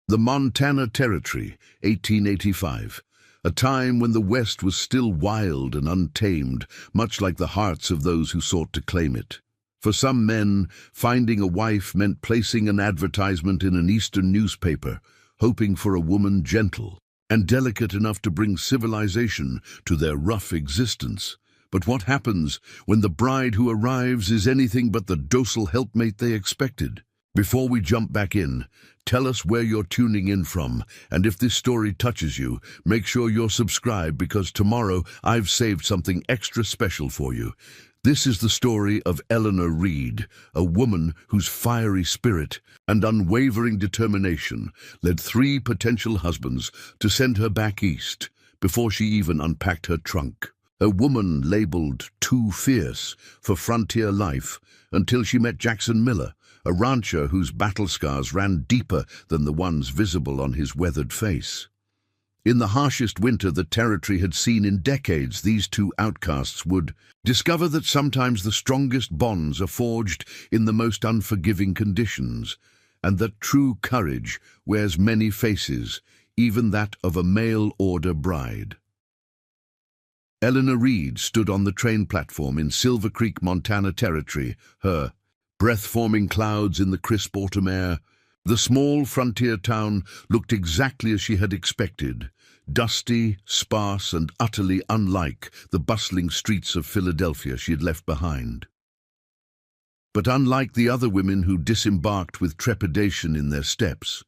The Montana Territory, 1885. A time when the West was still wild and untamed, much like the hearts of those who sought to claim it. For some men, finding a wife meant placing an advertisement in an Eastern newspaper, hoping for a woman gentle and delicate enough to bring civilization to their rough existence. But what happens when the bride who arrives is anything but the docile helpmate they expected? Before we jump back in, tell us where you're tuning in from, and if this story touches you, make sure you're subscribed because tomorrow I've saved something extra special for you. This is the story of Eleanor Reed, a woman whose fiery spirit and unwavering determination led 3 potential husbands to send her back east before she even unpacked her trunk. A woman labeled too fierce for frontier life until she met Jackson Miller, a rancher whose battle scars ran deeper than the ones visible on his weathered face. In the harshest winter the territory had seen in decades, these 2 outcasts would discover that sometimes the strongest bonds are forged in the most unforgiving conditions, and that true courage wears many faces, even that of a mail-order bride. Eleanor Reed stood on the train platform in Silver Creek, Montana Territory, her breath-forming clouds in the crisp autumn air. The small frontier town looked exactly as she had expected, dusty, sparse, and utterly unlike the bustling streets of Philadelphia she had left behind. But unlike the other women who disembarked with trepidation in their steps,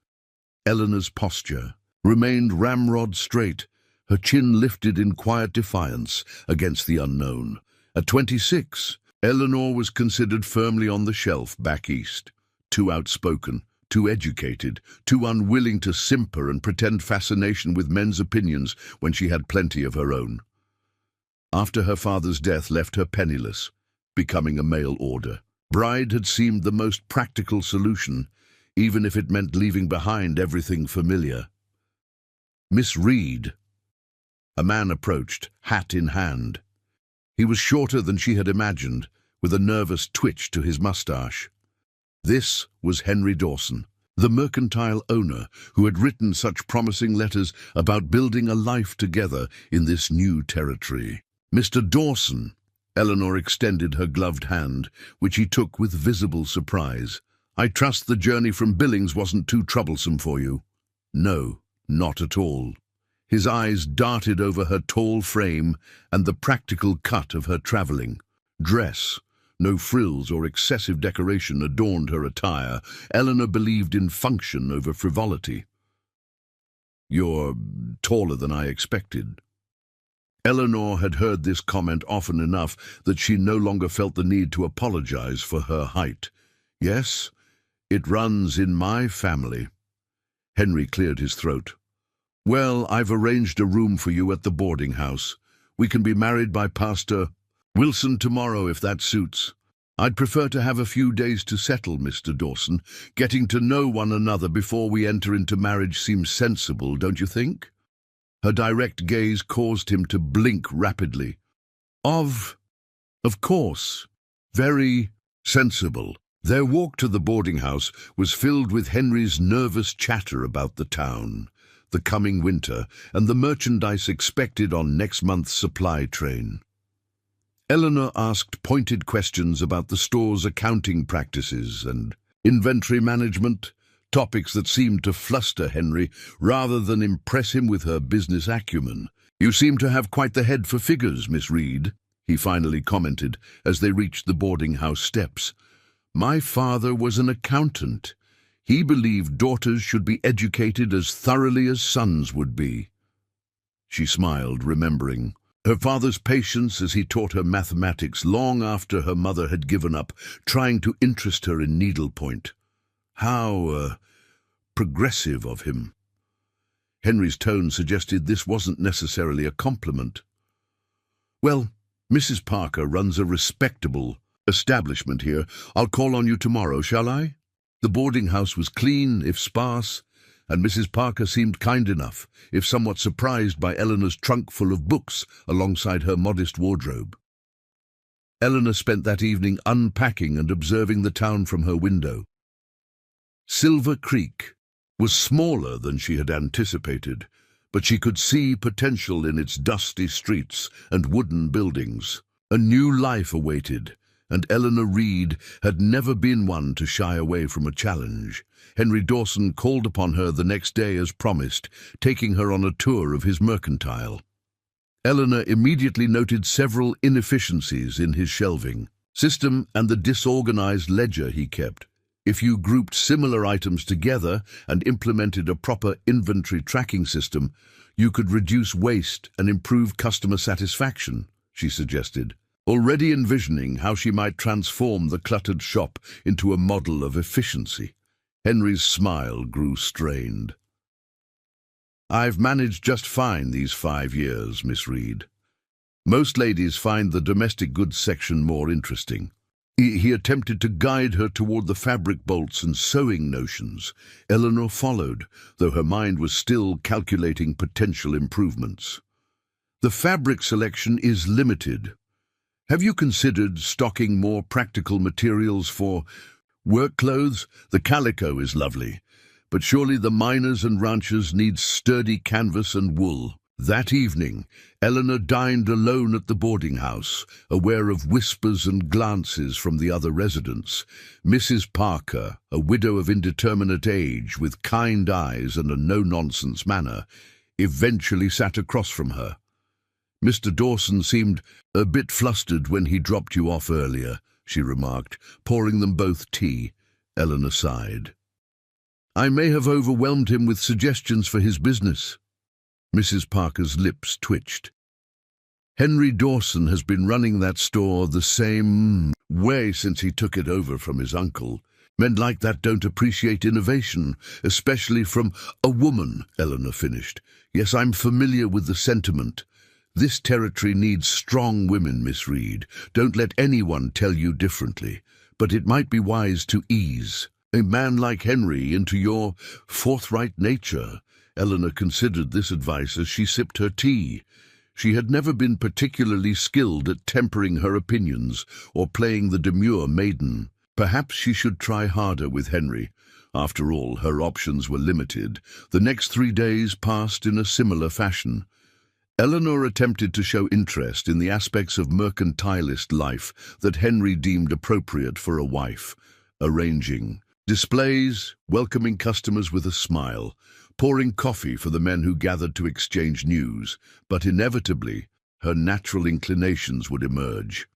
Eleanor's posture remained ramrod straight, her chin lifted in quiet defiance against the unknown. At 26, Eleanor was considered firmly on the shelf back east, too outspoken, too educated, too unwilling to simper and pretend fascination with men's opinions when she had plenty of her own. After her father's death left her penniless, becoming a mail order bride had seemed the most practical solution, even if it meant leaving behind everything familiar. Miss Reed. A man approached, hat in hand. He was shorter than she had imagined, with a nervous twitch to his mustache. This was Henry Dawson, the mercantile owner who had written such promising letters about building a life together in this new territory. Mr. Dawson, Eleanor extended her gloved hand, which he took with visible surprise. I trust the journey from Billings wasn't too troublesome for you. No, not at all. His eyes darted over her tall frame and the practical cut of her traveling dress. No frills or excessive decoration adorned her attire. Eleanor believed in function over frivolity. You're taller than I expected. Eleanor had heard this comment often enough that she no longer felt the need to apologize for her height. Yes, it runs in my family. Henry cleared his throat. Well, I've arranged a room for you at the boarding house. We can be married by Pastor Wilson tomorrow if that suits. I'd prefer to have a few days to settle, Mr. Dawson. Getting to know one another before we enter into marriage seems sensible, don't you think? Her direct gaze caused him to blink rapidly. Of course. Very sensible. Their walk to the boarding house was filled with Henry's nervous chatter about the town, the coming winter, and the merchandise expected on next month's supply train. Eleanor asked pointed questions about the store's accounting practices and inventory management, topics that seemed to fluster Henry rather than impress him with her business acumen. You seem to have quite the head for figures, Miss Reed, he finally commented as they reached the boarding house steps. My father was an accountant. He believed daughters should be educated as thoroughly as sons would be. She smiled, remembering her father's patience as he taught her mathematics long after her mother had given up trying to interest her in needlepoint. How progressive of him. Henry's tone suggested this wasn't necessarily a compliment. Well, Mrs. Parker runs a respectable establishment here. I'll call on you tomorrow, shall I? The boarding house was clean, if sparse, and Mrs. Parker seemed kind enough, if somewhat surprised by Eleanor's trunk full of books alongside her modest wardrobe. Eleanor spent that evening unpacking and observing the town from her window. Silver Creek was smaller than she had anticipated, but she could see potential in its dusty streets and wooden buildings. A new life awaited, and Eleanor Reed had never been one to shy away from a challenge. Henry Dawson called upon her the next day as promised, taking her on a tour of his mercantile. Eleanor immediately noted several inefficiencies in his shelving system and the disorganized ledger he kept. If you grouped similar items together and implemented a proper inventory tracking system, you could reduce waste and improve customer satisfaction, she suggested, already envisioning how she might transform the cluttered shop into a model of efficiency. Henry's smile grew strained. "I've managed just fine these 5 years, Miss Reed. Most ladies find the domestic goods section more interesting." He attempted to guide her toward the fabric bolts and sewing notions. Eleanor followed, though her mind was still calculating potential improvements. "The fabric selection is limited. Have you considered stocking more practical materials for work clothes? The calico is lovely, but surely the miners and ranchers need sturdy canvas and wool." That evening, Eleanor dined alone at the boarding house, aware of whispers and glances from the other residents. Mrs. Parker, a widow of indeterminate age with kind eyes and a no-nonsense manner, eventually sat across from her. "Mr. Dawson seemed a bit flustered when he dropped you off earlier," she remarked, pouring them both tea. Eleanor sighed. "I may have overwhelmed him with suggestions for his business." Mrs. Parker's lips twitched. "Henry Dawson has been running that store the same way since he took it over from his uncle. Men like that don't appreciate innovation, especially from a woman," Eleanor finished. "Yes, I'm familiar with the sentiment. This territory needs strong women, Miss Reed. Don't let anyone tell you differently. But it might be wise to ease a man like Henry into your forthright nature." Eleanor considered this advice as she sipped her tea. She had never been particularly skilled at tempering her opinions or playing the demure maiden. Perhaps she should try harder with Henry. After all, her options were limited. The next 3 days passed in a similar fashion. Eleanor attempted to show interest in the aspects of mercantilist life that Henry deemed appropriate for a wife, arranging displays, welcoming customers with a smile, pouring coffee for the men who gathered to exchange news, but inevitably, her natural inclinations would emerge.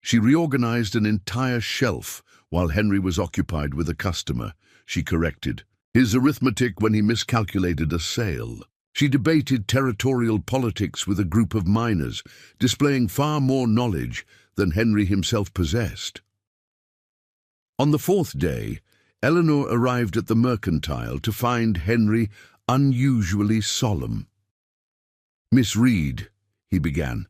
She reorganized an entire shelf while Henry was occupied with a customer. She corrected his arithmetic when he miscalculated a sale. She debated territorial politics with a group of miners, displaying far more knowledge than Henry himself possessed. On the 4th day, Eleanor arrived at the mercantile to find Henry unusually solemn. "Miss Reed," he began,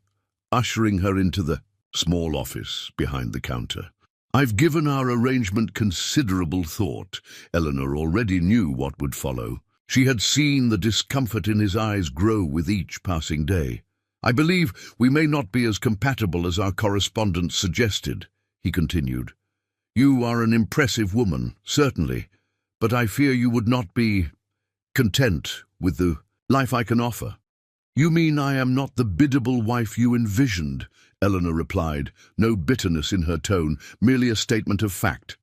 ushering her into the small office behind the counter. "I've given our arrangement considerable thought." Eleanor already knew what would follow. She had seen the discomfort in his eyes grow with each passing day. "I believe we may not be as compatible as our correspondence suggested," he continued. "You are an impressive woman, certainly, but I fear you would not be content with the life I can offer." "You mean I am not the biddable wife you envisioned?" Eleanor replied, no bitterness in her tone, merely a statement of fact.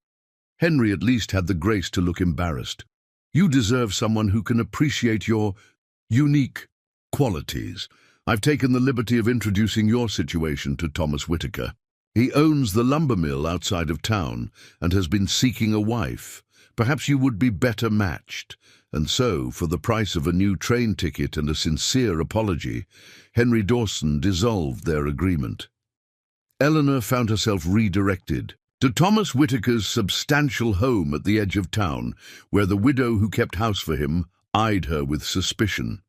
Henry at least had the grace to look embarrassed. "You deserve someone who can appreciate your unique qualities. I've taken the liberty of introducing your situation to Thomas Whitaker. He owns the lumber mill outside of town and has been seeking a wife. Perhaps you would be better matched." And so, for the price of a new train ticket and a sincere apology, Henry Dawson dissolved their agreement. Eleanor found herself redirected to Thomas Whitaker's substantial home at the edge of town, where the widow who kept house for him eyed her with suspicion.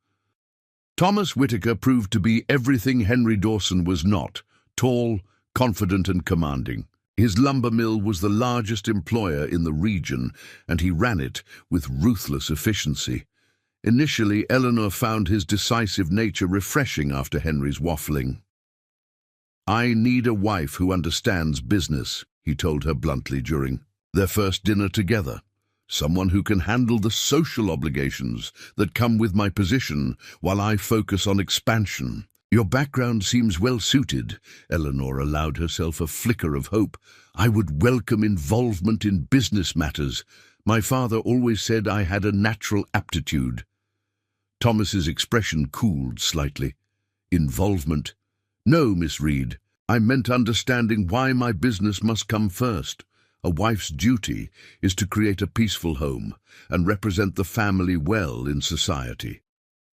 Thomas Whitaker proved to be everything Henry Dawson was not: tall, confident and commanding. His lumber mill was the largest employer in the region, and he ran it with ruthless efficiency. Initially, Eleanor found his decisive nature refreshing after Henry's waffling. "I need a wife who understands business," he told her bluntly during their first dinner together. someone who can handle the social obligations that come with my position while I focus on expansion. Your background seems well suited. Eleanor allowed herself a flicker of hope. I would welcome involvement in business matters. My father always said I had a natural aptitude. Thomas's expression cooled slightly. Involvement? No, Miss Reed. I meant understanding why my business must come first. A wife's duty is to create a peaceful home and represent the family well in society.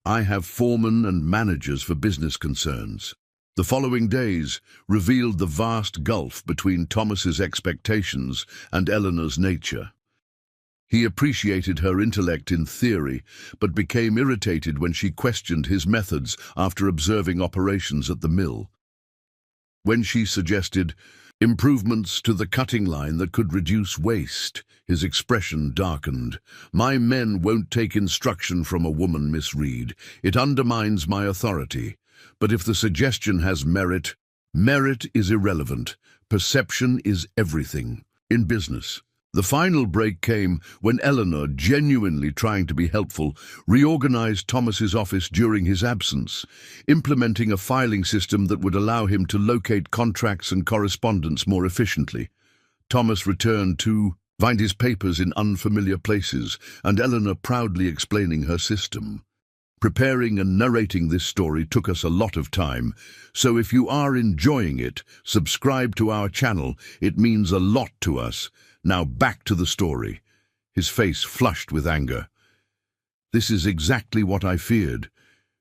I have foremen and managers for business concerns. The following days revealed the vast gulf between Thomas's expectations and Eleanor's nature. He appreciated her intellect in theory, but became irritated when she questioned his methods after observing operations at the mill. When she suggested improvements to the cutting line that could reduce waste, his expression darkened. My men won't take instruction from a woman, Miss Reed. It undermines my authority. But if the suggestion has merit, merit is irrelevant. Perception is everything. In business. The final break came when Eleanor, genuinely trying to be helpful, reorganized Thomas's office during his absence, implementing a filing system that would allow him to locate contracts and correspondence more efficiently. Thomas returned to find his papers in unfamiliar places, and Eleanor proudly explaining her system. Preparing and narrating this story took us a lot of time, so if you are enjoying it, subscribe to our channel. It means a lot to us. Now back to the story. His face flushed with anger. This is exactly what I feared.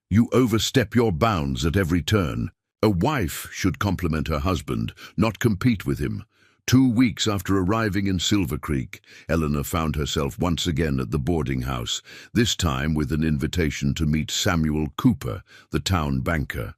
You overstep your bounds at every turn. A wife should compliment her husband, not compete with him. 2 weeks after arriving in Silver Creek, Eleanor found herself once again at the boarding house, this time with an invitation to meet Samuel Cooper, the town banker.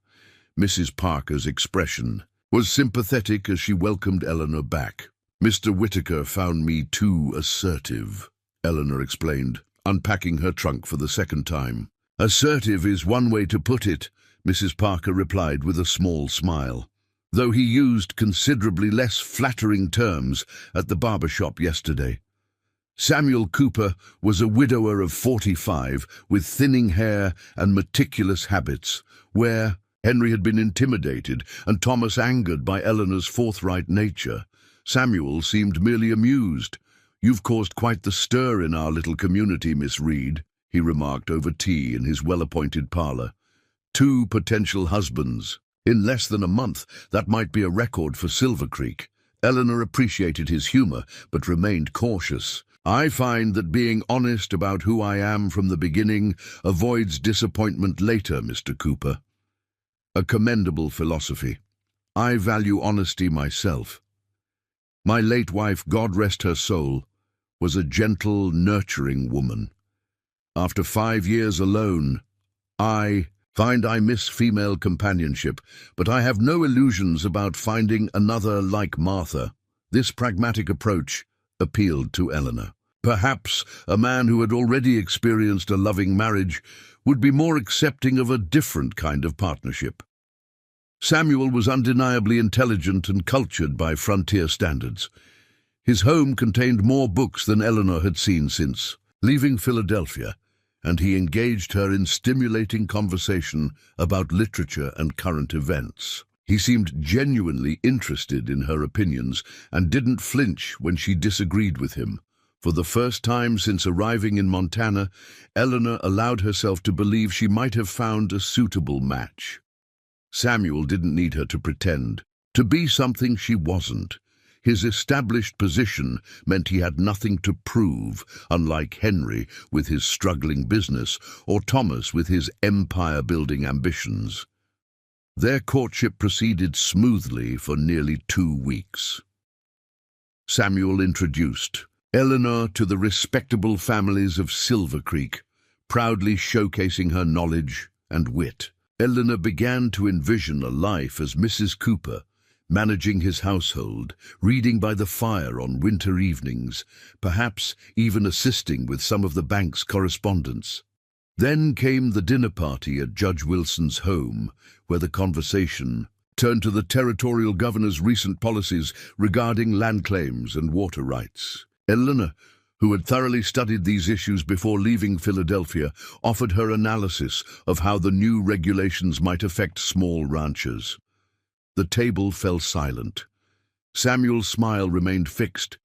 Mrs. Parker's expression was sympathetic as she welcomed Eleanor back. Mr. Whitaker found me too assertive, Eleanor explained, unpacking her trunk for the second time. Assertive is one way to put it, Mrs. Parker replied with a small smile, though he used considerably less flattering terms at the barber shop yesterday. Samuel Cooper was a widower of 45 with thinning hair and meticulous habits, where Henry had been intimidated and Thomas angered by Eleanor's forthright nature. Samuel seemed merely amused. You've caused quite the stir in our little community, Miss Reed, he remarked over tea in his well-appointed parlor. 2 potential husbands. In less than a month, that might be a record for Silver Creek. Eleanor appreciated his humor, but remained cautious. I find that being honest about who I am from the beginning avoids disappointment later, Mr. Cooper. A commendable philosophy. I value honesty myself. My late wife, God rest her soul, was a gentle, nurturing woman. After 5 years alone, I find I miss female companionship, but I have no illusions about finding another like Martha. This pragmatic approach appealed to Eleanor. Perhaps a man who had already experienced a loving marriage would be more accepting of a different kind of partnership. Samuel was undeniably intelligent and cultured by frontier standards. His home contained more books than Eleanor had seen since leaving Philadelphia, and he engaged her in stimulating conversation about literature and current events. He seemed genuinely interested in her opinions and didn't flinch when she disagreed with him. For the first time since arriving in Montana, Eleanor allowed herself to believe she might have found a suitable match. Samuel didn't need her to pretend, to be something she wasn't. His established position meant he had nothing to prove, unlike Henry with his struggling business or Thomas with his empire-building ambitions. Their courtship proceeded smoothly for nearly 2 weeks. Samuel introduced Eleanor to the respectable families of Silver Creek, proudly showcasing her knowledge and wit. Eleanor began to envision a life as Mrs. Cooper, managing his household, reading by the fire on winter evenings, perhaps even assisting with some of the bank's correspondence. Then came the dinner party at Judge Wilson's home, where the conversation turned to the territorial governor's recent policies regarding land claims and water rights. Eleanor, who had thoroughly studied these issues before leaving Philadelphia, offered her analysis of how the new regulations might affect small ranchers. The table fell silent. Samuel's smile remained fixed,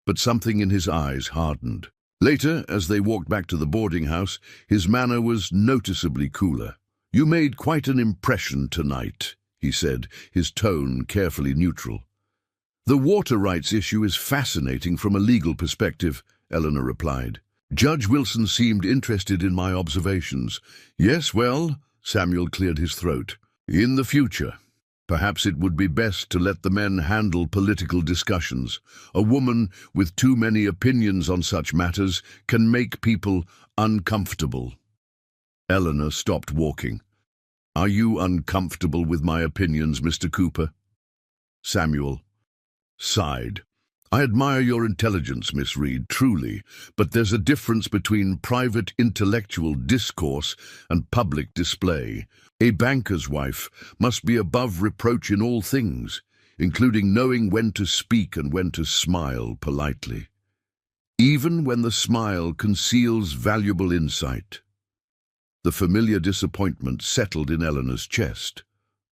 but something in his eyes hardened. Later, as they walked back to the boarding house, his manner was noticeably cooler. "You made quite an impression tonight," he said, his tone carefully neutral. "The water rights issue is fascinating from a legal perspective," Eleanor replied. "Judge Wilson seemed interested in my observations." "Yes, well," Samuel cleared his throat. "In the future, perhaps it would be best to let the men handle political discussions. A woman with too many opinions on such matters can make people uncomfortable." Eleanor stopped walking. "Are you uncomfortable with my opinions, Mr. Cooper?" Samuel sighed. "I admire your intelligence, Miss Reed, truly, but there's a difference between private intellectual discourse and public display. A banker's wife must be above reproach in all things, including knowing when to speak and when to smile politely, even when the smile conceals valuable insight." The familiar disappointment settled in Eleanor's chest.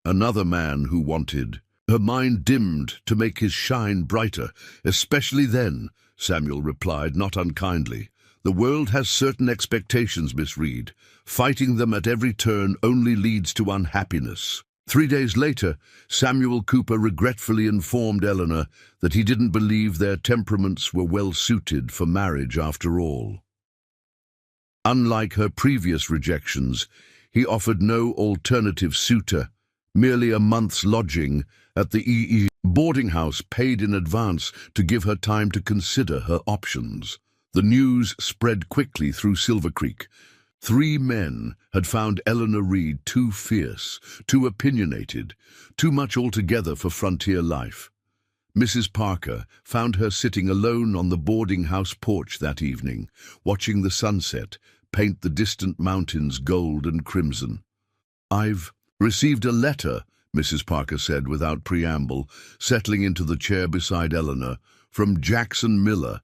Another man who wanted. Her mind dimmed to make his shine brighter. "Especially then," Samuel replied, not unkindly. "The world has certain expectations, Miss Reed. Fighting them at every turn only leads to unhappiness." 3 days later, Samuel Cooper regretfully informed Eleanor that he didn't believe their temperaments were well suited for marriage after all. Unlike her previous rejections, he offered no alternative suitor, merely a month's lodging at the boarding house paid in advance to give her time to consider her options. The news spread quickly through Silver Creek. 3 men had found Eleanor Reed too fierce, too opinionated, too much altogether for frontier life. Mrs. Parker found her sitting alone on the boarding house porch that evening, watching the sunset paint the distant mountains gold and crimson. "I've received a letter," Mrs. Parker said without preamble, settling into the chair beside Eleanor, "from Jackson Miller.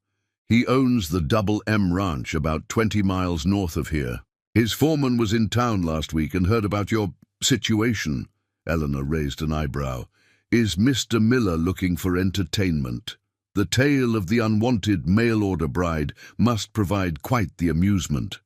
He owns the Double M Ranch about 20 miles north of here. His foreman was in town last week and heard about your situation." Eleanor raised an eyebrow. "Is Mr. Miller looking for entertainment? The tale of the unwanted mail-order bride must provide quite the amusement."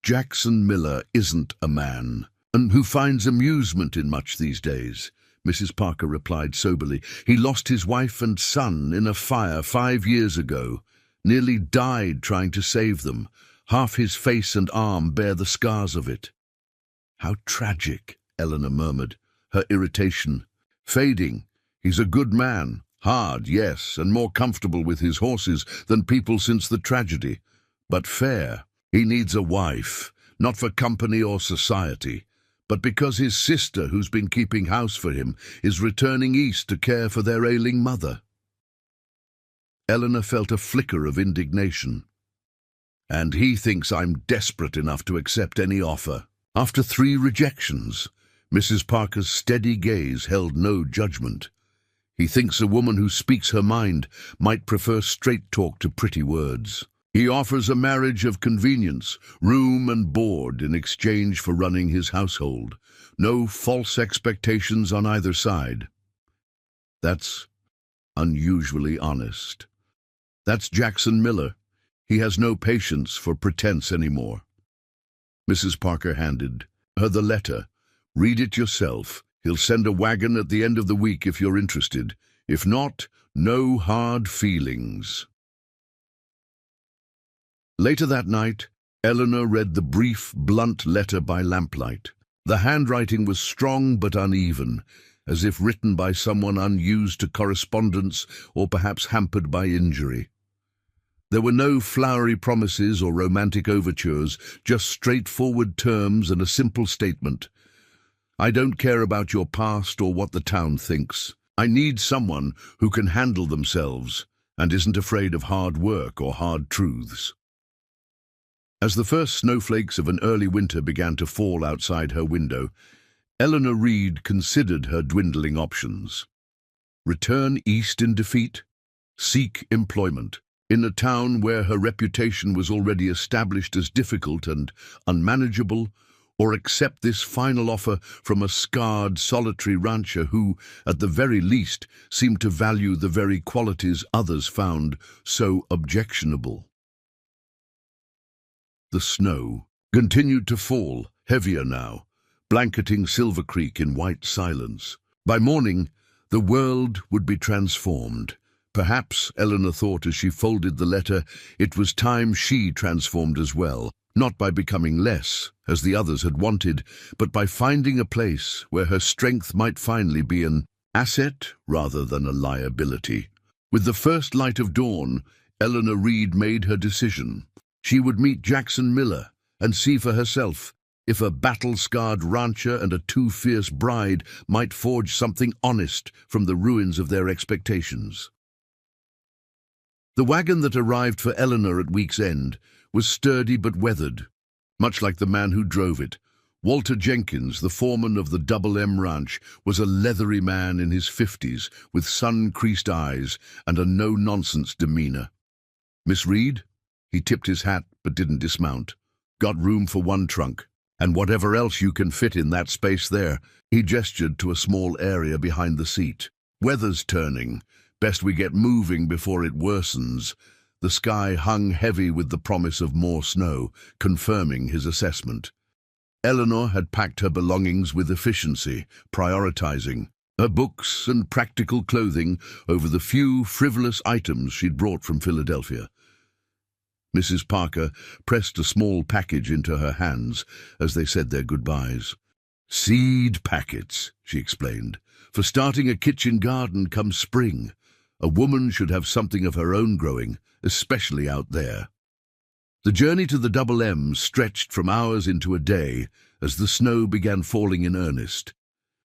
"Jackson Miller isn't a man, and who finds amusement in much these days," Mrs. Parker replied soberly. "He lost his wife and son in a fire 5 years ago, nearly died trying to save them. Half his face and arm bear the scars of it." "How tragic," Eleanor murmured, her irritation fading. "He's a good man, hard, yes, and more comfortable with his horses than people since the tragedy, but fair. He needs a wife, not for company or society, but because his sister, who's been keeping house for him, is returning east to care for their ailing mother." Eleanor felt a flicker of indignation. "And he thinks I'm desperate enough to accept any offer. After 3 rejections." Mrs. Parker's steady gaze held no judgment. "He thinks a woman who speaks her mind might prefer straight talk to pretty words. He offers a marriage of convenience, room and board in exchange for running his household. No false expectations on either side." "That's unusually honest. That's Jackson Miller. He has no patience for pretense anymore." Mrs. Parker handed her the letter. "Read it yourself. He'll send a wagon at the end of the week if you're interested. If not, no hard feelings." Later that night, Eleanor read the brief, blunt letter by lamplight. The handwriting was strong but uneven, as if written by someone unused to correspondence or perhaps hampered by injury. There were no flowery promises or romantic overtures, just straightforward terms and a simple statement. "I don't care about your past or what the town thinks. I need someone who can handle themselves and isn't afraid of hard work or hard truths." As the first snowflakes of an early winter began to fall outside her window, Eleanor Reed considered her dwindling options. Return east in defeat? Seek employment. In a town where her reputation was already established as difficult and unmanageable, or accept this final offer from a scarred, solitary rancher who, at the very least, seemed to value the very qualities others found so objectionable. The snow continued to fall, heavier now, blanketing Silver Creek in white silence. By morning, the world would be transformed. Perhaps, Eleanor thought as she folded the letter, it was time she transformed as well, not by becoming less, as the others had wanted, but by finding a place where her strength might finally be an asset rather than a liability. With the first light of dawn, Eleanor Reed made her decision. She would meet Jackson Miller and see for herself if a battle-scarred rancher and a too-fierce bride might forge something honest from the ruins of their expectations. The wagon that arrived for Eleanor at week's end was sturdy but weathered, much like the man who drove it. Walter Jenkins, the foreman of the Double M Ranch, was a leathery man in his 50s with sun-creased eyes and a no-nonsense demeanor. "Miss Reed?" He tipped his hat but didn't dismount. "Got room for one trunk, and whatever else you can fit in that space there." He gestured to a small area behind the seat. "Weather's turning. Best we get moving before it worsens." The sky hung heavy with the promise of more snow, confirming his assessment. Eleanor had packed her belongings with efficiency, prioritizing her books and practical clothing over the few frivolous items she'd brought from Philadelphia. Mrs. Parker pressed a small package into her hands as they said their goodbyes. "Seed packets," she explained. "For starting a kitchen garden come spring. A woman should have something of her own growing, especially out there." The journey to the Double M stretched from hours into a day as the snow began falling in earnest,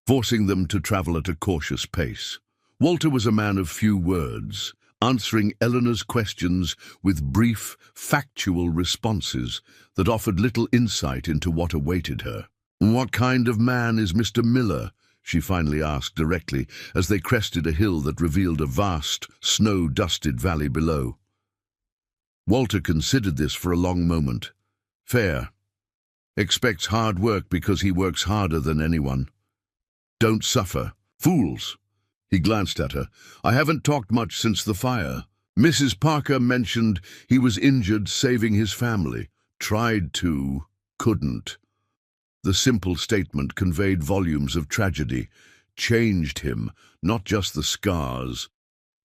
forcing them to travel at a cautious pace. Walter was a man of few words, answering Eleanor's questions with brief, factual responses that offered little insight into what awaited her. "What kind of man is Mr. Miller?" she finally asked directly as they crested a hill that revealed a vast, snow-dusted valley below. Walter considered this for a long moment. "Fair. Expects hard work because he works harder than anyone. Don't suffer. Fools." He glanced at her. "I haven't talked much since the fire. Mrs. Parker mentioned he was injured saving his family. Tried to, couldn't." The simple statement conveyed volumes of tragedy, changed him, not just the scars.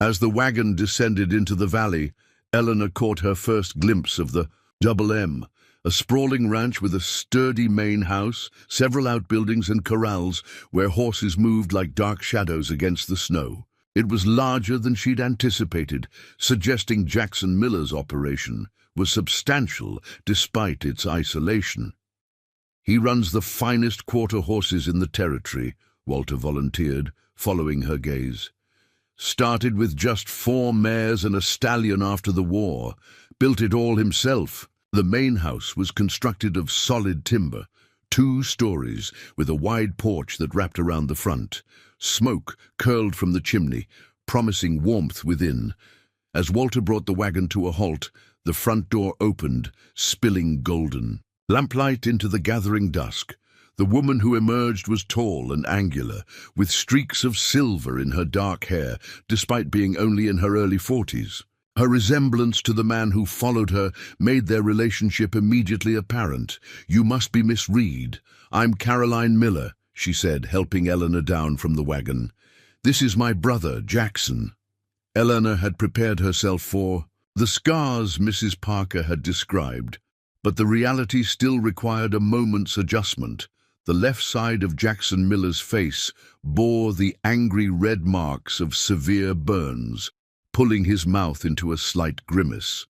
As the wagon descended into the valley, Eleanor caught her first glimpse of the Double M, a sprawling ranch with a sturdy main house, several outbuildings and corrals where horses moved like dark shadows against the snow. It was larger than she'd anticipated, suggesting Jackson Miller's operation was substantial despite its isolation. "He runs the finest quarter horses in the territory," Walter volunteered, following her gaze. "Started with just 4 mares and a stallion after the war. Built it all himself." The main house was constructed of solid timber, 2 stories, with a wide porch that wrapped around the front. Smoke curled from the chimney, promising warmth within. As Walter brought the wagon to a halt, the front door opened, spilling golden lamplight into the gathering dusk. The woman who emerged was tall and angular, with streaks of silver in her dark hair, despite being only in her early 40s. Her resemblance to the man who followed her made their relationship immediately apparent. "You must be Miss Reed. I'm Caroline Miller," she said, helping Eleanor down from the wagon. "This is my brother, Jackson." Eleanor had prepared herself for the scars Mrs. Parker had described, but the reality still required a moment's adjustment. The left side of Jackson Miller's face bore the angry red marks of severe burns, pulling his mouth into a slight grimace.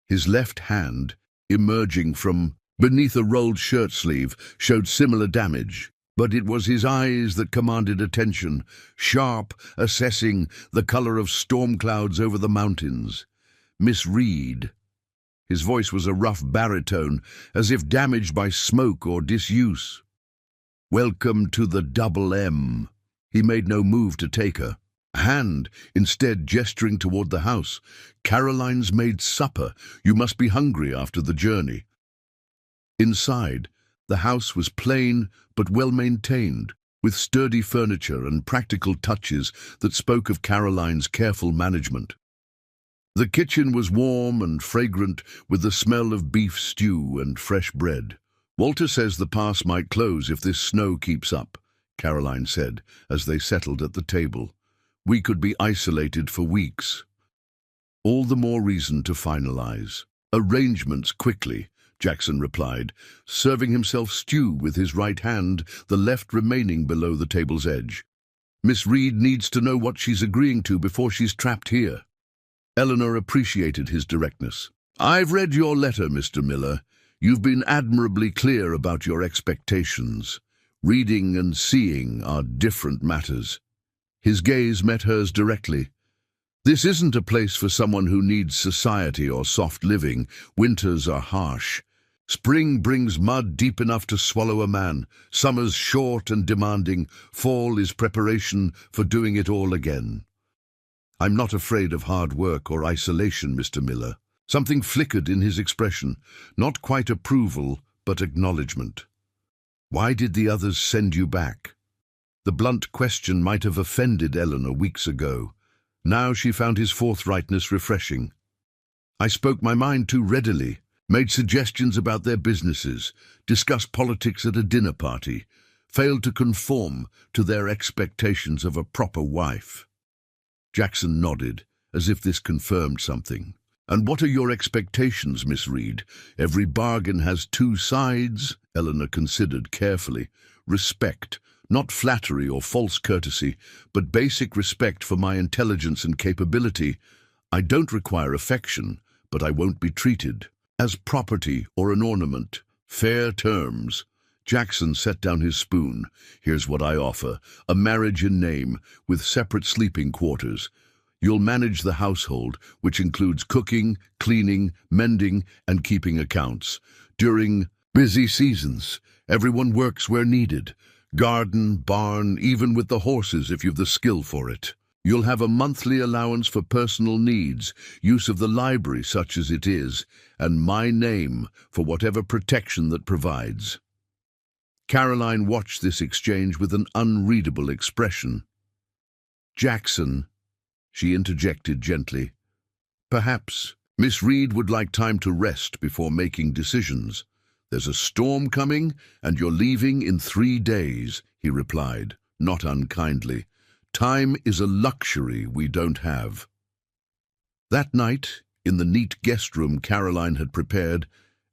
His left hand, emerging from beneath a rolled shirt sleeve, showed similar damage, but it was his eyes that commanded attention, sharp, assessing the color of storm clouds over the mountains. "Miss Reed." His voice was a rough baritone, as if damaged by smoke or disuse. "Welcome to the Double M." He made no move to take her. hand, instead gesturing toward the house. "Caroline's made supper. You must be hungry after the journey." Inside, the house was plain but well-maintained, with sturdy furniture and practical touches that spoke of Caroline's careful management. The kitchen was warm and fragrant, with the smell of beef stew and fresh bread. "Walter says the pass might close if this snow keeps up," Caroline said, as they settled at the table. "We could be isolated for weeks." "All the more reason to finalize arrangements quickly," Jackson replied, serving himself stew with his right hand, the left remaining below the table's edge. "Miss Reed needs to know what she's agreeing to before she's trapped here." Eleanor appreciated his directness. "I've read your letter, Mr. Miller. You've been admirably clear about your expectations. Reading and seeing are different matters." His gaze met hers directly. "This isn't a place for someone who needs society or soft living. Winters are harsh. Spring brings mud deep enough to swallow a man. Summer's short and demanding. Fall is preparation for doing it all again." "I'm not afraid of hard work or isolation, Mr. Miller." Something flickered in his expression, not quite approval, but acknowledgement. "Why did the others send you back?" The blunt question might have offended Eleanor weeks ago. Now she found his forthrightness refreshing. "I spoke my mind too readily, made suggestions about their businesses, discussed politics at a dinner party, failed to conform to their expectations of a proper wife." Jackson nodded, as if this confirmed something. "And what are your expectations, Miss Reed? Every bargain has two sides," Eleanor considered carefully. "Respect, not flattery or false courtesy, but basic respect for my intelligence and capability. I don't require affection, but I won't be treated as property or an ornament. Fair terms." Jackson set down his spoon. "Here's what I offer. A marriage in name, with separate sleeping quarters. You'll manage the household, which includes cooking, cleaning, mending, and keeping accounts. During busy seasons, everyone works where needed. Garden, barn, even with the horses if you've the skill for it. You'll have a monthly allowance for personal needs, use of the library such as it is, and my name for whatever protection that provides." Caroline watched this exchange with an unreadable expression. "Jackson," she interjected gently, "perhaps Miss Reed would like time to rest before making decisions." "There's a storm coming, and you're leaving in 3 days," he replied, not unkindly. "Time is a luxury we don't have." That night, in the neat guest room Caroline had prepared,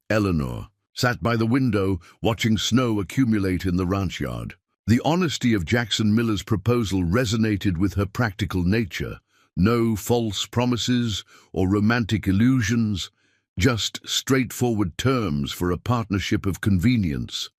Eleanor sat by the window watching snow accumulate in the ranch yard. The honesty of Jackson Miller's proposal resonated with her practical nature. No false promises or romantic illusions, just straightforward terms for a partnership of convenience.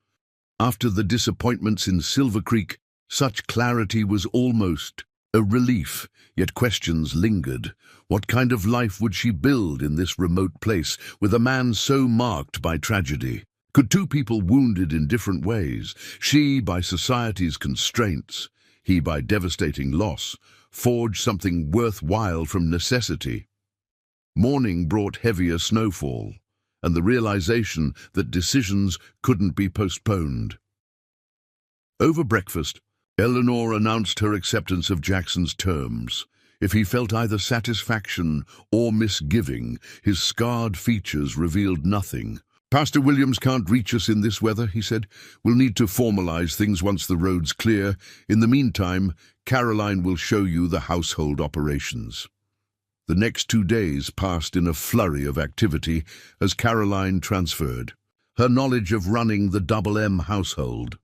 After the disappointments in Silver Creek, such clarity was almost a relief, yet questions lingered. What kind of life would she build in this remote place, with a man so marked by tragedy? Could two people wounded in different ways, she by society's constraints, he by devastating loss, forge something worthwhile from necessity? Morning brought heavier snowfall, and the realization that decisions couldn't be postponed. Over breakfast, Eleanor announced her acceptance of Jackson's terms. If he felt either satisfaction or misgiving, his scarred features revealed nothing. "Pastor Williams can't reach us in this weather," he said. "We'll need to formalize things once the road's clear. In the meantime, Caroline will show you the household operations." The next 2 days passed in a flurry of activity as Caroline transferred her knowledge of running the Double M household.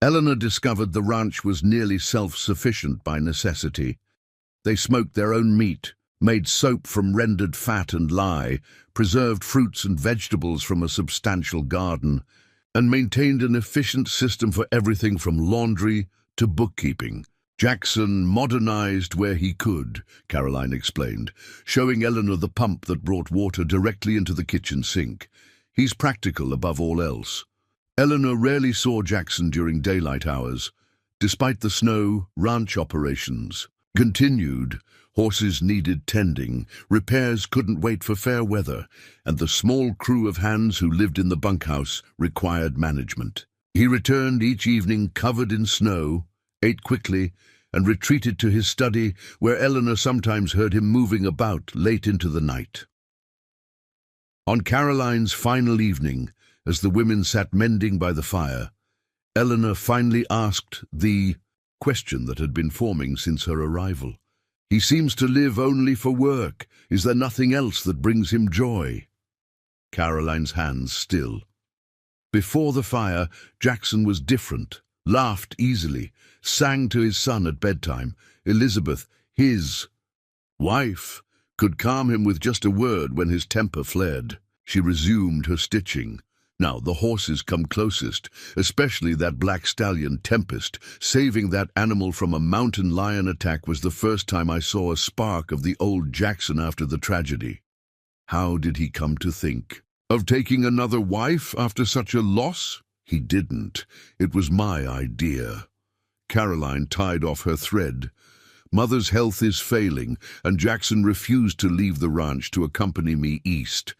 Eleanor discovered the ranch was nearly self-sufficient by necessity. They smoked their own meat, made soap from rendered fat and lye, preserved fruits and vegetables from a substantial garden, and maintained an efficient system for everything from laundry to bookkeeping. Jackson modernized where he could, Caroline explained, showing Eleanor the pump that brought water directly into the kitchen sink. He's practical above all else. Eleanor rarely saw Jackson during daylight hours. Despite the snow, ranch operations continued. Horses needed tending, repairs couldn't wait for fair weather, and the small crew of hands who lived in the bunkhouse required management. He returned each evening covered in snow, ate quickly, and retreated to his study, where Eleanor sometimes heard him moving about late into the night. On Caroline's final evening, as the women sat mending by the fire, Eleanor finally asked the question that had been forming since her arrival. "He seems to live only for work. Is there nothing else that brings him joy?" Caroline's hands still. Before the fire, Jackson was different, laughed easily, sang to his son at bedtime. Elizabeth, his wife, could calm him with just a word when his temper flared. She resumed her stitching. Now the horses come closest, especially that black stallion Tempest. Saving that animal from a mountain lion attack was the first time I saw a spark of the old Jackson after the tragedy. How did he come to think of taking another wife after such a loss? He didn't. It was my idea. Caroline tied off her thread. Mother's health is failing, and Jackson refused to leave the ranch to accompany me east.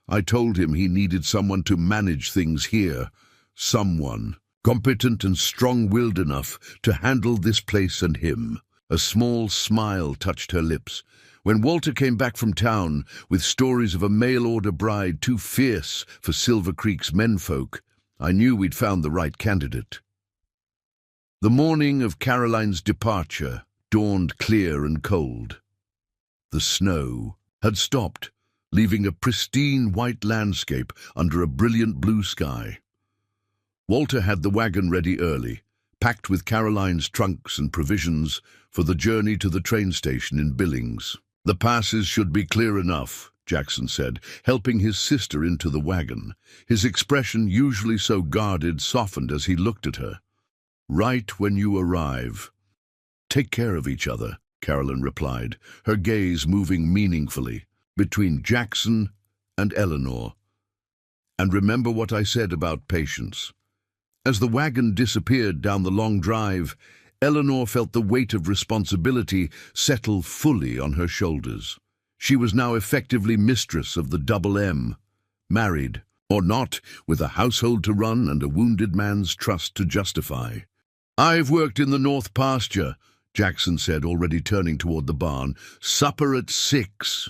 I told him he needed someone to manage things here. Someone competent and strong-willed enough to handle this place and him. A small smile touched her lips. When Walter came back from town with stories of a mail-order bride too fierce for Silver Creek's menfolk, I knew we'd found the right candidate. The morning of Caroline's departure dawned clear and cold. The snow had stopped, leaving a pristine white landscape under a brilliant blue sky. Walter had the wagon ready early, packed with Caroline's trunks and provisions for the journey to the train station in Billings. "The passes should be clear enough," Jackson said, helping his sister into the wagon. His expression, usually so guarded, softened as he looked at her. "Right when you arrive." "Take care of each other," Caroline replied, her gaze moving meaningfully between Jackson and Eleanor. "And remember what I said about patience." As the wagon disappeared down the long drive, Eleanor felt the weight of responsibility settle fully on her shoulders. She was now effectively mistress of the Double M, married, or not, with a household to run and a wounded man's trust to justify. "I've worked in the North Pasture," Jackson said, already turning toward the barn. "Supper at 6.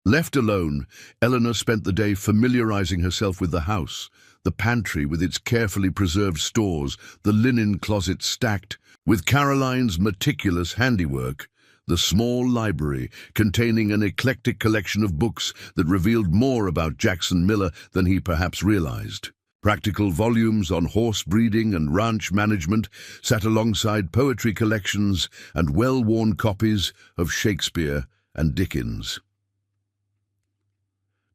Left alone, Eleanor spent the day familiarizing herself with the house, the pantry with its carefully preserved stores, the linen closet stacked with Caroline's meticulous handiwork, the small library containing an eclectic collection of books that revealed more about Jackson Miller than he perhaps realized. Practical volumes on horse breeding and ranch management sat alongside poetry collections and well-worn copies of Shakespeare and Dickens.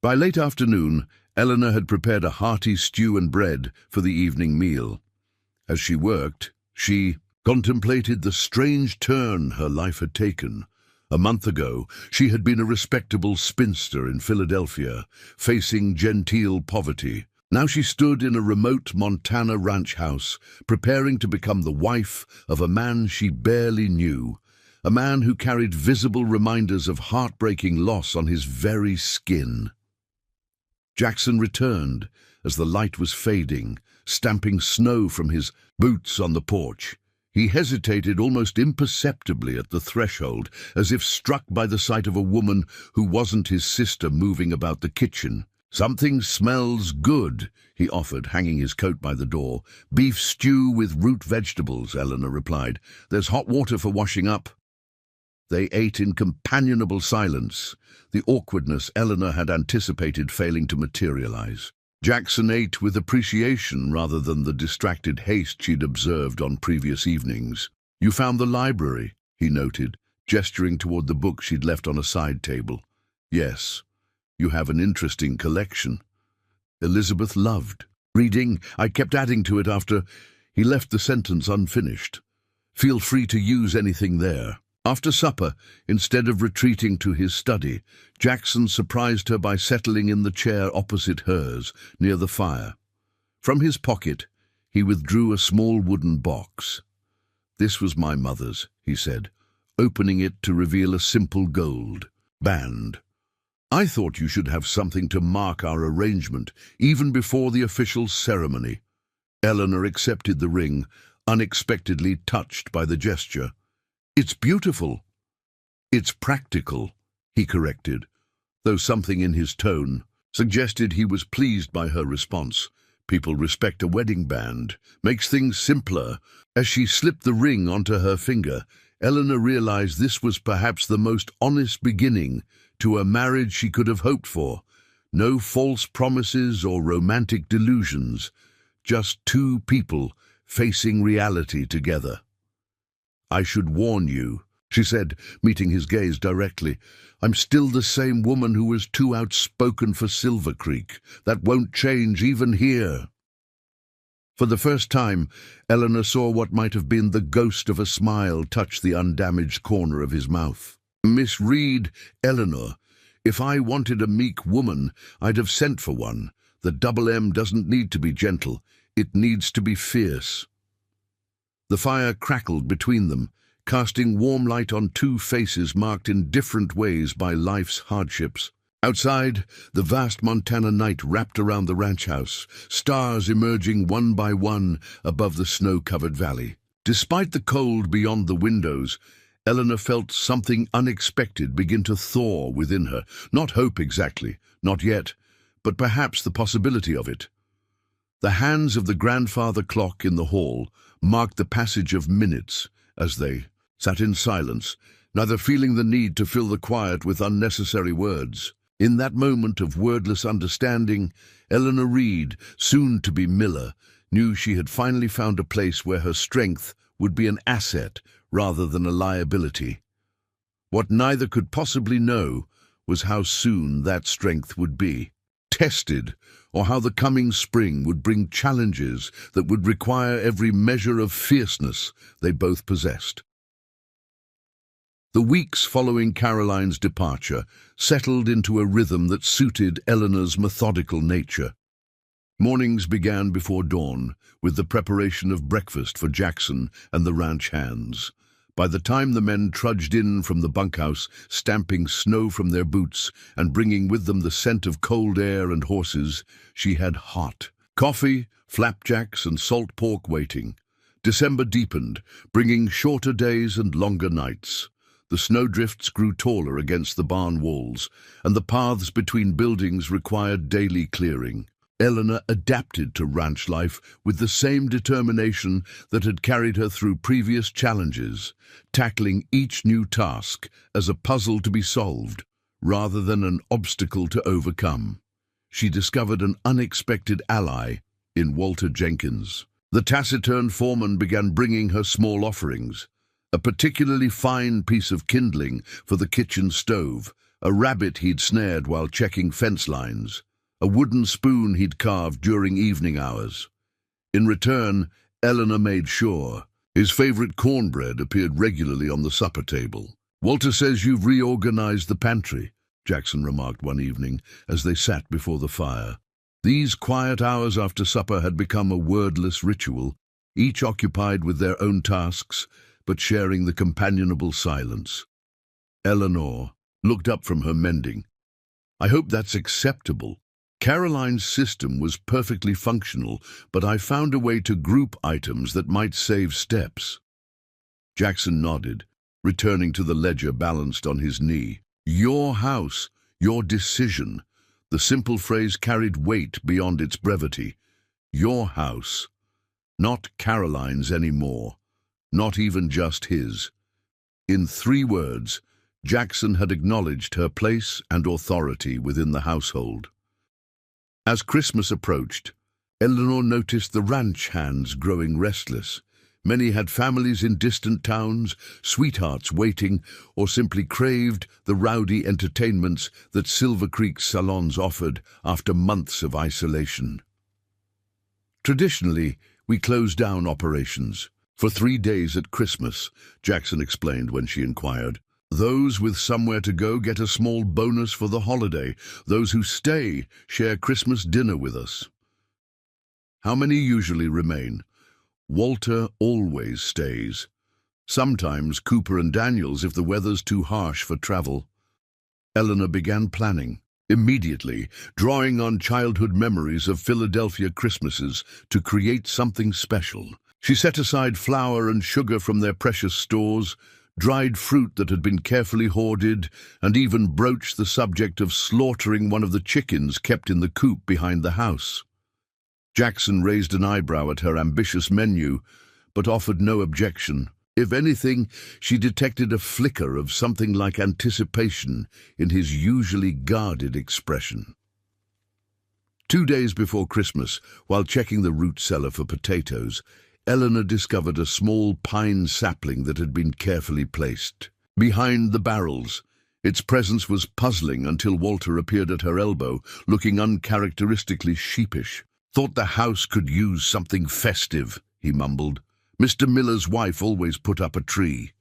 By late afternoon, Eleanor had prepared a hearty stew and bread for the evening meal. As she worked, she contemplated the strange turn her life had taken. A month ago, she had been a respectable spinster in Philadelphia, facing genteel poverty. Now she stood in a remote Montana ranch house, preparing to become the wife of a man she barely knew, a man who carried visible reminders of heartbreaking loss on his very skin. Jackson returned as the light was fading, stamping snow from his boots on the porch. He hesitated almost imperceptibly at the threshold, as if struck by the sight of a woman who wasn't his sister moving about the kitchen. "Something smells good," he offered, hanging his coat by the door. "Beef stew with root vegetables," Eleanor replied. "There's hot water for washing up." They ate in companionable silence, the awkwardness Eleanor had anticipated failing to materialize. Jackson ate with appreciation rather than the distracted haste she'd observed on previous evenings. "You found the library," he noted, gesturing toward the book she'd left on a side table. "Yes, you have an interesting collection." Elizabeth loved reading. I kept adding to it after he left the sentence unfinished. "Feel free to use anything there." After supper, instead of retreating to his study, Jackson surprised her by settling in the chair opposite hers, near the fire. From his pocket, he withdrew a small wooden box. "This was my mother's," he said. opening it to reveal a simple gold band. "I thought you should have something to mark our arrangement, even before the official ceremony." Eleanor accepted the ring, unexpectedly touched by the gesture. "It's beautiful." "It's practical," he corrected, though something in his tone suggested he was pleased by her response. "People respect a wedding band. Makes things simpler." As she slipped the ring onto her finger, Eleanor realized this was perhaps the most honest beginning to a marriage she could have hoped for. No false promises or romantic delusions, just two people facing reality together. "I should warn you," she said, meeting his gaze directly. "I'm still the same woman who was too outspoken for Silver Creek. That won't change even here." For the first time, Eleanor saw what might have been the ghost of a smile touch the undamaged corner of his mouth. "Miss Reed, Eleanor, if I wanted a meek woman, I'd have sent for one. The double M doesn't need to be gentle. It needs to be fierce." The fire crackled between them, casting warm light on two faces marked in different ways by life's hardships. Outside, the vast Montana night wrapped around the ranch house, stars emerging one by one above the snow-covered valley. Despite the cold beyond the windows, Eleanor felt something unexpected begin to thaw within her. Not hope exactly, not yet, but perhaps the possibility of it. The hands of the grandfather clock in the hall marked the passage of minutes as they sat in silence, neither feeling the need to fill the quiet with unnecessary words. In that moment of wordless understanding, Eleanor Reed, soon to be Miller, knew she had finally found a place where her strength would be an asset rather than a liability. What neither could possibly know was how soon that strength would be tested, or how the coming spring would bring challenges that would require every measure of fierceness they both possessed. The weeks following Caroline's departure settled into a rhythm that suited Eleanor's methodical nature. Mornings began before dawn, with the preparation of breakfast for Jackson and the ranch hands. By the time the men trudged in from the bunkhouse, stamping snow from their boots and bringing with them the scent of cold air and horses, she had hot coffee, flapjacks, and salt pork waiting. December deepened, bringing shorter days and longer nights. The snowdrifts grew taller against the barn walls, and the paths between buildings required daily clearing. Eleanor adapted to ranch life with the same determination that had carried her through previous challenges, tackling each new task as a puzzle to be solved, rather than an obstacle to overcome. She discovered an unexpected ally in Walter Jenkins. The taciturn foreman began bringing her small offerings: a particularly fine piece of kindling for the kitchen stove, a rabbit he'd snared while checking fence lines, a wooden spoon he'd carved during evening hours. In return, Eleanor made sure his favorite cornbread appeared regularly on the supper table. "Walter says you've reorganized the pantry," Jackson remarked one evening as they sat before the fire. These quiet hours after supper had become a wordless ritual, each occupied with their own tasks, but sharing the companionable silence. Eleanor looked up from her mending. "I hope that's acceptable. Caroline's system was perfectly functional, but I found a way to group items that might save steps." Jackson nodded, returning to the ledger balanced on his knee. "Your house, your decision." The simple phrase carried weight beyond its brevity. Your house. Not Caroline's anymore. Not even just his. In 3 words, Jackson had acknowledged her place and authority within the household. As Christmas approached, Eleanor noticed the ranch hands growing restless. Many had families in distant towns, sweethearts waiting, or simply craved the rowdy entertainments that Silver Creek's salons offered after months of isolation. "Traditionally, we close down operations for 3 days at Christmas," Jackson explained when she inquired. "Those with somewhere to go get a small bonus for the holiday. Those who stay share Christmas dinner with us." "How many usually remain?" "Walter always stays. Sometimes Cooper and Daniels if the weather's too harsh for travel. Eleanor began planning, immediately, drawing on childhood memories of Philadelphia Christmases to create something special. She set aside flour and sugar from their precious stores, dried fruit that had been carefully hoarded, and even broached the subject of slaughtering one of the chickens kept in the coop behind the house. Jackson raised an eyebrow at her ambitious menu, but offered no objection. If anything, she detected a flicker of something like anticipation in his usually guarded expression. 2 days before Christmas, while checking the root cellar for potatoes, Eleanor discovered a small pine sapling that had been carefully placed. Behind the barrels, its presence was puzzling until Walter appeared at her elbow, looking uncharacteristically sheepish. "Thought the house could use something festive," he mumbled. "Mr. Miller's wife always put up a tree."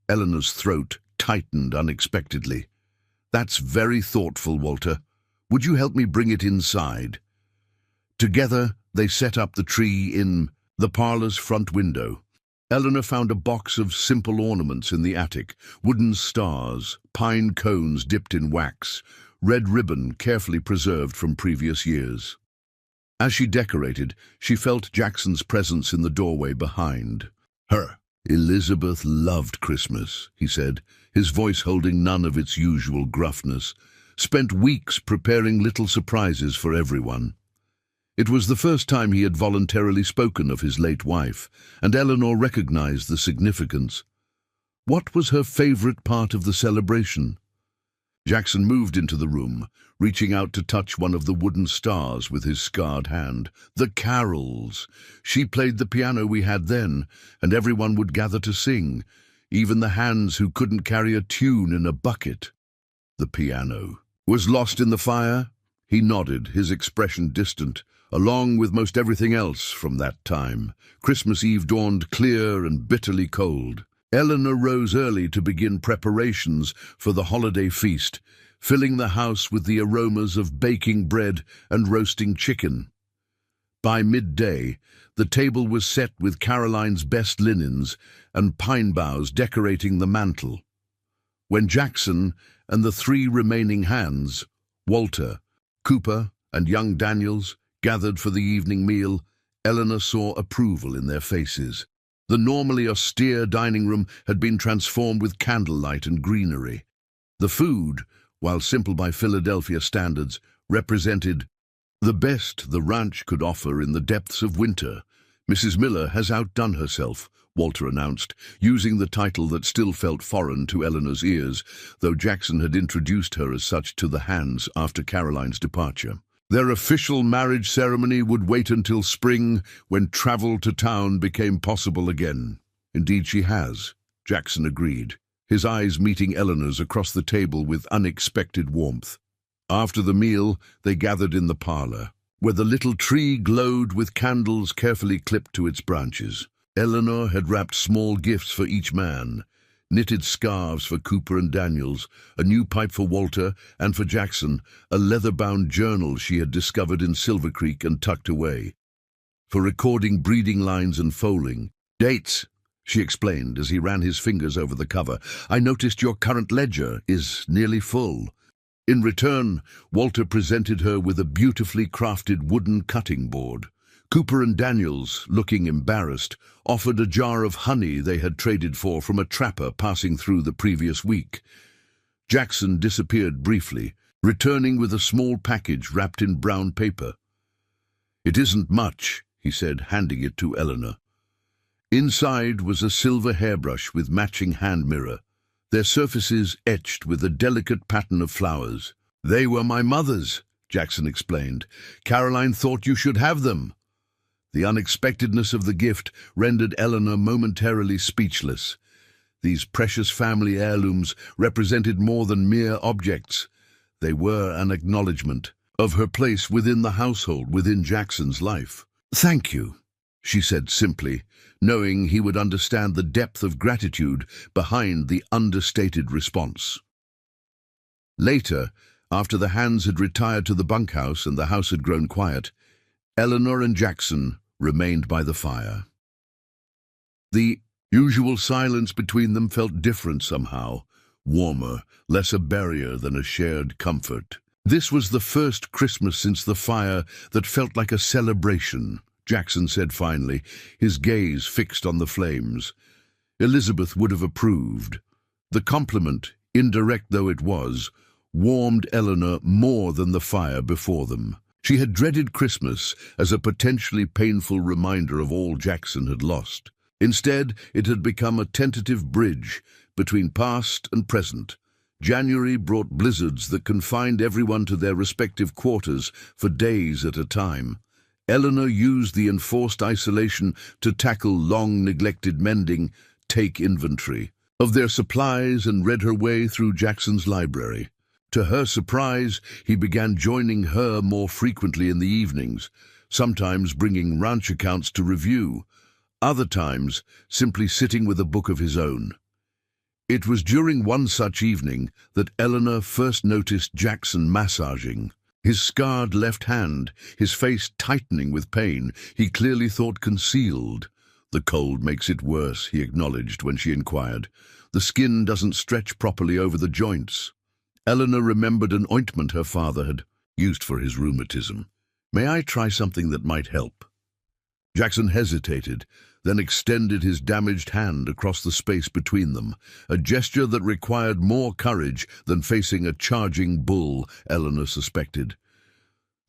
Eleanor's throat tightened unexpectedly. "That's very thoughtful, Walter. Would you help me bring it inside?" Together, they set up the tree in the parlor's front window. Eleanor found a box of simple ornaments in the attic: wooden stars, pine cones dipped in wax, red ribbon carefully preserved from previous years. As she decorated, she felt Jackson's presence in the doorway behind her. "Elizabeth loved Christmas," he said, his voice holding none of its usual gruffness. "Spent weeks preparing little surprises for everyone." It was the first time he had voluntarily spoken of his late wife, and Eleanor recognized the significance. What was her favorite part of the celebration? Jackson moved into the room, reaching out to touch one of the wooden stars with his scarred hand. "The carols. She played the piano we had then, and everyone would gather to sing, even the hands who couldn't carry a tune in a bucket." "The piano was lost in the fire?" He nodded, his expression distant. "Along with most everything else from that time, Christmas Eve dawned clear and bitterly cold." Eleanor rose early to begin preparations for the holiday feast, filling the house with the aromas of baking bread and roasting chicken. By midday, the table was set with Caroline's best linens and pine boughs decorating the mantel. When Jackson and the 3 remaining hands, Walter, Cooper, and young Daniels, gathered for the evening meal, Eleanor saw approval in their faces. The normally austere dining room had been transformed with candlelight and greenery. The food, while simple by Philadelphia standards, represented the best the ranch could offer in the depths of winter. "Mrs. Miller has outdone herself," Walter announced, using the title that still felt foreign to Eleanor's ears, though Jackson had introduced her as such to the hands after Caroline's departure. Their official marriage ceremony would wait until spring, when travel to town became possible again. "Indeed she has," Jackson agreed, his eyes meeting Eleanor's across the table with unexpected warmth. After the meal, they gathered in the parlor, where the little tree glowed with candles carefully clipped to its branches. Eleanor had wrapped small gifts for each man: knitted scarves for Cooper and Daniels, a new pipe for Walter, and for Jackson, a leather-bound journal she had discovered in Silver Creek and tucked away, for recording breeding lines and foaling. "Dates," she explained as he ran his fingers over the cover. "I noticed your current ledger is nearly full." In return, Walter presented her with a beautifully crafted wooden cutting board. Cooper and Daniels, looking embarrassed, offered a jar of honey they had traded for from a trapper passing through the previous week. Jackson disappeared briefly, returning with a small package wrapped in brown paper. "It isn't much," he said, handing it to Eleanor. Inside was a silver hairbrush with matching hand mirror, their surfaces etched with a delicate pattern of flowers. "They were my mother's," Jackson explained. "Caroline thought you should have them." The unexpectedness of the gift rendered Eleanor momentarily speechless. These precious family heirlooms represented more than mere objects. They were an acknowledgement of her place within the household, within Jackson's life. "Thank you," she said simply, knowing he would understand the depth of gratitude behind the understated response. Later, after the hands had retired to the bunkhouse and the house had grown quiet, Eleanor and Jackson remained by the fire. The Usual silence between them felt different somehow, warmer, less a barrier than a shared comfort. This was the first Christmas since the fire that felt like a celebration, Jackson said finally, his gaze fixed on the flames. Elizabeth would have approved. The compliment, indirect though it was, warmed Eleanor more than the fire before them. She had dreaded Christmas as a potentially painful reminder of all Jackson had lost. Instead, it had become a tentative bridge between past and present. January brought blizzards that confined everyone to their respective quarters for days at a time. Eleanor used the enforced isolation to tackle long-neglected mending, take inventory of their supplies, and read her way through Jackson's library. To her surprise, he began joining her more frequently in the evenings, sometimes bringing ranch accounts to review, other times simply sitting with a book of his own. It was during one such evening that Eleanor first noticed Jackson massaging. His scarred left hand, his face tightening with pain, he clearly thought concealed. "The cold makes it worse," he acknowledged when she inquired. "The skin doesn't stretch properly over the joints." Eleanor remembered an ointment her father had used for his rheumatism. "May I try something that might help?" Jackson hesitated, then extended his damaged hand across the space between them, a gesture that required more courage than facing a charging bull, Eleanor suspected.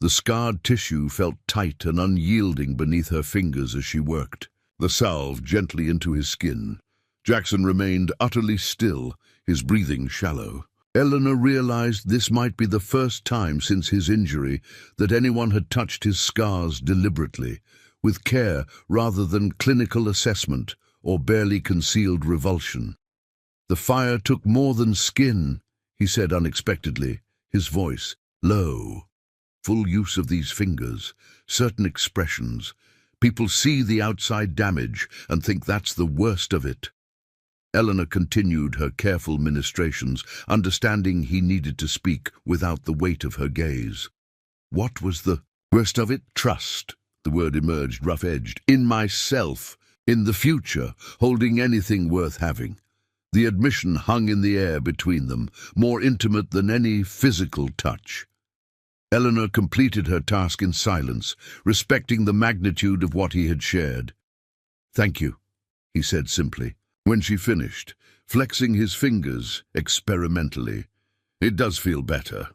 The scarred tissue felt tight and unyielding beneath her fingers as she worked, the salve gently into his skin. Jackson remained utterly still, his breathing shallow. Eleanor realized this might be the first time since his injury that anyone had touched his scars deliberately, with care rather than clinical assessment or barely concealed revulsion. "The fire took more than skin," he said unexpectedly, his voice low. "Full use of these fingers, certain expressions. People see the outside damage and think that's the worst of it." Eleanor continued her careful ministrations, understanding he needed to speak without the weight of her gaze. "What was the worst of it? Trust." The word emerged rough-edged. "In myself, in the future, holding anything worth having." The admission hung in the air between them, more intimate than any physical touch. Eleanor completed her task in silence, respecting the magnitude of what he had shared. "Thank you," he said simply, when she finished, flexing his fingers experimentally. "It does feel better."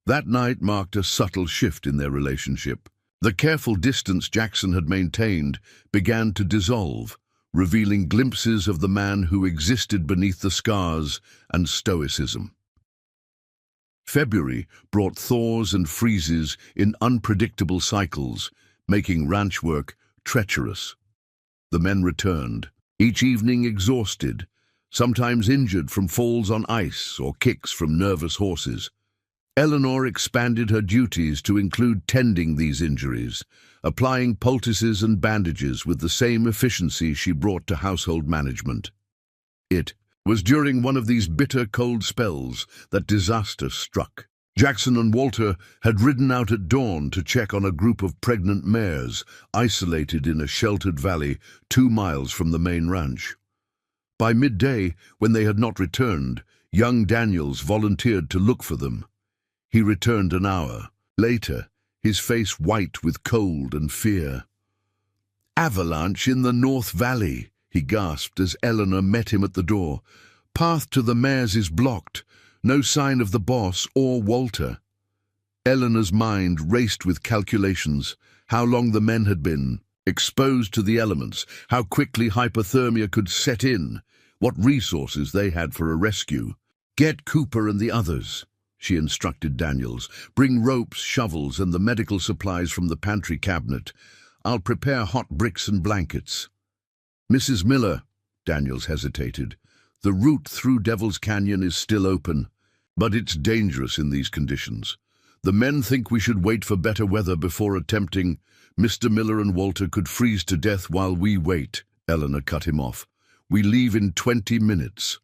That night marked a subtle shift in their relationship. The careful distance Jackson had maintained began to dissolve, revealing glimpses of the man who existed beneath the scars and stoicism. February brought thaws and freezes in unpredictable cycles, making ranch work treacherous. The men returned, each evening exhausted, sometimes injured from falls on ice or kicks from nervous horses. Eleanor expanded her duties to include tending these injuries, applying poultices and bandages with the same efficiency she brought to household management. It was during one of these bitter cold spells that disaster struck. Jackson and Walter had ridden out at dawn to check on a group of pregnant mares isolated in a sheltered valley 2 miles from the main ranch. By midday, when they had not returned, young Daniels volunteered to look for them. He returned an hour later, his face white with cold and fear. "Avalanche in the North Valley," he gasped as Eleanor met him at the door. "Path to the mares is blocked. No sign of the boss or Walter." Eleanor's mind raced with calculations, how long the men had been exposed to the elements, how quickly hypothermia could set in, what resources they had for a rescue. "Get Cooper and the others," she instructed Daniels. "Bring ropes, shovels, and the medical supplies from the pantry cabinet. I'll prepare hot bricks and blankets." "Mrs. Miller," Daniels hesitated, "the route through Devil's Canyon is still open, but it's dangerous in these conditions. The men think we should wait for better weather before attempting. Mr. Miller and Walter could freeze to death while we wait." Eleanor cut him off. "We leave in 20 minutes.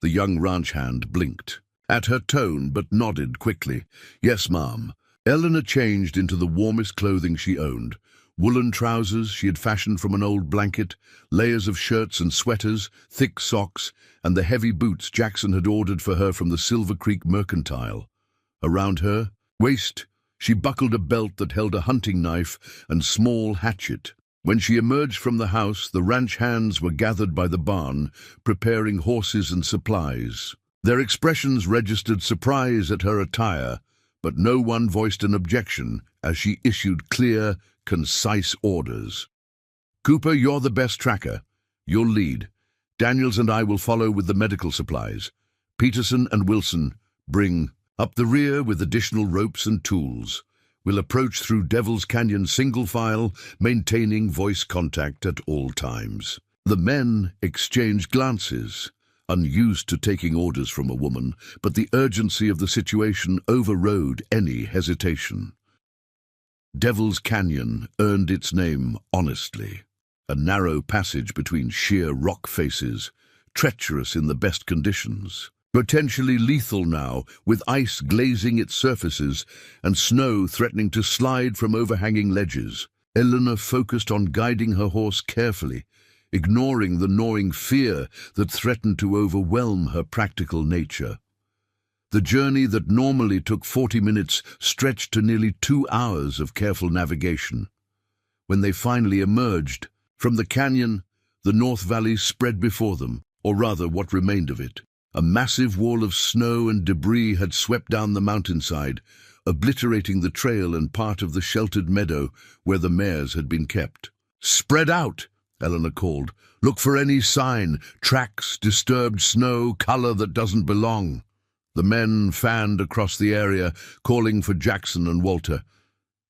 The young ranch hand blinked at her tone, but nodded quickly. "Yes, ma'am." Eleanor changed into the warmest clothing she owned, Woolen trousers she had fashioned from an old blanket, layers of shirts and sweaters, thick socks, and the heavy boots Jackson had ordered for her from the Silver Creek Mercantile. Around her waist, she buckled a belt that held a hunting knife and small hatchet. When she emerged from the house, the ranch hands were gathered by the barn, preparing horses and supplies. Their expressions registered surprise at her attire, but no one voiced an objection as she issued clear, concise orders. "Cooper, you're the best tracker. You'll lead. Daniels and I will follow with the medical supplies. Peterson and Wilson bring up the rear with additional ropes and tools. We'll approach through Devil's Canyon single file, maintaining voice contact at all times." The men exchanged glances, unused to taking orders from a woman, but the urgency of the situation overrode any hesitation. Devil's Canyon earned its name honestly, a narrow passage between sheer rock faces, treacherous in the best conditions. Potentially lethal now, with ice glazing its surfaces and snow threatening to slide from overhanging ledges. Eleanor focused on guiding her horse carefully, ignoring the gnawing fear that threatened to overwhelm her practical nature. The journey that normally took 40 minutes stretched to nearly 2 hours of careful navigation. When they finally emerged from the canyon, the North Valley spread before them, or rather what remained of it. A massive wall of snow and debris had swept down the mountainside, obliterating the trail and part of the sheltered meadow where the mares had been kept. "Spread out," Eleanor called. "Look for any sign, tracks, disturbed snow, color that doesn't belong." The men fanned across the area, calling for Jackson and Walter.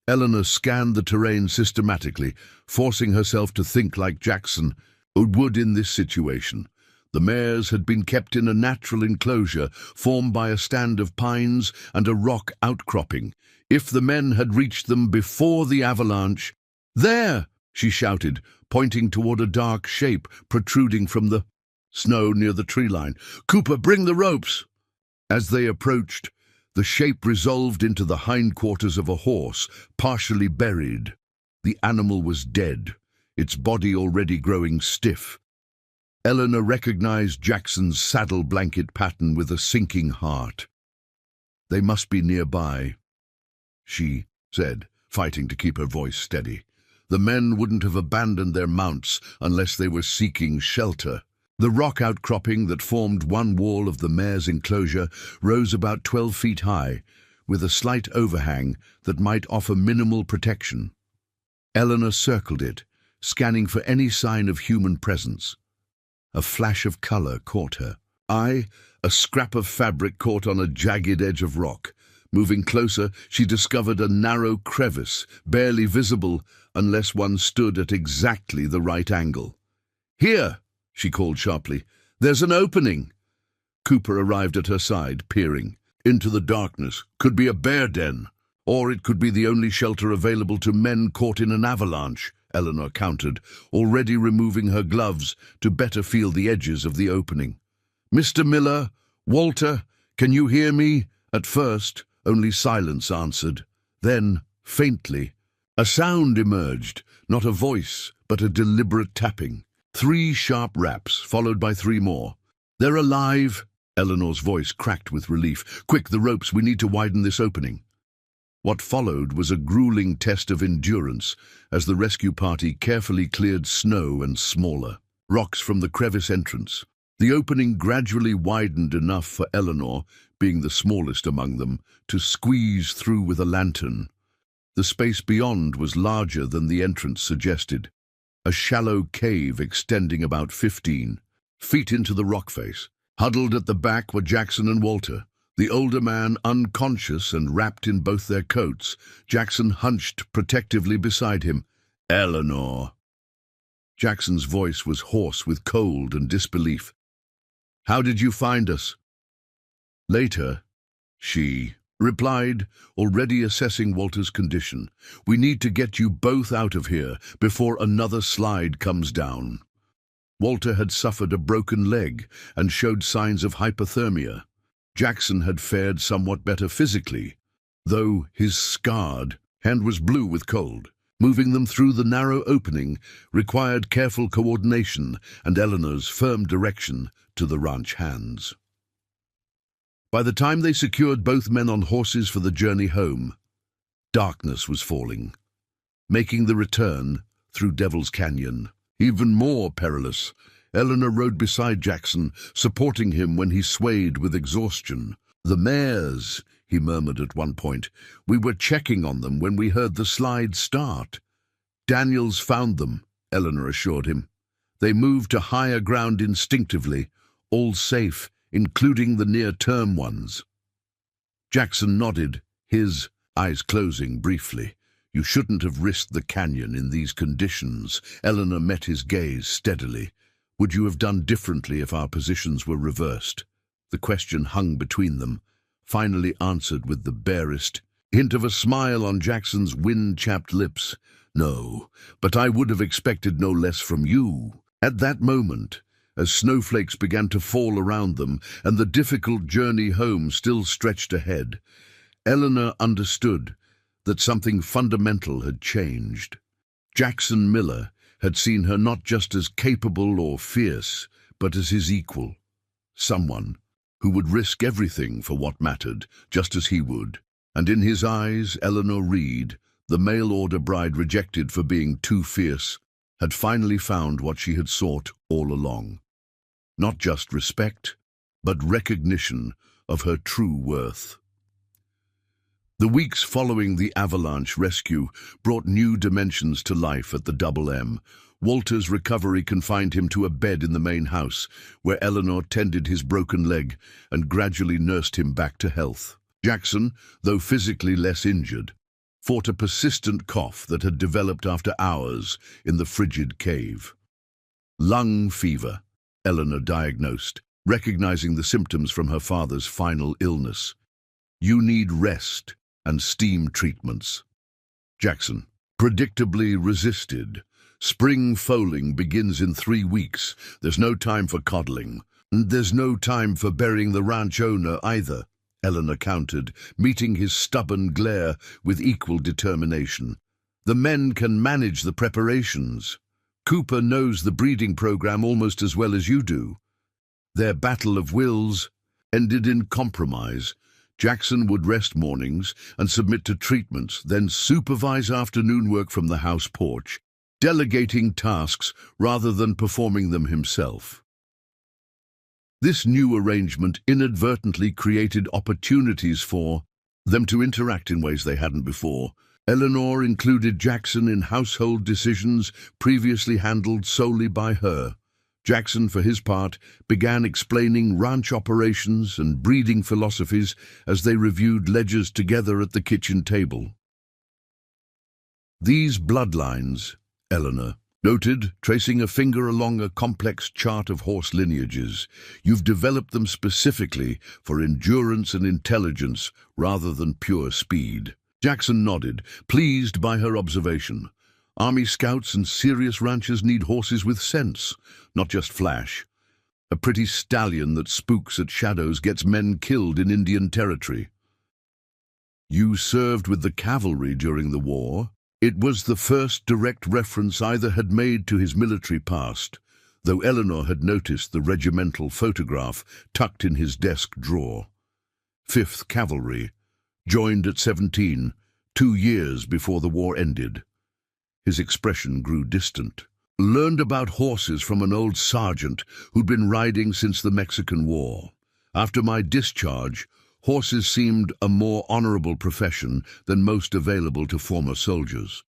Eleanor scanned the terrain systematically, forcing herself to think like Jackson would in this situation. The mares had been kept in a natural enclosure formed by a stand of pines and a rock outcropping. If the men had reached them before the avalanche— "There!" she shouted, pointing toward a dark shape protruding from the snow near the tree line. "Cooper, bring the ropes!" As they approached, the shape resolved into the hindquarters of a horse, partially buried. The animal was dead, its body already growing stiff. Eleanor recognized Jackson's saddle blanket pattern with a sinking heart. "They must be nearby," she said, fighting to keep her voice steady. The men wouldn't have abandoned their mounts unless they were seeking shelter. The rock outcropping that formed one wall of the mare's enclosure rose about 12 feet high, with a slight overhang that might offer minimal protection. Eleanor circled it, scanning for any sign of human presence. A flash of color caught her eye, a scrap of fabric caught on a jagged edge of rock. Moving closer, she discovered a narrow crevice, barely visible unless one stood at exactly the right angle. "Here!" she called sharply. "There's an opening!" Cooper arrived at her side, peering. Into the darkness. "Could be a bear den, or it could be the only shelter available to men caught in an avalanche," Eleanor countered, already removing her gloves to better feel the edges of the opening. "Mr. Miller, Walter, can you hear me?" At first, only silence answered. Then, faintly, a sound emerged, not a voice, but a deliberate tapping. 3 sharp raps, followed by 3 more. "They're alive!" Eleanor's voice cracked with relief. "Quick, the ropes, we need to widen this opening." What followed was a grueling test of endurance as the rescue party carefully cleared snow and smaller rocks from the crevice entrance. The opening gradually widened enough for Eleanor, being the smallest among them, to squeeze through with a lantern. The space beyond was larger than the entrance suggested, a shallow cave extending about 15 feet into the rock face. Huddled at the back were Jackson and Walter. The older man unconscious and wrapped in both their coats, Jackson hunched protectively beside him. "Eleanor." Jackson's voice was hoarse with cold and disbelief. "How did you find us?" "Later," she replied, already assessing Walter's condition. "We need to get you both out of here before another slide comes down." Walter had suffered a broken leg and showed signs of hypothermia. Jackson had fared somewhat better physically, though his scarred hand was blue with cold. Moving them through the narrow opening required careful coordination and Eleanor's firm direction to the ranch hands. By the time they secured both men on horses for the journey home, darkness was falling, making the return through Devil's Canyon even more perilous. Eleanor rode beside Jackson, supporting him when he swayed with exhaustion. "The mares," he murmured at one point. "We were checking on them when we heard the slide start." "Daniels found them," Eleanor assured him. "They moved to higher ground instinctively, all safe, including the near-term ones." Jackson nodded, his eyes closing briefly. "You shouldn't have risked the canyon in these conditions." Eleanor met his gaze steadily. "Would you have done differently if our positions were reversed?" The question hung between them, finally answered with the barest hint of a smile on Jackson's wind-chapped lips. "No, but I would have expected no less from you." At that moment, as snowflakes began to fall around them and the difficult journey home still stretched ahead, Eleanor understood that something fundamental had changed. Jackson Miller had seen her not just as capable or fierce, but as his equal, someone who would risk everything for what mattered, just as he would. And in his eyes, Eleanor Reed, the mail-order bride rejected for being too fierce, had finally found what she had sought all along. Not just respect, but recognition of her true worth. The weeks following the avalanche rescue brought new dimensions to life at the Double M. Walter's recovery confined him to a bed in the main house, where Eleanor tended his broken leg and gradually nursed him back to health. Jackson, though physically less injured, fought a persistent cough that had developed after hours in the frigid cave. "Lung fever," Eleanor diagnosed, recognizing the symptoms from her father's final illness. "You need rest and steam treatments." Jackson predictably resisted. "Spring foaling begins in 3 weeks. There's no time for coddling. And there's no time for burying the ranch owner either," Eleanor countered, meeting his stubborn glare with equal determination. "The men can manage the preparations. Cooper knows the breeding program almost as well as you do." Their battle of wills ended in compromise. Jackson would rest mornings and submit to treatments, then supervise afternoon work from the house porch, delegating tasks rather than performing them himself. This new arrangement inadvertently created opportunities for them to interact in ways they hadn't before. Eleanor included Jackson in household decisions previously handled solely by her. Jackson, for his part, began explaining ranch operations and breeding philosophies as they reviewed ledgers together at the kitchen table. "These bloodlines," Eleanor noted, tracing a finger along a complex chart of horse lineages, "you've developed them specifically for endurance and intelligence rather than pure speed." Jackson nodded, pleased by her observation. "Army scouts and serious ranchers need horses with sense, not just flash. A pretty stallion that spooks at shadows gets men killed in Indian territory." "You served with the cavalry during the war." It was the first direct reference either had made to his military past, though Eleanor had noticed the regimental photograph tucked in his desk drawer. 5th Cavalry, joined at 17, 2 years before the war ended. His expression grew distant. "Learned about horses from an old sergeant who'd been riding since the Mexican War. After my discharge, horses seemed a more honorable profession than most available to former soldiers."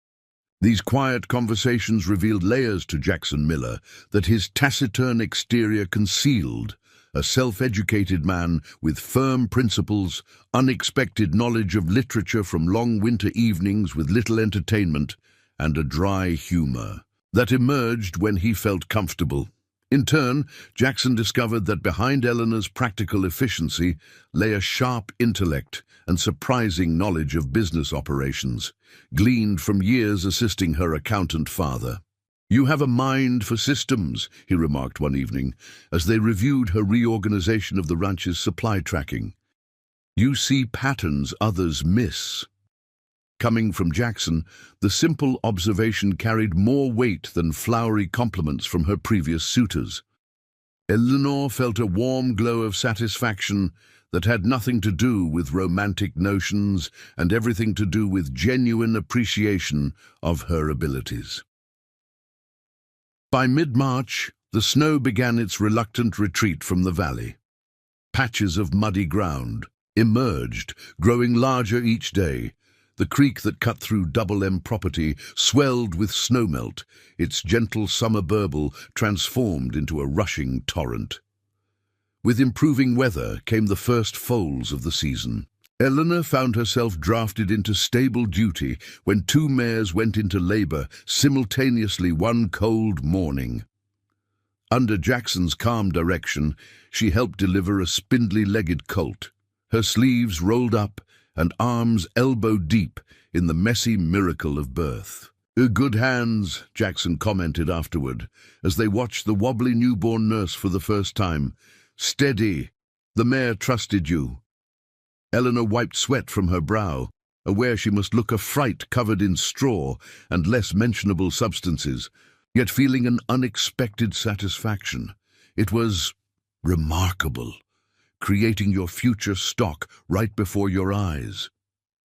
These quiet conversations revealed layers to Jackson Miller that his taciturn exterior concealed. A self-educated man with firm principles, unexpected knowledge of literature from long winter evenings with little entertainment, and a dry humor that emerged when he felt comfortable. In turn, Jackson discovered that behind Eleanor's practical efficiency lay a sharp intellect and surprising knowledge of business operations, gleaned from years assisting her accountant father. "You have a mind for systems," he remarked one evening, as they reviewed her reorganization of the ranch's supply tracking. "You see patterns others miss." Coming from Jackson, the simple observation carried more weight than flowery compliments from her previous suitors. Eleanor felt a warm glow of satisfaction that had nothing to do with romantic notions and everything to do with genuine appreciation of her abilities. By mid-March, the snow began its reluctant retreat from the valley. Patches of muddy ground emerged, growing larger each day. The creek that cut through Double M property swelled with snowmelt, its gentle summer burble transformed into a rushing torrent. With improving weather came the first foals of the season. Eleanor found herself drafted into stable duty when two mares went into labor simultaneously one cold morning. Under Jackson's calm direction, she helped deliver a spindly-legged colt, her sleeves rolled up and arms elbow-deep in the messy miracle of birth. "Good hands," Jackson commented afterward, as they watched the wobbly newborn nurse for the first time. "Steady. The mare trusted you." Eleanor wiped sweat from her brow, aware she must look a fright covered in straw and less mentionable substances, yet feeling an unexpected satisfaction. It was remarkable, creating your future stock right before your eyes.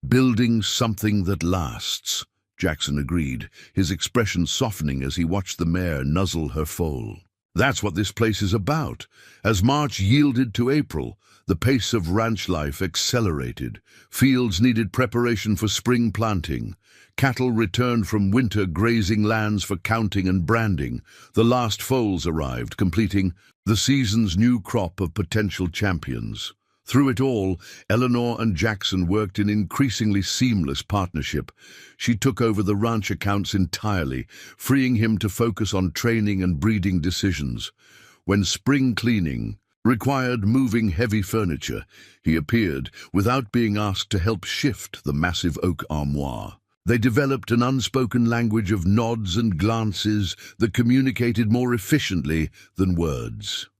"Building something that lasts," Jackson agreed, his expression softening as he watched the mare nuzzle her foal. "That's what this place is about." As March yielded to April, the pace of ranch life accelerated. Fields needed preparation for spring planting. Cattle returned from winter grazing lands for counting and branding. The last foals arrived, completing the season's new crop of potential champions. Through it all, Eleanor and Jackson worked in increasingly seamless partnership. She took over the ranch accounts entirely, freeing him to focus on training and breeding decisions. When spring cleaning required moving heavy furniture, he appeared without being asked to help shift the massive oak armoire. They developed an unspoken language of nods and glances that communicated more efficiently than words.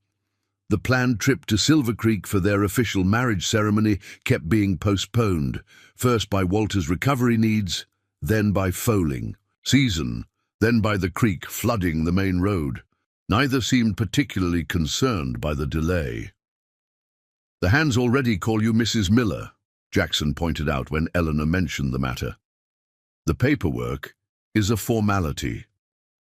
The planned trip to Silver Creek for their official marriage ceremony kept being postponed, first by Walter's recovery needs, then by foaling season, then by the creek flooding the main road. Neither seemed particularly concerned by the delay. "The hands already call you Mrs. Miller," Jackson pointed out when Eleanor mentioned the matter. "The paperwork is a formality."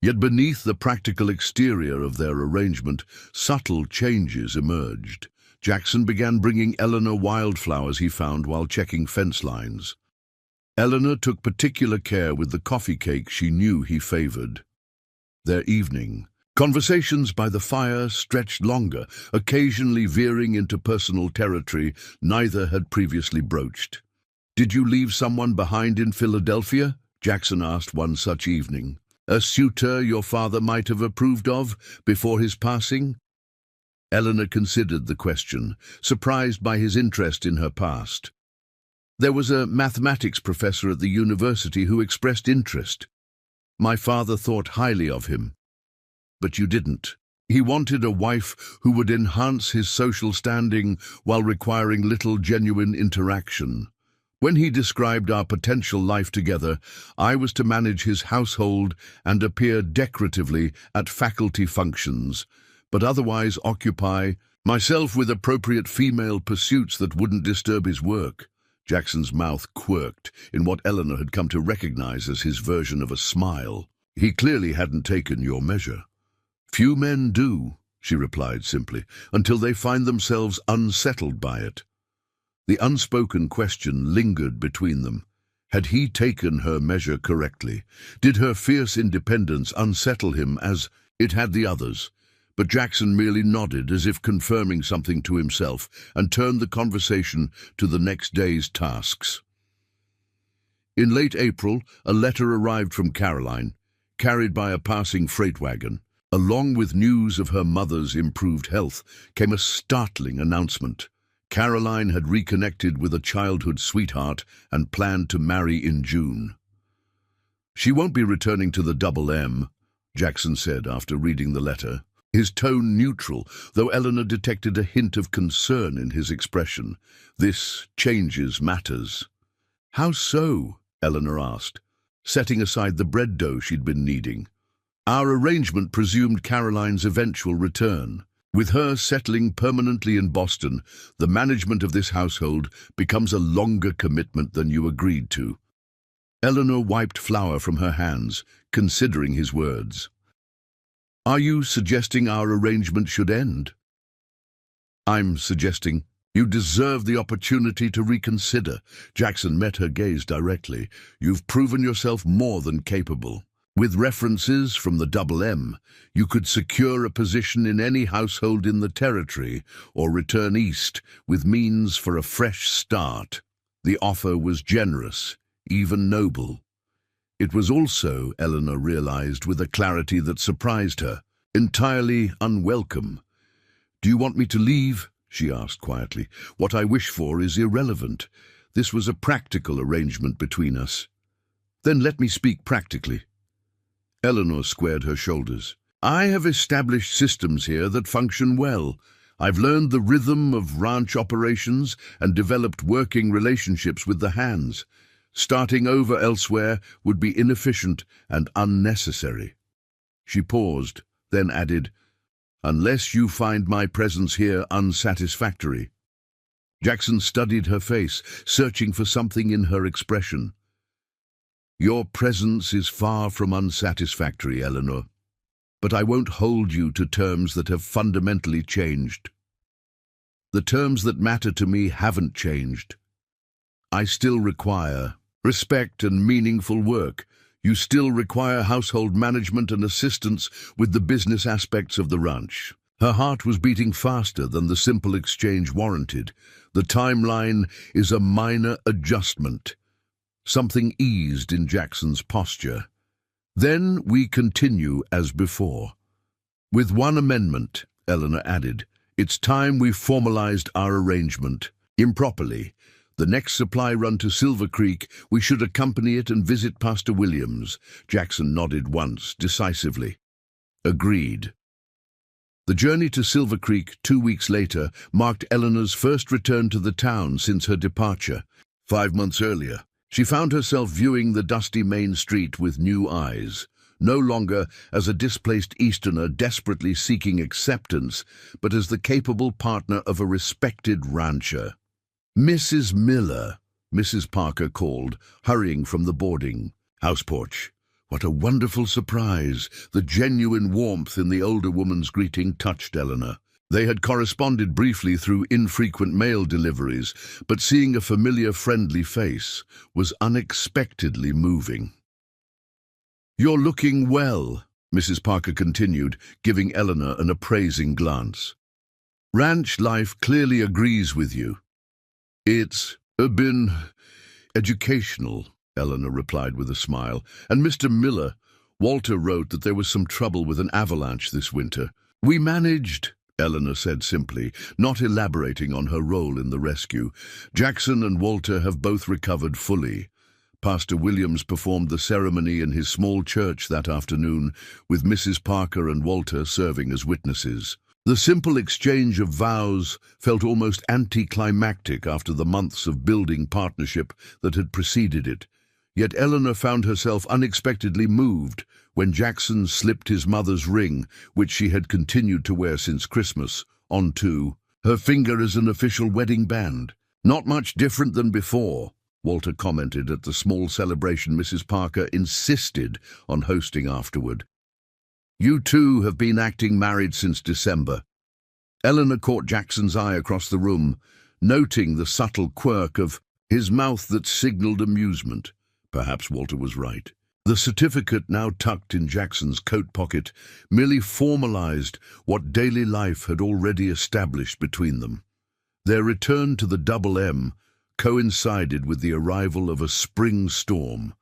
Yet beneath the practical exterior of their arrangement, subtle changes emerged. Jackson began bringing Eleanor wildflowers he found while checking fence lines. Eleanor took particular care with the coffee cake she knew he favored. Their evening conversations by the fire stretched longer, occasionally veering into personal territory neither had previously broached. "Did you leave someone behind in Philadelphia?" Jackson asked one such evening. "A suitor your father might have approved of before his passing?" Eleanor considered the question, surprised by his interest in her past. "There was a mathematics professor at the university who expressed interest. My father thought highly of him. But you didn't. He wanted a wife who would enhance his social standing while requiring little genuine interaction. When he described our potential life together, I was to manage his household and appear decoratively at faculty functions, but otherwise occupy myself with appropriate female pursuits that wouldn't disturb his work." Jackson's mouth quirked in what Eleanor had come to recognize as his version of a smile. "He clearly hadn't taken your measure." "Few men do," she replied simply, "until they find themselves unsettled by it." The unspoken question lingered between them. Had he taken her measure correctly? Did her fierce independence unsettle him as it had the others? But Jackson merely nodded as if confirming something to himself and turned the conversation to the next day's tasks. In late April, a letter arrived from Caroline, carried by a passing freight wagon. Along with news of her mother's improved health came a startling announcement. Caroline had reconnected with a childhood sweetheart and planned to marry in June. "She won't be returning to the Double M," Jackson said after reading the letter, his tone neutral, though Eleanor detected a hint of concern in his expression. "This changes matters." "How so?" Eleanor asked, setting aside the bread dough she'd been kneading. Our arrangement presumed Caroline's eventual return. With her settling permanently in Boston, the management of this household becomes a longer commitment than you agreed to. Eleanor wiped flour from her hands, considering his words. Are you suggesting our arrangement should end? I'm suggesting you deserve the opportunity to reconsider. Jackson met her gaze directly. You've proven yourself more than capable. With references from the Double M, you could secure a position in any household in the territory or return east with means for a fresh start. The offer was generous, even noble. It was also, Eleanor realized with a clarity that surprised her, entirely unwelcome. Do you want me to leave? She asked quietly. What I wish for is irrelevant. This was a practical arrangement between us. Then let me speak practically. Eleanor squared her shoulders. I have established systems here that function well. I've learned the rhythm of ranch operations and developed working relationships with the hands. Starting over elsewhere would be inefficient and unnecessary. She paused, then added, unless you find my presence here unsatisfactory. Jackson studied her face, searching for something in her expression. Your presence is far from unsatisfactory, Eleanor, but I won't hold you to terms that have fundamentally changed. The terms that matter to me haven't changed. I still require respect and meaningful work. You still require household management and assistance with the business aspects of the ranch. Her heart was beating faster than the simple exchange warranted. The timeline is a minor adjustment. Something eased in Jackson's posture. Then we continue as before. With one amendment, Eleanor added, it's time we formalized our arrangement. Improperly. The next supply run to Silver Creek, we should accompany it and visit Pastor Williams. Jackson nodded once, decisively. Agreed. The journey to Silver Creek 2 weeks later marked Eleanor's first return to the town since her departure. 5 months earlier, she found herself viewing the dusty main street with new eyes, no longer as a displaced Easterner desperately seeking acceptance, but as the capable partner of a respected rancher. Mrs. Miller, Mrs. Parker called, hurrying from the boarding house porch. What a wonderful surprise! The genuine warmth in the older woman's greeting touched Eleanor. They had corresponded briefly through infrequent mail deliveries, but seeing a familiar, friendly face was unexpectedly moving. You're looking well, Mrs. Parker continued, giving Eleanor an appraising glance. Ranch life clearly agrees with you. It's been educational, Eleanor replied with a smile, and Mr. Miller, Walter wrote that there was some trouble with an avalanche this winter. We managed, Eleanor said simply, not elaborating on her role in the rescue. Jackson and Walter have both recovered fully. Pastor Williams performed the ceremony in his small church that afternoon, with Mrs. Parker and Walter serving as witnesses. The simple exchange of vows felt almost anticlimactic after the months of building partnership that had preceded it. Yet Eleanor found herself unexpectedly moved when Jackson slipped his mother's ring, which she had continued to wear since Christmas, onto her finger as an official wedding band. Not much different than before, Walter commented at the small celebration Mrs. Parker insisted on hosting afterward. You two have been acting married since December. Eleanor caught Jackson's eye across the room, noting the subtle quirk of his mouth that signaled amusement. Perhaps Walter was right. The certificate, now tucked in Jackson's coat pocket, merely formalized what daily life had already established between them. Their return to the Double M coincided with the arrival of a spring storm,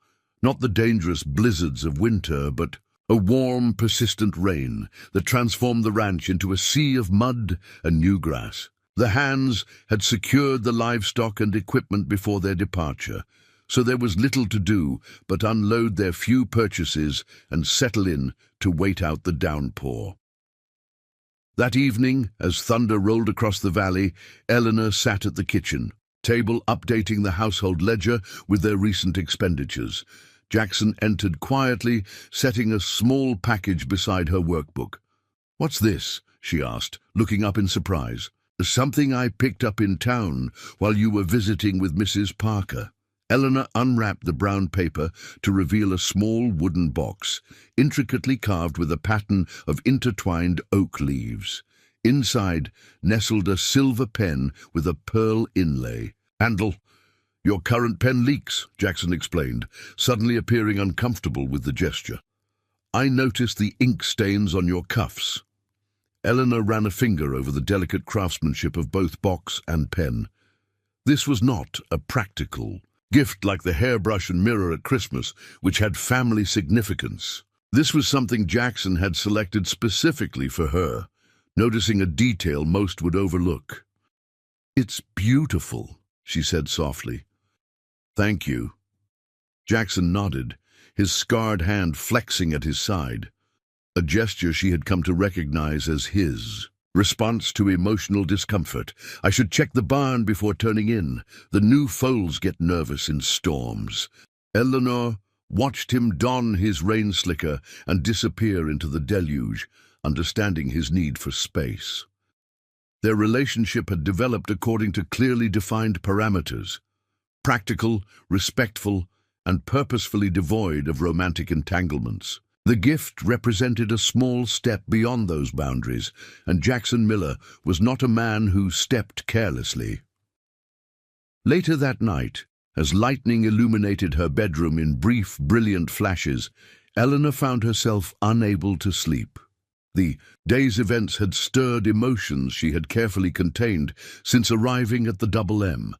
not the dangerous blizzards of winter, but a warm, persistent rain that transformed the ranch into a sea of mud and new grass. The hands had secured the livestock and equipment before their departure, so there was little to do but unload their few purchases and settle in to wait out the downpour. That evening, as thunder rolled across the valley, Eleanor sat at the kitchen, table updating the household ledger with their recent expenditures. Jackson entered quietly, setting a small package beside her workbook. "What's this?" she asked, looking up in surprise. "Something I picked up in town while you were visiting with Mrs. Parker." Eleanor unwrapped the brown paper to reveal a small wooden box, intricately carved with a pattern of intertwined oak leaves. Inside nestled a silver pen with a pearl inlay. "Handle, your current pen leaks," Jackson explained, suddenly appearing uncomfortable with the gesture. "I noticed the ink stains on your cuffs." Eleanor ran a finger over the delicate craftsmanship of both box and pen. This was not a practical gift like the hairbrush and mirror at Christmas, which had family significance. This was something Jackson had selected specifically for her, noticing a detail most would overlook. "It's beautiful," she said softly. "Thank you." Jackson nodded, his scarred hand flexing at his side, a gesture she had come to recognize as his response to emotional discomfort. "I should check the barn before turning in. The new foals get nervous in storms." Eleanor watched him don his rain slicker and disappear into the deluge, understanding his need for space. Their relationship had developed according to clearly defined parameters: practical, respectful, and purposefully devoid of romantic entanglements. The gift represented a small step beyond those boundaries, and Jackson Miller was not a man who stepped carelessly. Later that night, as lightning illuminated her bedroom in brief, brilliant flashes, Eleanor found herself unable to sleep. The day's events had stirred emotions she had carefully contained since arriving at the Double M.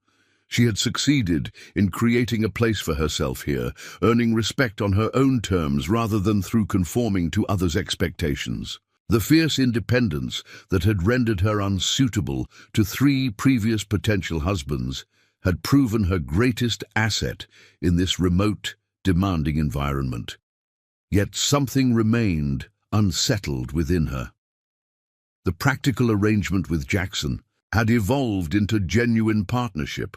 She had succeeded in creating a place for herself here, earning respect on her own terms rather than through conforming to others' expectations. The fierce independence that had rendered her unsuitable to 3 previous potential husbands had proven her greatest asset in this remote, demanding environment. Yet something remained unsettled within her. The practical arrangement with Jackson had evolved into genuine partnership,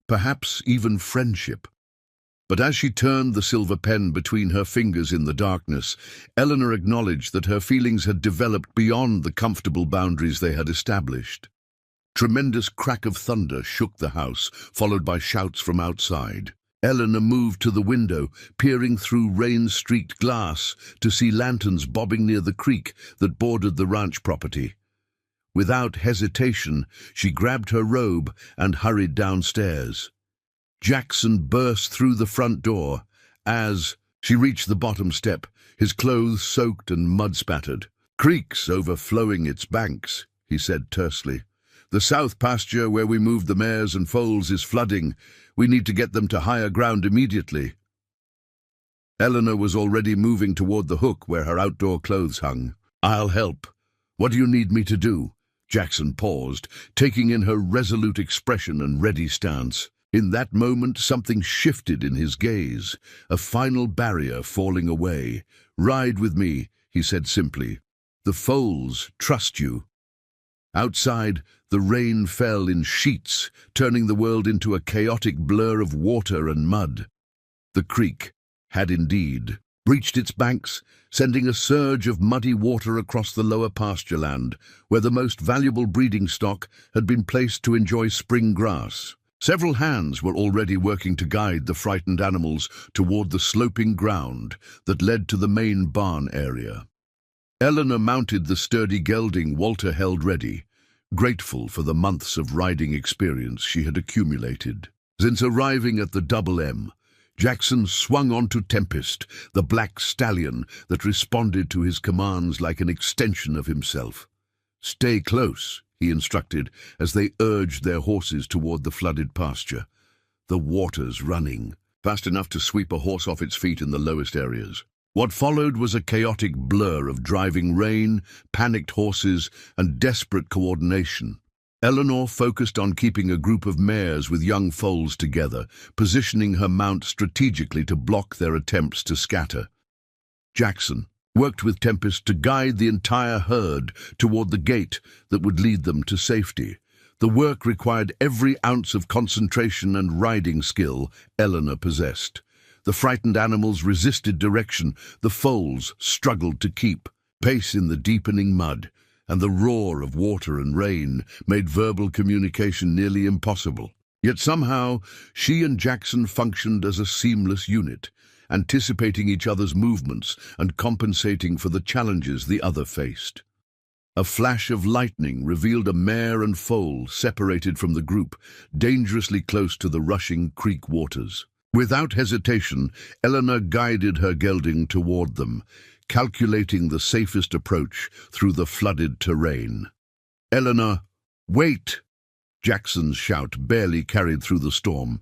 perhaps even friendship. But as she turned the silver pen between her fingers in the darkness, Eleanor acknowledged that her feelings had developed beyond the comfortable boundaries they had established. Tremendous crack of thunder shook the house, followed by shouts from outside. Eleanor moved to the window, peering through rain-streaked glass to see lanterns bobbing near the creek that bordered the ranch property. Without hesitation, she grabbed her robe and hurried downstairs. Jackson burst through the front door. As she reached the bottom step, his clothes soaked and mud-spattered. "Creek's overflowing its banks," he said tersely. "The south pasture where we moved the mares and foals is flooding. We need to get them to higher ground immediately." Eleanor was already moving toward the hook where her outdoor clothes hung. "I'll help. What do you need me to do?" Jackson paused, taking in her resolute expression and ready stance. In that moment, something shifted in his gaze, a final barrier falling away. "Ride with me," he said simply. "The foals trust you." Outside, the rain fell in sheets, turning the world into a chaotic blur of water and mud. The creek had indeed breached its banks, sending a surge of muddy water across the lower pasture land, where the most valuable breeding stock had been placed to enjoy spring grass. Several hands were already working to guide the frightened animals toward the sloping ground that led to the main barn area. Eleanor mounted the sturdy gelding Walter held ready, grateful for the months of riding experience she had accumulated. Since arriving at the Double M, Jackson swung onto Tempest, the black stallion that responded to his commands like an extension of himself. "Stay close," he instructed as they urged their horses toward the flooded pasture. The water's running, fast enough to sweep a horse off its feet in the lowest areas. What followed was a chaotic blur of driving rain, panicked horses, and desperate coordination. Eleanor focused on keeping a group of mares with young foals together, positioning her mount strategically to block their attempts to scatter. Jackson worked with Tempest to guide the entire herd toward the gate that would lead them to safety. The work required every ounce of concentration and riding skill Eleanor possessed. The frightened animals resisted direction, the foals struggled to keep pace in the deepening mud, and the roar of water and rain made verbal communication nearly impossible. Yet somehow, she and Jackson functioned as a seamless unit, anticipating each other's movements and compensating for the challenges the other faced. A flash of lightning revealed a mare and foal separated from the group, dangerously close to the rushing creek waters. Without hesitation, Eleanor guided her gelding toward them, calculating the safest approach through the flooded terrain. "Eleanor, wait!" Jackson's shout barely carried through the storm.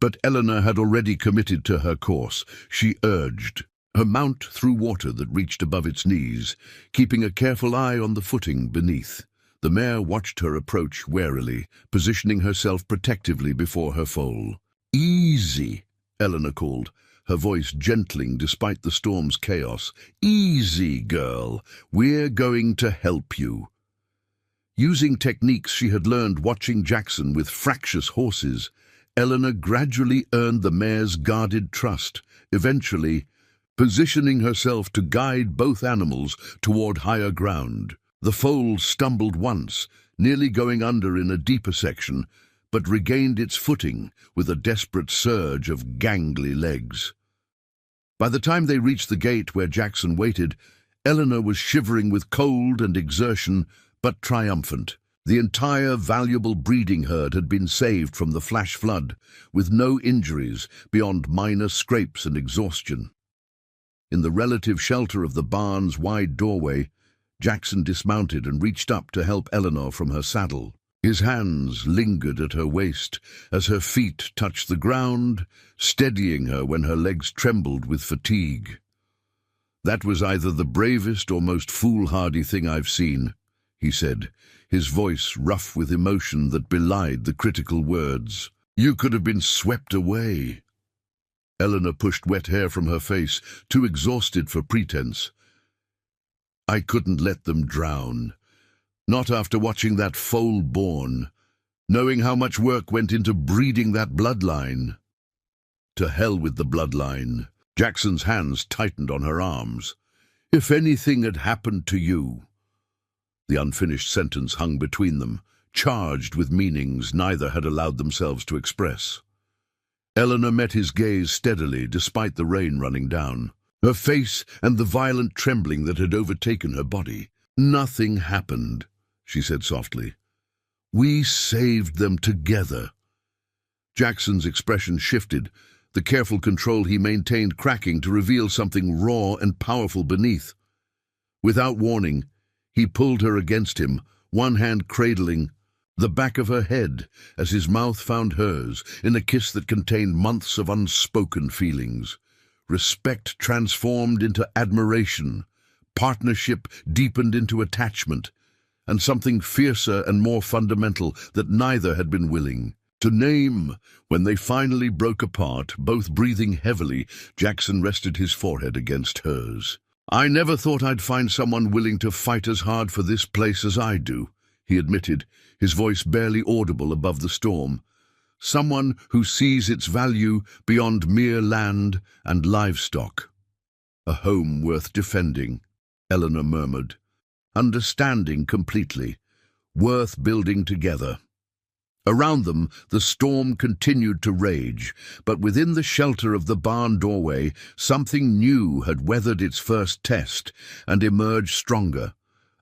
But Eleanor had already committed to her course. She urged. Her mount threw water that reached above its knees, keeping a careful eye on the footing beneath. The mare watched her approach warily, positioning herself protectively before her foal. "Easy," Eleanor called, her voice gentling despite the storm's chaos. "Easy, girl. We're going to help you." Using techniques she had learned watching Jackson with fractious horses, Eleanor gradually earned the mare's guarded trust, eventually positioning herself to guide both animals toward higher ground. The foal stumbled once, nearly going under in a deeper section, but regained its footing with a desperate surge of gangly legs. By the time they reached the gate where Jackson waited, Eleanor was shivering with cold and exertion, but triumphant. The entire valuable breeding herd had been saved from the flash flood, with no injuries beyond minor scrapes and exhaustion. In the relative shelter of the barn's wide doorway, Jackson dismounted and reached up to help Eleanor from her saddle. His hands lingered at her waist as her feet touched the ground, steadying her when her legs trembled with fatigue. "That was either the bravest or most foolhardy thing I've seen," he said, his voice rough with emotion that belied the critical words. "You could have been swept away." Eleanor pushed wet hair from her face, too exhausted for pretense. "I couldn't let them drown. Not after watching that foal born, knowing how much work went into breeding that bloodline." "To hell with the bloodline." Jackson's hands tightened on her arms. "If anything had happened to you." The unfinished sentence hung between them, charged with meanings neither had allowed themselves to express. Eleanor met his gaze steadily, despite the rain running down, her face and the violent trembling that had overtaken her body. "Nothing happened," she said softly. "We saved them together." Jackson's expression shifted, the careful control he maintained cracking to reveal something raw and powerful beneath. Without warning, he pulled her against him, one hand cradling the back of her head as his mouth found hers in a kiss that contained months of unspoken feelings. Respect transformed into admiration, partnership deepened into attachment, and something fiercer and more fundamental that neither had been willing to name. When they finally broke apart, both breathing heavily, Jackson rested his forehead against hers. "I never thought I'd find someone willing to fight as hard for this place as I do," he admitted, his voice barely audible above the storm. "Someone who sees its value beyond mere land and livestock." "A home worth defending," Eleanor murmured, understanding completely. "Worth building together." Around them, the storm continued to rage, but within the shelter of the barn doorway, something new had weathered its first test and emerged stronger.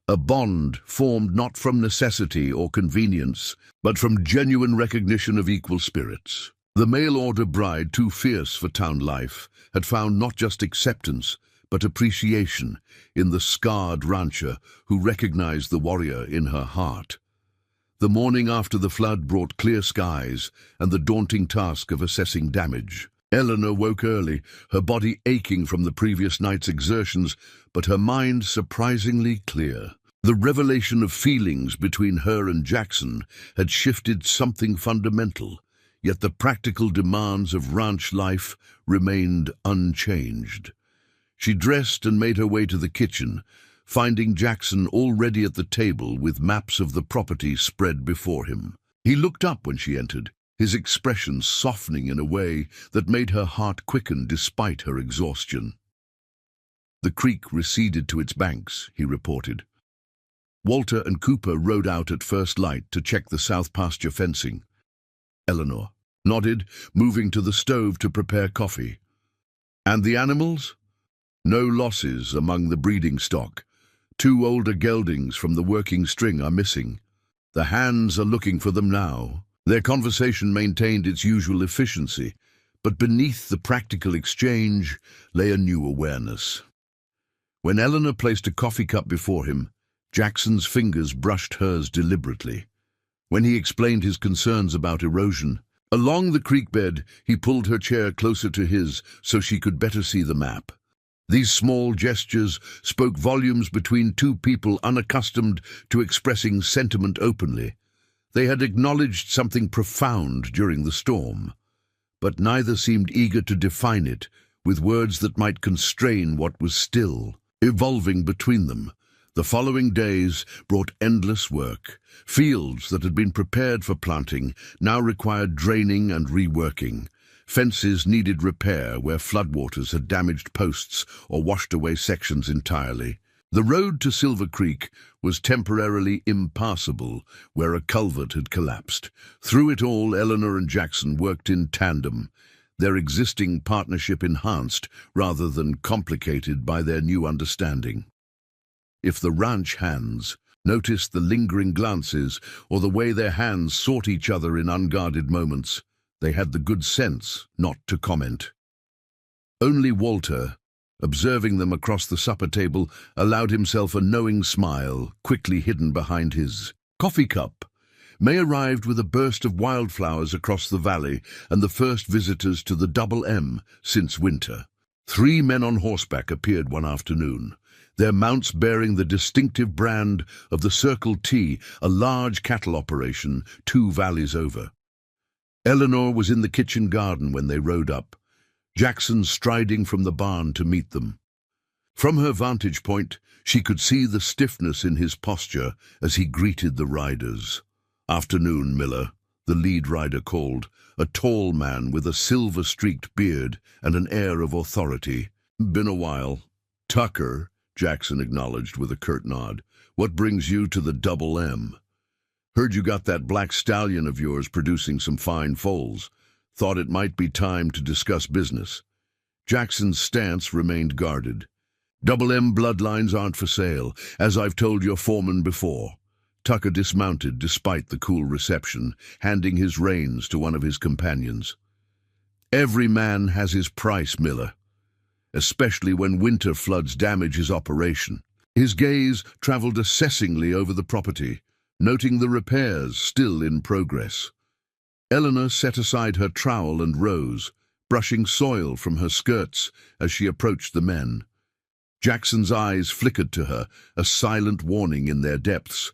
A bond formed not from necessity or convenience, but from genuine recognition of equal spirits. The mail-order bride, too fierce for town life, had found not just acceptance, but appreciation in the scarred rancher who recognized the warrior in her heart. The morning after the flood brought clear skies and the daunting task of assessing damage. Eleanor woke early, her body aching from the previous night's exertions, but her mind surprisingly clear. The revelation of feelings between her and Jackson had shifted something fundamental, yet the practical demands of ranch life remained unchanged. She dressed and made her way to the kitchen, finding Jackson already at the table with maps of the property spread before him. He looked up when she entered, his expression softening in a way that made her heart quicken despite her exhaustion. "The creek receded to its banks," he reported. "Walter and Cooper rode out at first light to check the south pasture fencing." Eleanor nodded, moving to the stove to prepare coffee. "And the animals?" "No losses among the breeding stock. 2 older geldings from the working string are missing. The hands are looking for them now." Their conversation maintained its usual efficiency, but beneath the practical exchange lay a new awareness. When Eleanor placed a coffee cup before him, Jackson's fingers brushed hers deliberately. When he explained his concerns about erosion, along the creek bed, he pulled her chair closer to his so she could better see the map. These small gestures spoke volumes between two people unaccustomed to expressing sentiment openly. They had acknowledged something profound during the storm, but neither seemed eager to define it with words that might constrain what was still evolving between them. The following days brought endless work. Fields that had been prepared for planting now required draining and reworking. Fences needed repair where floodwaters had damaged posts or washed away sections entirely. The road to Silver Creek was temporarily impassable where a culvert had collapsed. Through it all, Eleanor and Jackson worked in tandem, their existing partnership enhanced rather than complicated by their new understanding. If the ranch hands noticed the lingering glances or the way their hands sought each other in unguarded moments, they had the good sense not to comment. Only Walter, observing them across the supper table, allowed himself a knowing smile, quickly hidden behind his coffee cup. May arrived with a burst of wildflowers across the valley and the first visitors to the Double M since winter. 3 men on horseback appeared one afternoon, their mounts bearing the distinctive brand of the Circle T, a large cattle operation 2 valleys over. Eleanor was in the kitchen garden when they rode up, Jackson striding from the barn to meet them. From her vantage point, she could see the stiffness in his posture as he greeted the riders. "Afternoon, Miller," the lead rider called, a tall man with a silver-streaked beard and an air of authority. "Been a while." "Tucker," Jackson acknowledged with a curt nod. "What brings you to the Double M?" "Heard you got that black stallion of yours producing some fine foals. Thought it might be time to discuss business." Jackson's stance remained guarded. "Double M bloodlines aren't for sale, as I've told your foreman before." Tucker dismounted despite the cool reception, handing his reins to one of his companions. "Every man has his price, Miller, especially when winter floods damage his operation." His gaze traveled assessingly over the property, noting the repairs still in progress. Eleanor set aside her trowel and rose, brushing soil from her skirts as she approached the men. Jackson's eyes flickered to her, a silent warning in their depths.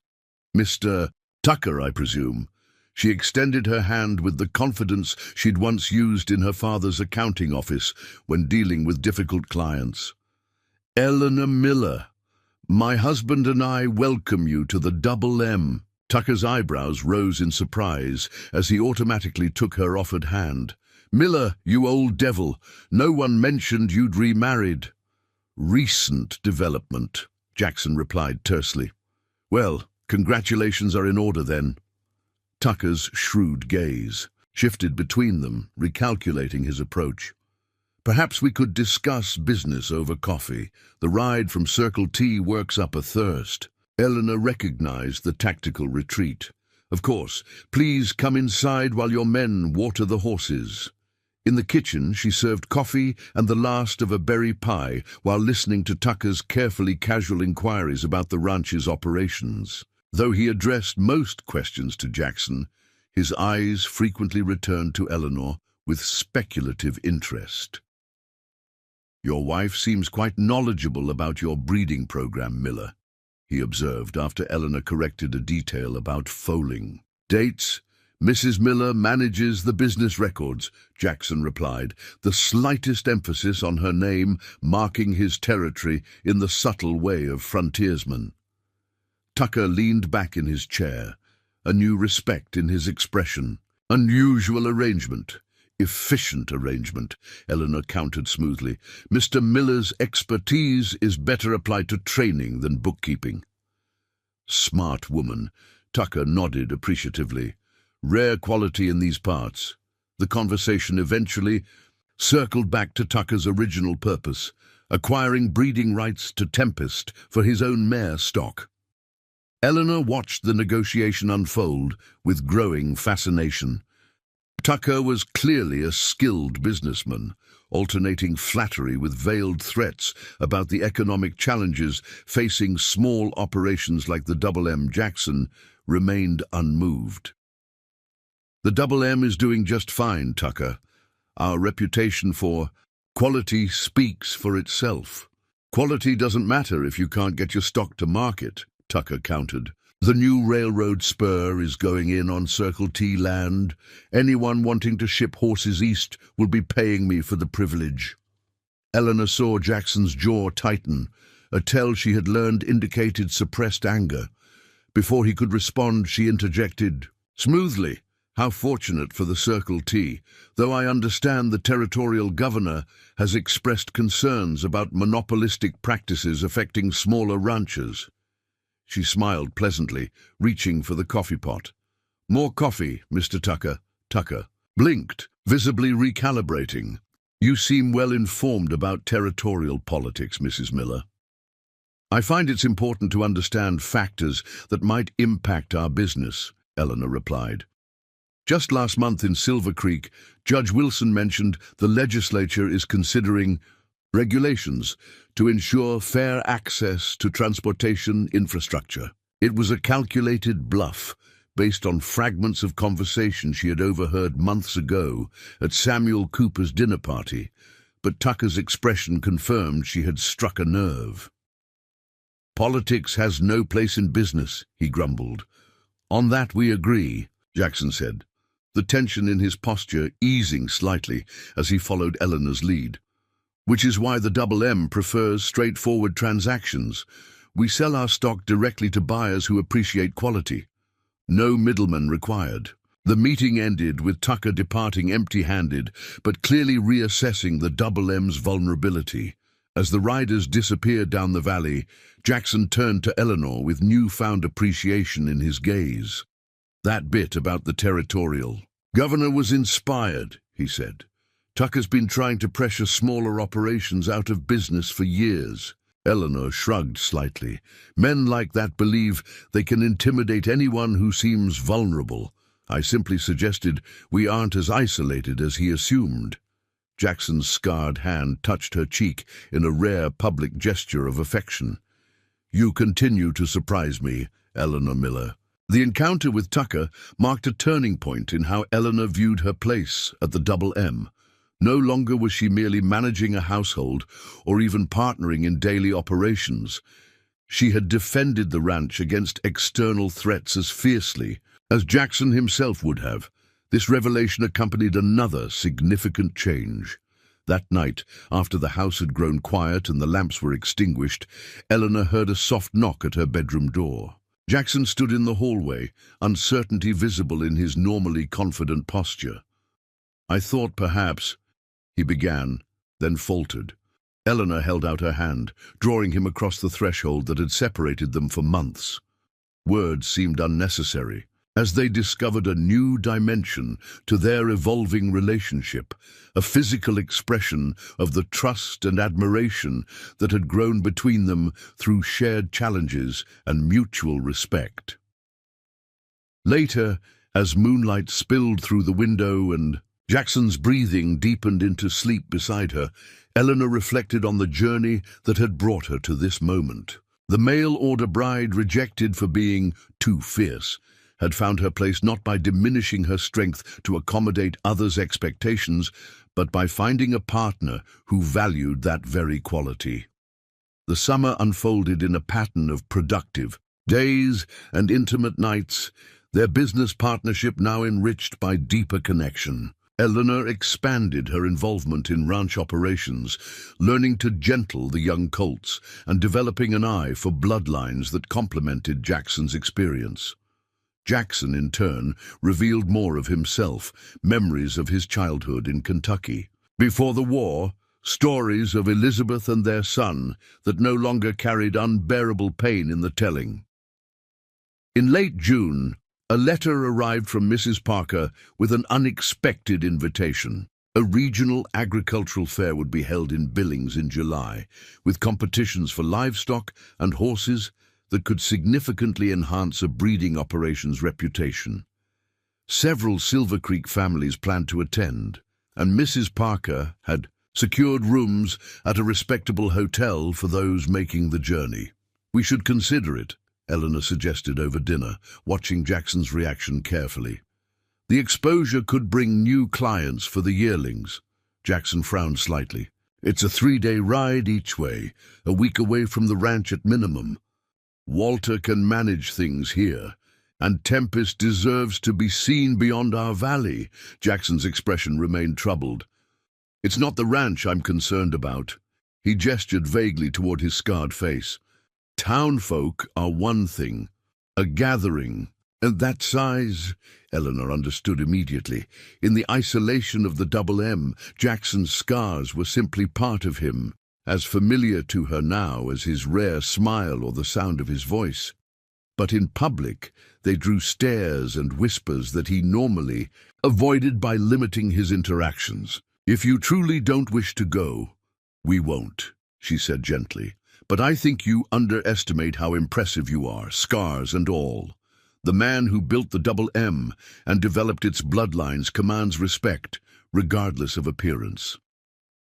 "Mr. Tucker, I presume." She extended her hand with the confidence she'd once used in her father's accounting office when dealing with difficult clients. "Eleanor Miller, my husband and I welcome you to the Double M." Tucker's eyebrows rose in surprise as he automatically took her offered hand. "Miller, you old devil, no one mentioned you'd remarried." "Recent development," Jackson replied tersely. "Well, congratulations are in order then." Tucker's shrewd gaze shifted between them, recalculating his approach. "Perhaps we could discuss business over coffee. The ride from Circle T works up a thirst." Eleanor recognized the tactical retreat. "Of course, please come inside while your men water the horses." In the kitchen, she served coffee and the last of a berry pie while listening to Tucker's carefully casual inquiries about the ranch's operations. Though he addressed most questions to Jackson, his eyes frequently returned to Eleanor with speculative interest. "Your wife seems quite knowledgeable about your breeding program, Miller," he observed after Eleanor corrected a detail about foaling. "Dates, Mrs. Miller manages the business records, Jackson replied, the slightest emphasis on her name marking his territory in the subtle way of frontiersmen. Tucker leaned back in his chair, a new respect in his expression. Unusual arrangement. Efficient arrangement, Eleanor countered smoothly. Mr. Miller's expertise is better applied to training than bookkeeping. Smart woman, Tucker nodded appreciatively. Rare quality in these parts. The conversation eventually circled back to Tucker's original purpose, acquiring breeding rights to Tempest for his own mare stock. Eleanor watched the negotiation unfold with growing fascination. Tucker was clearly a skilled businessman, alternating flattery with veiled threats about the economic challenges facing small operations like the Double M. Jackson remained unmoved. The Double M is doing just fine, Tucker. Our reputation for quality speaks for itself. Quality doesn't matter if you can't get your stock to market, Tucker countered. The new railroad spur is going in on Circle T land. Anyone wanting to ship horses east will be paying me for the privilege. Eleanor saw Jackson's jaw tighten, a tell she had learned indicated suppressed anger. Before he could respond, she interjected, smoothly, how fortunate for the Circle T, though I understand the territorial governor has expressed concerns about monopolistic practices affecting smaller ranchers. She smiled pleasantly, reaching for the coffee pot. More coffee, Mr. Tucker. Tucker blinked, visibly recalibrating. You seem well informed about territorial politics, Mrs. Miller. I find it's important to understand factors that might impact our business, Eleanor replied. Just last month in Silver Creek, Judge Wilson mentioned the legislature is considering regulations to ensure fair access to transportation infrastructure. It was a calculated bluff based on fragments of conversation she had overheard months ago at Samuel Cooper's dinner party, but Tucker's expression confirmed she had struck a nerve. Politics has no place in business, he grumbled. On that we agree, Jackson said, the tension in his posture easing slightly as he followed Eleanor's lead. Which is why the Double M prefers straightforward transactions. We sell our stock directly to buyers who appreciate quality. No middleman required. The meeting ended with Tucker departing empty-handed, but clearly reassessing the Double M's vulnerability. As the riders disappeared down the valley, Jackson turned to Eleanor with newfound appreciation in his gaze. That bit about the territorial governor was inspired, he said. Tucker's been trying to pressure smaller operations out of business for years. Eleanor shrugged slightly. Men like that believe they can intimidate anyone who seems vulnerable. I simply suggested we aren't as isolated as he assumed. Jackson's scarred hand touched her cheek in a rare public gesture of affection. You continue to surprise me, Eleanor Miller. The encounter with Tucker marked a turning point in how Eleanor viewed her place at the Double M. No longer was she merely managing a household or even partnering in daily operations. She had defended the ranch against external threats as fiercely as Jackson himself would have. This revelation accompanied another significant change. That night, after the house had grown quiet and the lamps were extinguished, Eleanor heard a soft knock at her bedroom door. Jackson stood in the hallway, uncertainty visible in his normally confident posture. I thought perhaps, he began, then faltered. Eleanor held out her hand, drawing him across the threshold that had separated them for months. Words seemed unnecessary, as they discovered a new dimension to their evolving relationship, a physical expression of the trust and admiration that had grown between them through shared challenges and mutual respect. Later, as moonlight spilled through the window and Jackson's breathing deepened into sleep beside her, Eleanor reflected on the journey that had brought her to this moment. The mail-order bride rejected for being too fierce had found her place not by diminishing her strength to accommodate others' expectations, but by finding a partner who valued that very quality. The summer unfolded in a pattern of productive days and intimate nights. their business partnership now enriched by deeper connection. Eleanor expanded her involvement in ranch operations, learning to gentle the young colts and developing an eye for bloodlines that complemented Jackson's experience. Jackson, in turn, revealed more of himself, memories of his childhood in Kentucky. Before the war, stories of Elizabeth and their son that no longer carried unbearable pain in the telling. In late June, a letter arrived from Mrs. Parker with an unexpected invitation. A regional agricultural fair would be held in Billings in July, with competitions for livestock and horses that could significantly enhance a breeding operation's reputation. Several Silver Creek families planned to attend, and Mrs. Parker had secured rooms at a respectable hotel for those making the journey. "We should consider it," Eleanor suggested over dinner, watching Jackson's reaction carefully. "The exposure could bring new clients for the yearlings." Jackson frowned slightly. "It's a 3-day ride each way, a week away from the ranch at minimum. Walter can manage things here, and Tempest deserves to be seen beyond our valley." Jackson's expression remained troubled. "It's not the ranch I'm concerned about." He gestured vaguely toward his scarred face. "Townfolk are one thing. A gathering, and that size," Eleanor understood immediately. In the isolation of the Double M, Jackson's scars were simply part of him, as familiar to her now as his rare smile or the sound of his voice. But in public, they drew stares and whispers that he normally avoided by limiting his interactions. "If you truly don't wish to go, we won't," she said gently. "But I think you underestimate how impressive you are, scars and all. The man who built the Double M and developed its bloodlines commands respect, regardless of appearance."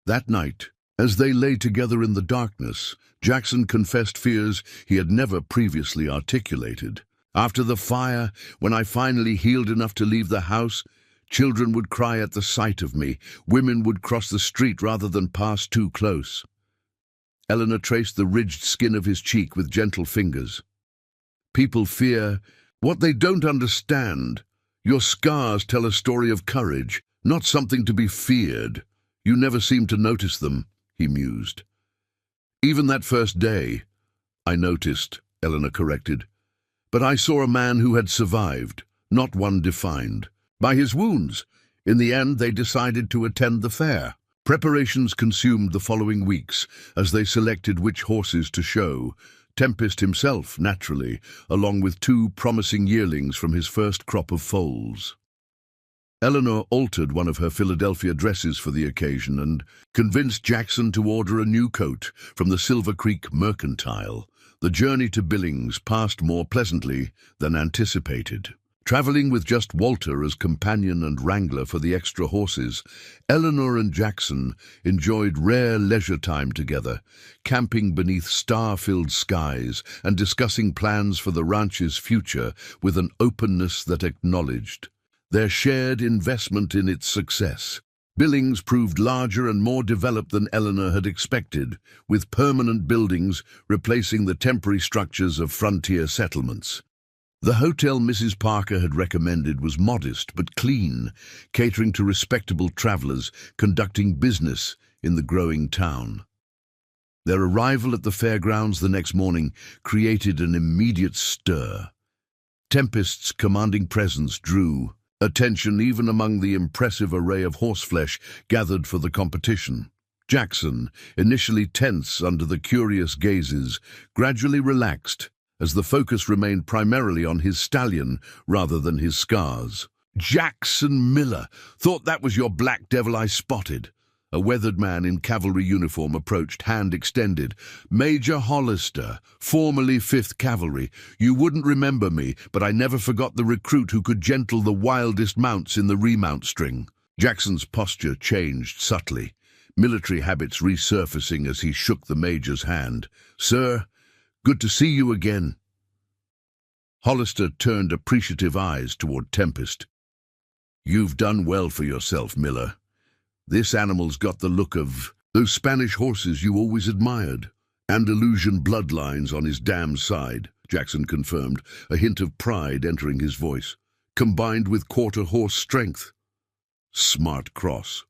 That night, as they lay together in the darkness, Jackson confessed fears he had never previously articulated. "After the fire, when I finally healed enough to leave the house, children would cry at the sight of me. Women would cross the street rather than pass too close." Eleanor traced the ridged skin of his cheek with gentle fingers. "People fear what they don't understand. Your scars tell a story of courage, not something to be feared. You never seem to notice them," he mused. "Even that first day." "I noticed," Eleanor corrected. "But I saw a man who had survived, not one defined by his wounds." In the end, they decided to attend the fair. Preparations consumed the following weeks as they selected which horses to show. Tempest himself, naturally, along with 2 promising yearlings from his first crop of foals. Eleanor altered one of her Philadelphia dresses for the occasion and convinced Jackson to order a new coat from the Silver Creek Mercantile. The journey to Billings passed more pleasantly than anticipated. Traveling with just Walter as companion and wrangler for the extra horses, Eleanor and Jackson enjoyed rare leisure time together, camping beneath star-filled skies and discussing plans for the ranch's future with an openness that acknowledged their shared investment in its success. Billings proved larger and more developed than Eleanor had expected, with permanent buildings replacing the temporary structures of frontier settlements. The hotel Mrs. Parker had recommended was modest but clean, catering to respectable travelers conducting business in the growing town. Their arrival at the fairgrounds the next morning created an immediate stir. Tempest's commanding presence drew attention even among the impressive array of horseflesh gathered for the competition. Jackson, initially tense under the curious gazes, gradually relaxed as the focus remained primarily on his stallion rather than his scars. "Jackson Miller! Thought that was your black devil I spotted." A weathered man in cavalry uniform approached, hand extended. "Major Hollister, formerly 5th Cavalry. You wouldn't remember me, but I never forgot the recruit who could gentle the wildest mounts in the remount string." Jackson's posture changed subtly, military habits resurfacing as he shook the major's hand. "Sir, good to see you again." Hollister turned appreciative eyes toward Tempest. "You've done well for yourself, Miller. This animal's got the look of those Spanish horses you always admired. Andalusian bloodlines on his damn side," Jackson confirmed, a hint of pride entering his voice. combined with quarter horse strength. Smart cross.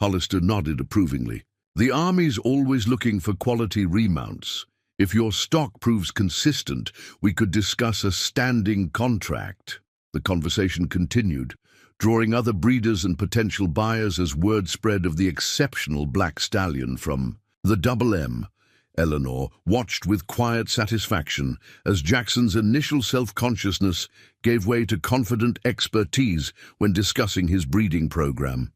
Hollister nodded approvingly. The Army's always looking for quality remounts. If your stock proves consistent, we could discuss a standing contract. The conversation continued, drawing other breeders and potential buyers as word spread of the exceptional black stallion from the Double M. Eleanor watched with quiet satisfaction as Jackson's initial self-consciousness gave way to confident expertise when discussing his breeding program.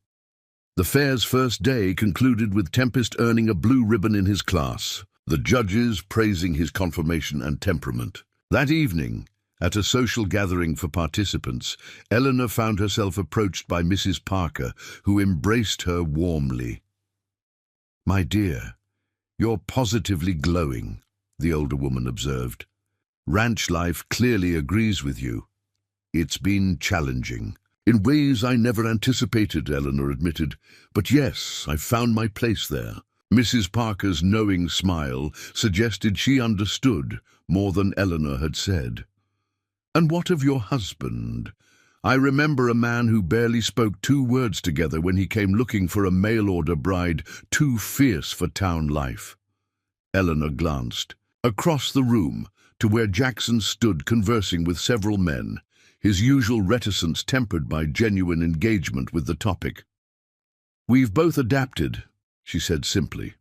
The fair's first day concluded with Tempest earning a blue ribbon in his class, the judges praising his conformation and temperament. That evening, at a social gathering for participants, Eleanor found herself approached by Mrs. Parker, who embraced her warmly. "My dear, you're positively glowing," the older woman observed. "Ranch life clearly agrees with you. It's been challenging." "In ways I never anticipated," Eleanor admitted. "But yes, I've found my place there." Mrs. Parker's knowing smile suggested she understood more than Eleanor had said. "And what of your husband? I remember a man who barely spoke 2 words together when he came looking for a mail-order bride too fierce for town life." Eleanor glanced across the room to where Jackson stood conversing with several men, his usual reticence tempered by genuine engagement with the topic. "We've both adapted," she said simply.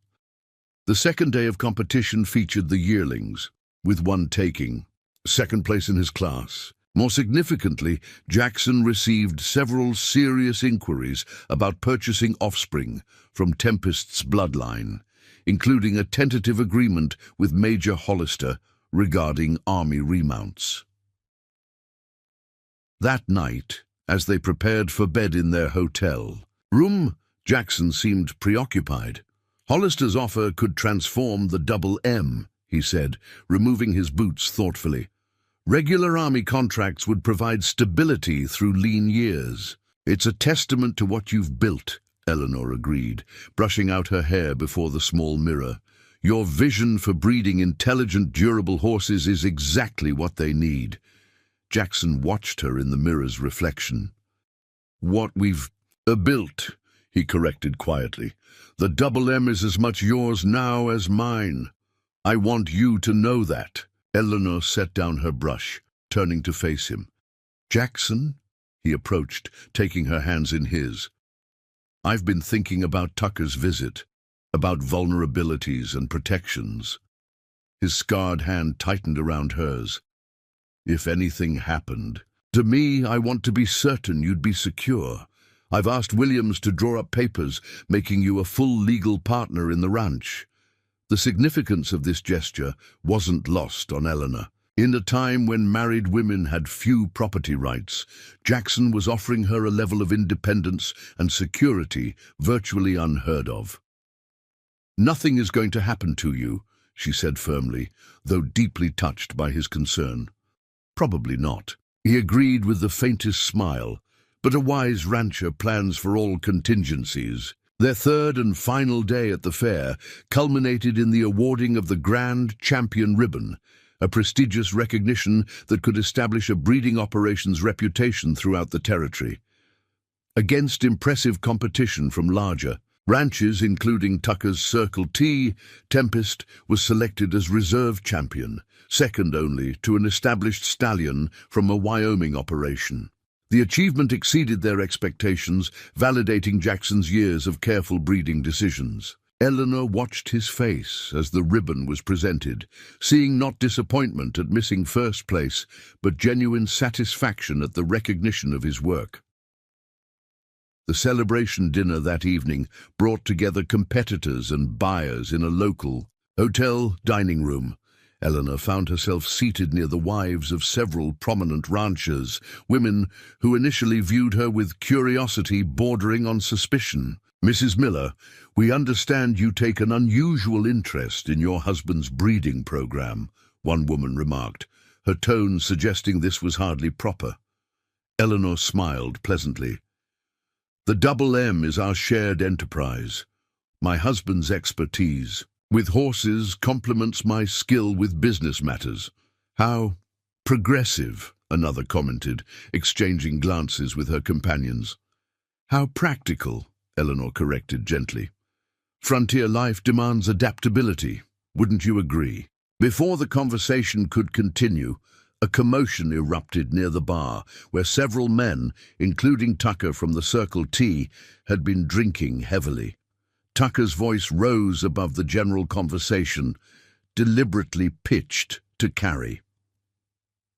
The second day of competition featured the yearlings, with one taking second place in his class. More significantly, Jackson received several serious inquiries about purchasing offspring from Tempest's bloodline, including a tentative agreement with Major Hollister regarding Army remounts. That night, as they prepared for bed in their hotel room, Jackson seemed preoccupied. "Hollister's offer could transform the Double M," he said, removing his boots thoughtfully. "Regular Army contracts would provide stability through lean years." "It's a testament to what you've built," Eleanor agreed, brushing out her hair before the small mirror. "Your vision for breeding intelligent, durable horses is exactly what they need." Jackson watched her in the mirror's reflection. "What we've built," he corrected quietly. "The Double M is as much yours now as mine. I want you to know that." Eleanor set down her brush, turning to face him. "Jackson," he approached, taking her hands in his. "I've been thinking about Tucker's visit, about vulnerabilities and protections." His scarred hand tightened around hers. "If anything happened to me, I want to be certain you'd be secure. I've asked Williams to draw up papers, making you a full legal partner in the ranch." The significance of this gesture wasn't lost on Eleanor. In a time when married women had few property rights, Jackson was offering her a level of independence and security virtually unheard of. "Nothing is going to happen to you," she said firmly, though deeply touched by his concern. "Probably not," he agreed with the faintest smile, but a wise rancher plans for all contingencies. Their third and final day at the fair culminated in the awarding of the Grand Champion Ribbon, a prestigious recognition that could establish a breeding operations reputation throughout the territory. Against impressive competition from larger ranches, including Tucker's Circle T, Tempest was selected as reserve champion, second only to an established stallion from a Wyoming operation. The achievement exceeded their expectations, validating Jackson's years of careful breeding decisions. Eleanor watched his face as the ribbon was presented, seeing not disappointment at missing first place, but genuine satisfaction at the recognition of his work. The celebration dinner that evening brought together competitors and buyers in a local hotel dining room. Eleanor found herself seated near the wives of several prominent ranchers, women who initially viewed her with curiosity bordering on suspicion. "Mrs. Miller, we understand you take an unusual interest in your husband's breeding program," one woman remarked, her tone suggesting this was hardly proper. Eleanor smiled pleasantly. "The Double M is our shared enterprise. My husband's expertise with horses complements my skill with business matters." "How progressive," another commented, exchanging glances with her companions. How practical, Eleanor corrected gently. Frontier life demands adaptability, wouldn't you agree? Before the conversation could continue, a commotion erupted near the bar, where several men, including Tucker from the Circle T, had been drinking heavily. Tucker's voice rose above the general conversation, deliberately pitched to carry.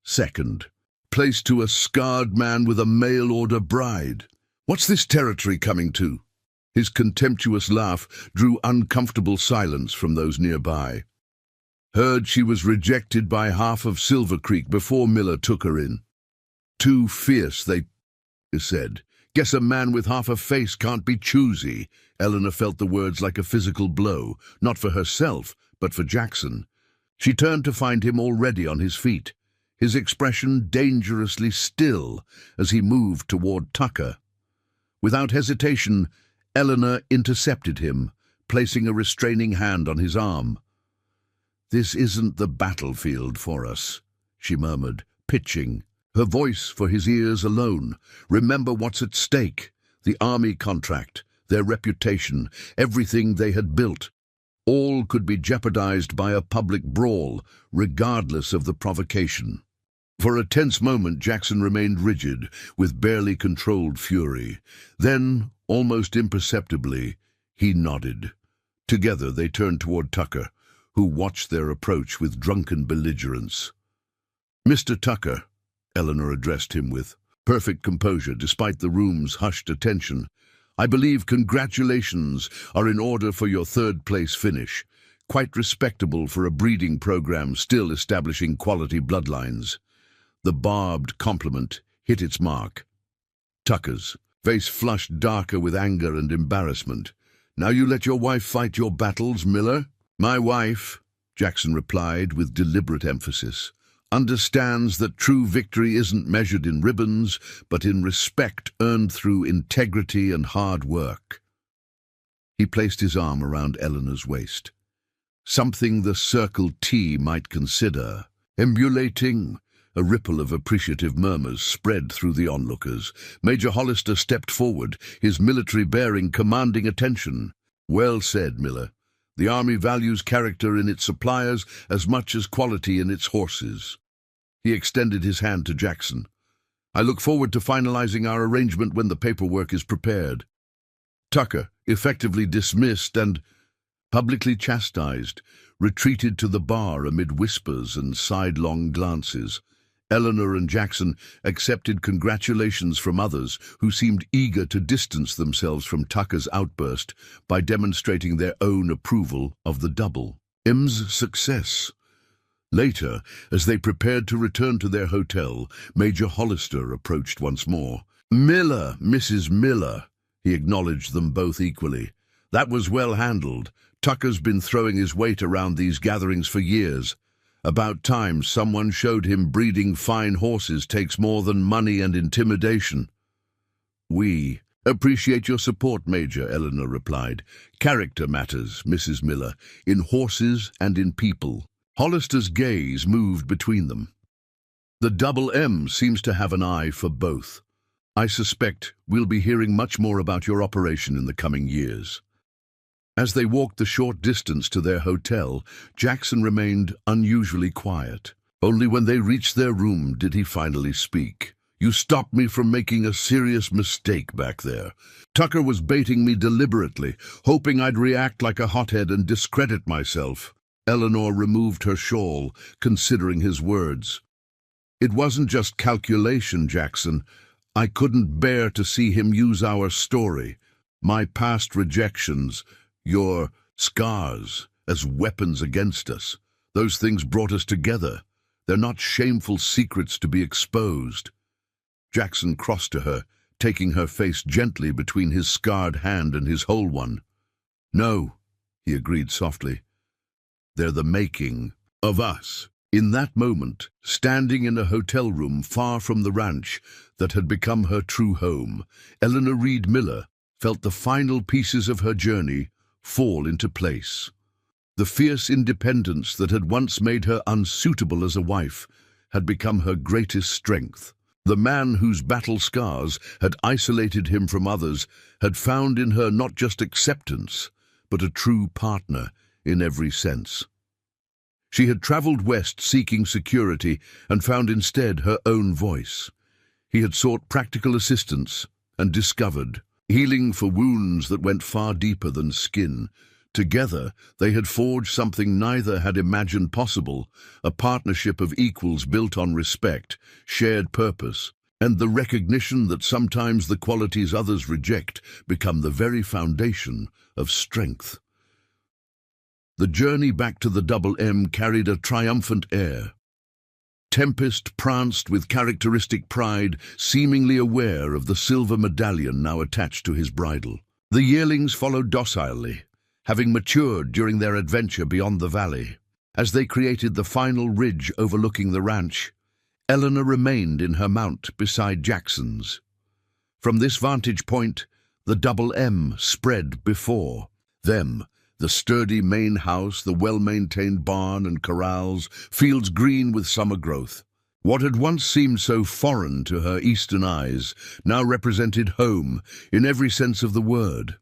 Second, placed to a scarred man with a mail-order bride. What's this territory coming to? His contemptuous laugh drew uncomfortable silence from those nearby. Heard she was rejected by half of Silver Creek before Miller took her in. Too fierce, they said. Guess a man with half a face can't be choosy. Eleanor felt the words like a physical blow, not for herself, but for Jackson. She turned to find him already on his feet, his expression dangerously still as he moved toward Tucker. Without hesitation, Eleanor intercepted him, placing a restraining hand on his arm. "This isn't the battlefield for us," she murmured, pitching, her voice for his ears alone. "Remember what's at stake. The army contract, their reputation, everything they had built. All could be jeopardized by a public brawl, regardless of the provocation." For a tense moment, Jackson remained rigid, with barely controlled fury. Then, almost imperceptibly, he nodded. Together they turned toward Tucker, who watched their approach with drunken belligerence. "Mr. Tucker," Eleanor addressed him with perfect composure despite the room's hushed attention, "I believe congratulations are in order for your third-place finish. Quite respectable for a breeding program still establishing quality bloodlines." The barbed compliment hit its mark. Tucker's face flushed darker with anger and embarrassment. "Now you let your wife fight your battles, Miller?" "My wife," Jackson replied with deliberate emphasis, "understands that true victory isn't measured in ribbons, but in respect earned through integrity and hard work." He placed his arm around Eleanor's waist. "Something the Circle T might consider emulating." A ripple of appreciative murmurs spread through the onlookers. Major Hollister stepped forward, his military bearing commanding attention. "Well said, Miller. The Army values character in its suppliers as much as quality in its horses." He extended his hand to Jackson. "I look forward to finalizing our arrangement when the paperwork is prepared." Tucker, effectively dismissed and publicly chastised, retreated to the bar amid whispers and sidelong glances. Eleanor and Jackson accepted congratulations from others who seemed eager to distance themselves from Tucker's outburst by demonstrating their own approval of the double. M's success. Later, as they prepared to return to their hotel, Major Hollister approached once more. "Miller, Mrs. Miller," he acknowledged them both equally. "That was well handled. Tucker's been throwing his weight around these gatherings for years. About time someone showed him breeding fine horses takes more than money and intimidation." "We appreciate your support, Major," Eleanor replied. "Character matters, Mrs. Miller, in horses and in people." Hollister's gaze moved between them. "The double M seems to have an eye for both. I suspect we'll be hearing much more about your operation in the coming years." As they walked the short distance to their hotel, Jackson remained unusually quiet. Only when they reached their room did he finally speak. "You stopped me from making a serious mistake back there. Tucker was baiting me deliberately, hoping I'd react like a hothead and discredit myself." Eleanor removed her shawl, considering his words. "It wasn't just calculation, Jackson. I couldn't bear to see him use our story, my past rejections, your scars, as weapons against us. Those things brought us together. They're not shameful secrets to be exposed." Jackson crossed to her, taking her face gently between his scarred hand and his whole one. "No," he agreed softly. "They're the making of us." In that moment, standing in a hotel room far from the ranch that had become her true home, Eleanor Reed Miller felt the final pieces of her journey fall into place. The fierce independence that had once made her unsuitable as a wife had become her greatest strength. The man whose battle scars had isolated him from others had found in her not just acceptance, but a true partner in every sense. She had traveled west seeking security and found instead her own voice. He had sought practical assistance and discovered healing for wounds that went far deeper than skin. Together, they had forged something neither had imagined possible, a partnership of equals built on respect, shared purpose, and the recognition that sometimes the qualities others reject become the very foundation of strength. The journey back to the Double M carried a triumphant air. Tempest pranced with characteristic pride, seemingly aware of the silver medallion now attached to his bridle. The yearlings followed docilely, having matured during their adventure beyond the valley. As they created the final ridge overlooking the ranch, Eleanor remained in her mount beside Jackson's. From this vantage point, the Double M spread before them. The sturdy main house, the well-maintained barn and corrals, fields green with summer growth. What had once seemed so foreign to her eastern eyes now represented home in every sense of the word.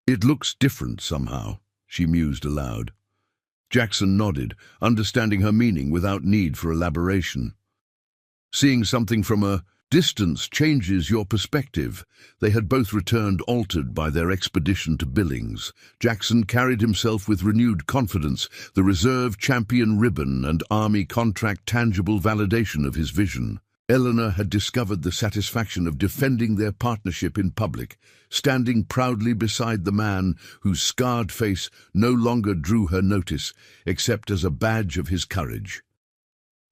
"It looks different somehow," she mused aloud. Jackson nodded, understanding her meaning without need for elaboration. Seeing something from a distance changes your perspective. They had both returned altered by their expedition to Billings. Jackson carried himself with renewed confidence, the reserve champion ribbon and army contract tangible validation of his vision. Eleanor had discovered the satisfaction of defending their partnership in public, standing proudly beside the man whose scarred face no longer drew her notice, except as a badge of his courage.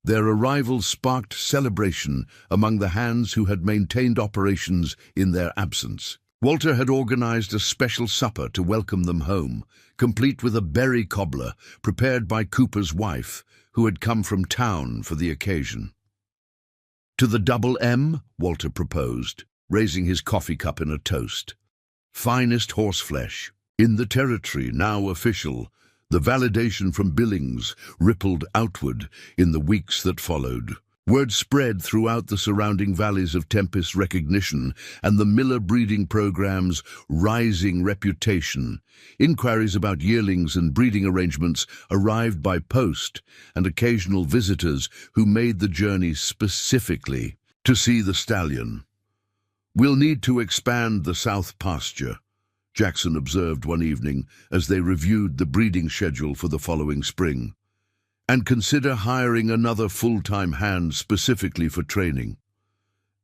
Their arrival sparked celebration among the hands who had maintained operations in their absence. Walter had organized a special supper to welcome them home, complete with a berry cobbler prepared by Cooper's wife, who had come from town for the occasion. "To the Double M," Walter proposed, raising his coffee cup in a toast. "Finest horseflesh in the territory, now official." The validation from Billings rippled outward in the weeks that followed. Word spread throughout the surrounding valleys of Tempest's recognition and the Miller breeding program's rising reputation. Inquiries about yearlings and breeding arrangements arrived by post, and occasional visitors who made the journey specifically to see the stallion. "We'll need to expand the south pasture," Jackson observed one evening as they reviewed the breeding schedule for the following spring, "and consider hiring another full-time hand specifically for training."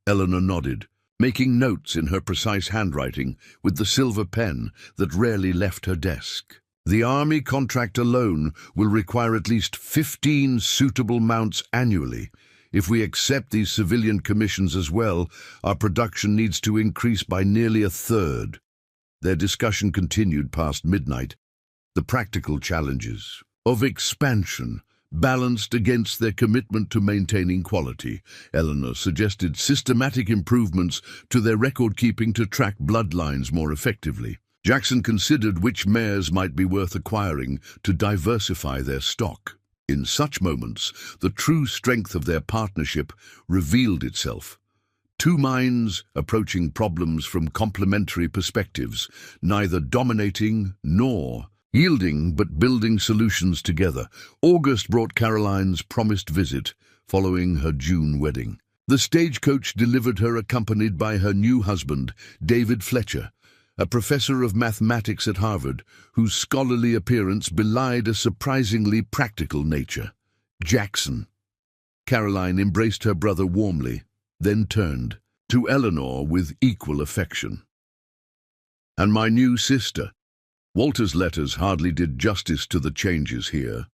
Eleanor nodded, making notes in her precise handwriting with the silver pen that rarely left her desk. "The Army contract alone will require at least 15 suitable mounts annually. If we accept these civilian commissions as well, our production needs to increase by nearly a third." Their discussion continued past midnight. The practical challenges of expansion balanced against their commitment to maintaining quality. Eleanor suggested systematic improvements to their record-keeping to track bloodlines more effectively. Jackson considered which mares might be worth acquiring to diversify their stock. In such moments, the true strength of their partnership revealed itself. Two minds approaching problems from complementary perspectives, neither dominating nor yielding but building solutions together. August brought Caroline's promised visit following her June wedding. The stagecoach delivered her accompanied by her new husband, David Fletcher, a professor of mathematics at Harvard, whose scholarly appearance belied a surprisingly practical nature. Jackson. Caroline embraced her brother warmly, then turned to Eleanor with equal affection. "And my new sister." Walter's letters hardly did justice to the changes here.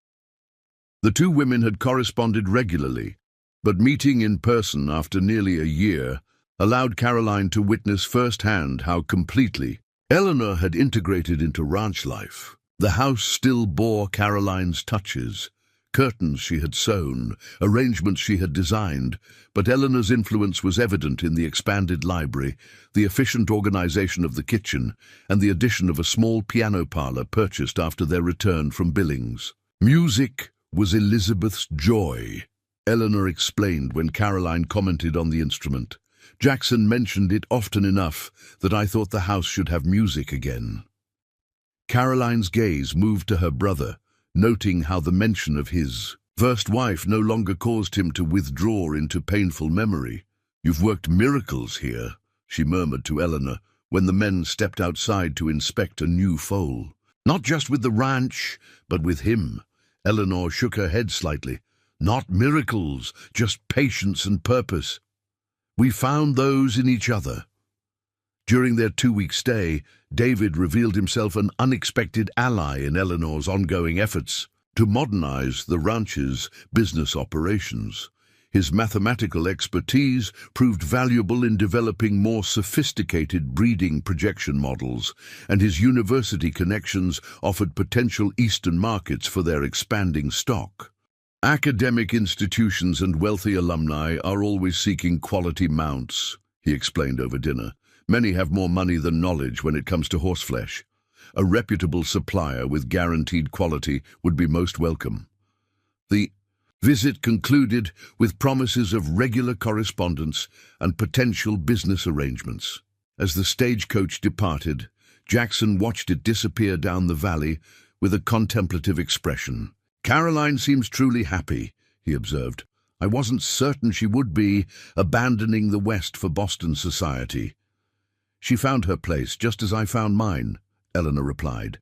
The two women had corresponded regularly, but meeting in person after nearly a year allowed Caroline to witness firsthand how completely Eleanor had integrated into ranch life. The house still bore Caroline's touches, curtains she had sewn, arrangements she had designed, but Eleanor's influence was evident in the expanded library, the efficient organization of the kitchen, and the addition of a small piano parlor purchased after their return from Billings. Music was Elizabeth's joy. Eleanor explained when Caroline commented on the instrument. Jackson mentioned it often enough that I thought the house should have music again. Caroline's gaze moved to her brother, noting how the mention of his first wife no longer caused him to withdraw into painful memory. "You've worked miracles here," she murmured to Eleanor when the men stepped outside to inspect a new foal. "Not just with the ranch, but with him." Eleanor shook her head slightly. "Not miracles, just patience and purpose. We found those in each other." During their 2-week stay, David revealed himself an unexpected ally in Eleanor's ongoing efforts to modernize the ranch's business operations. His mathematical expertise proved valuable in developing more sophisticated breeding projection models, and his university connections offered potential Eastern markets for their expanding stock. "Academic institutions and wealthy alumni are always seeking quality mounts," he explained over dinner. "Many have more money than knowledge when it comes to horseflesh. A reputable supplier with guaranteed quality would be most welcome." The visit concluded with promises of regular correspondence and potential business arrangements. As the stagecoach departed, Jackson watched it disappear down the valley with a contemplative expression. "Caroline seems truly happy," he observed. "I wasn't certain she would be, abandoning the West for Boston society." "She found her place, just as I found mine," Eleanor replied.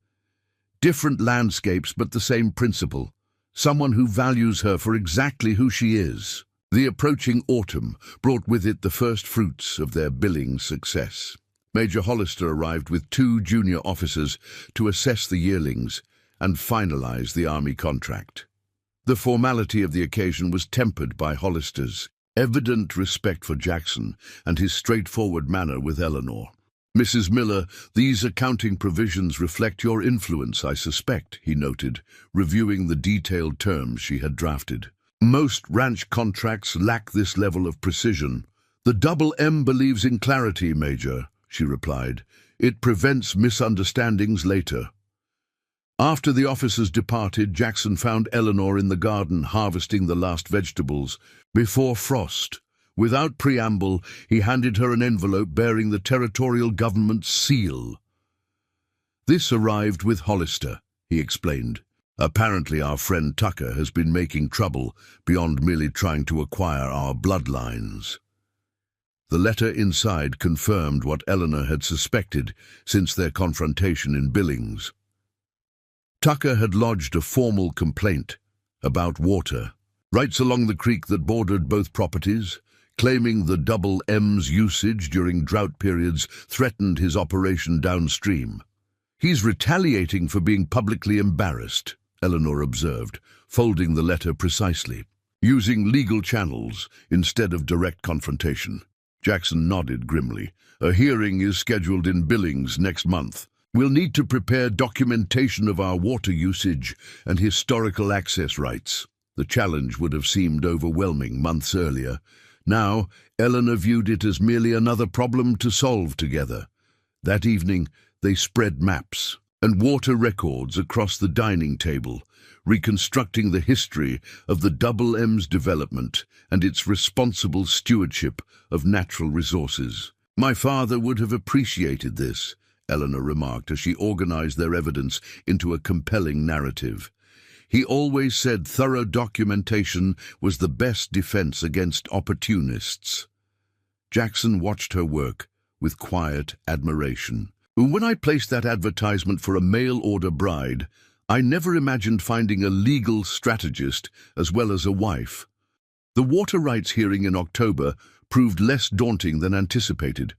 "Different landscapes, but the same principle. Someone who values her for exactly who she is." The approaching autumn brought with it the first fruits of their billing success. Major Hollister arrived with 2 junior officers to assess the yearlings and finalize the Army contract. The formality of the occasion was tempered by Hollister's evident respect for Jackson and his straightforward manner with Eleanor. "Mrs. Miller, these accounting provisions reflect your influence, I suspect," he noted, reviewing the detailed terms she had drafted. "Most ranch contracts lack this level of precision." "The Double M believes in clarity, Major," she replied. "It prevents misunderstandings later." After the officers departed, Jackson found Eleanor in the garden harvesting the last vegetables before frost. Without preamble, he handed her an envelope bearing the territorial government's seal. "This arrived with Hollister," he explained. "Apparently our friend Tucker has been making trouble beyond merely trying to acquire our bloodlines." The letter inside confirmed what Eleanor had suspected since their confrontation in Billings. Tucker had lodged a formal complaint about water rights along the creek that bordered both properties, claiming the Double M's usage during drought periods threatened his operation downstream. "He's retaliating for being publicly embarrassed," Eleanor observed, folding the letter precisely, "using legal channels instead of direct confrontation." Jackson nodded grimly. "A hearing is scheduled in Billings next month. We'll need to prepare documentation of our water usage and historical access rights." The challenge would have seemed overwhelming months earlier. Now, Eleanor viewed it as merely another problem to solve together. That evening, they spread maps and water records across the dining table, reconstructing the history of the Double M's development and its responsible stewardship of natural resources. "My father would have appreciated this," Eleanor remarked as she organized their evidence into a compelling narrative. "He always said thorough documentation was the best defense against opportunists." Jackson watched her work with quiet admiration. "When I placed that advertisement for a mail-order bride, I never imagined finding a legal strategist as well as a wife." The water rights hearing in October proved less daunting than anticipated.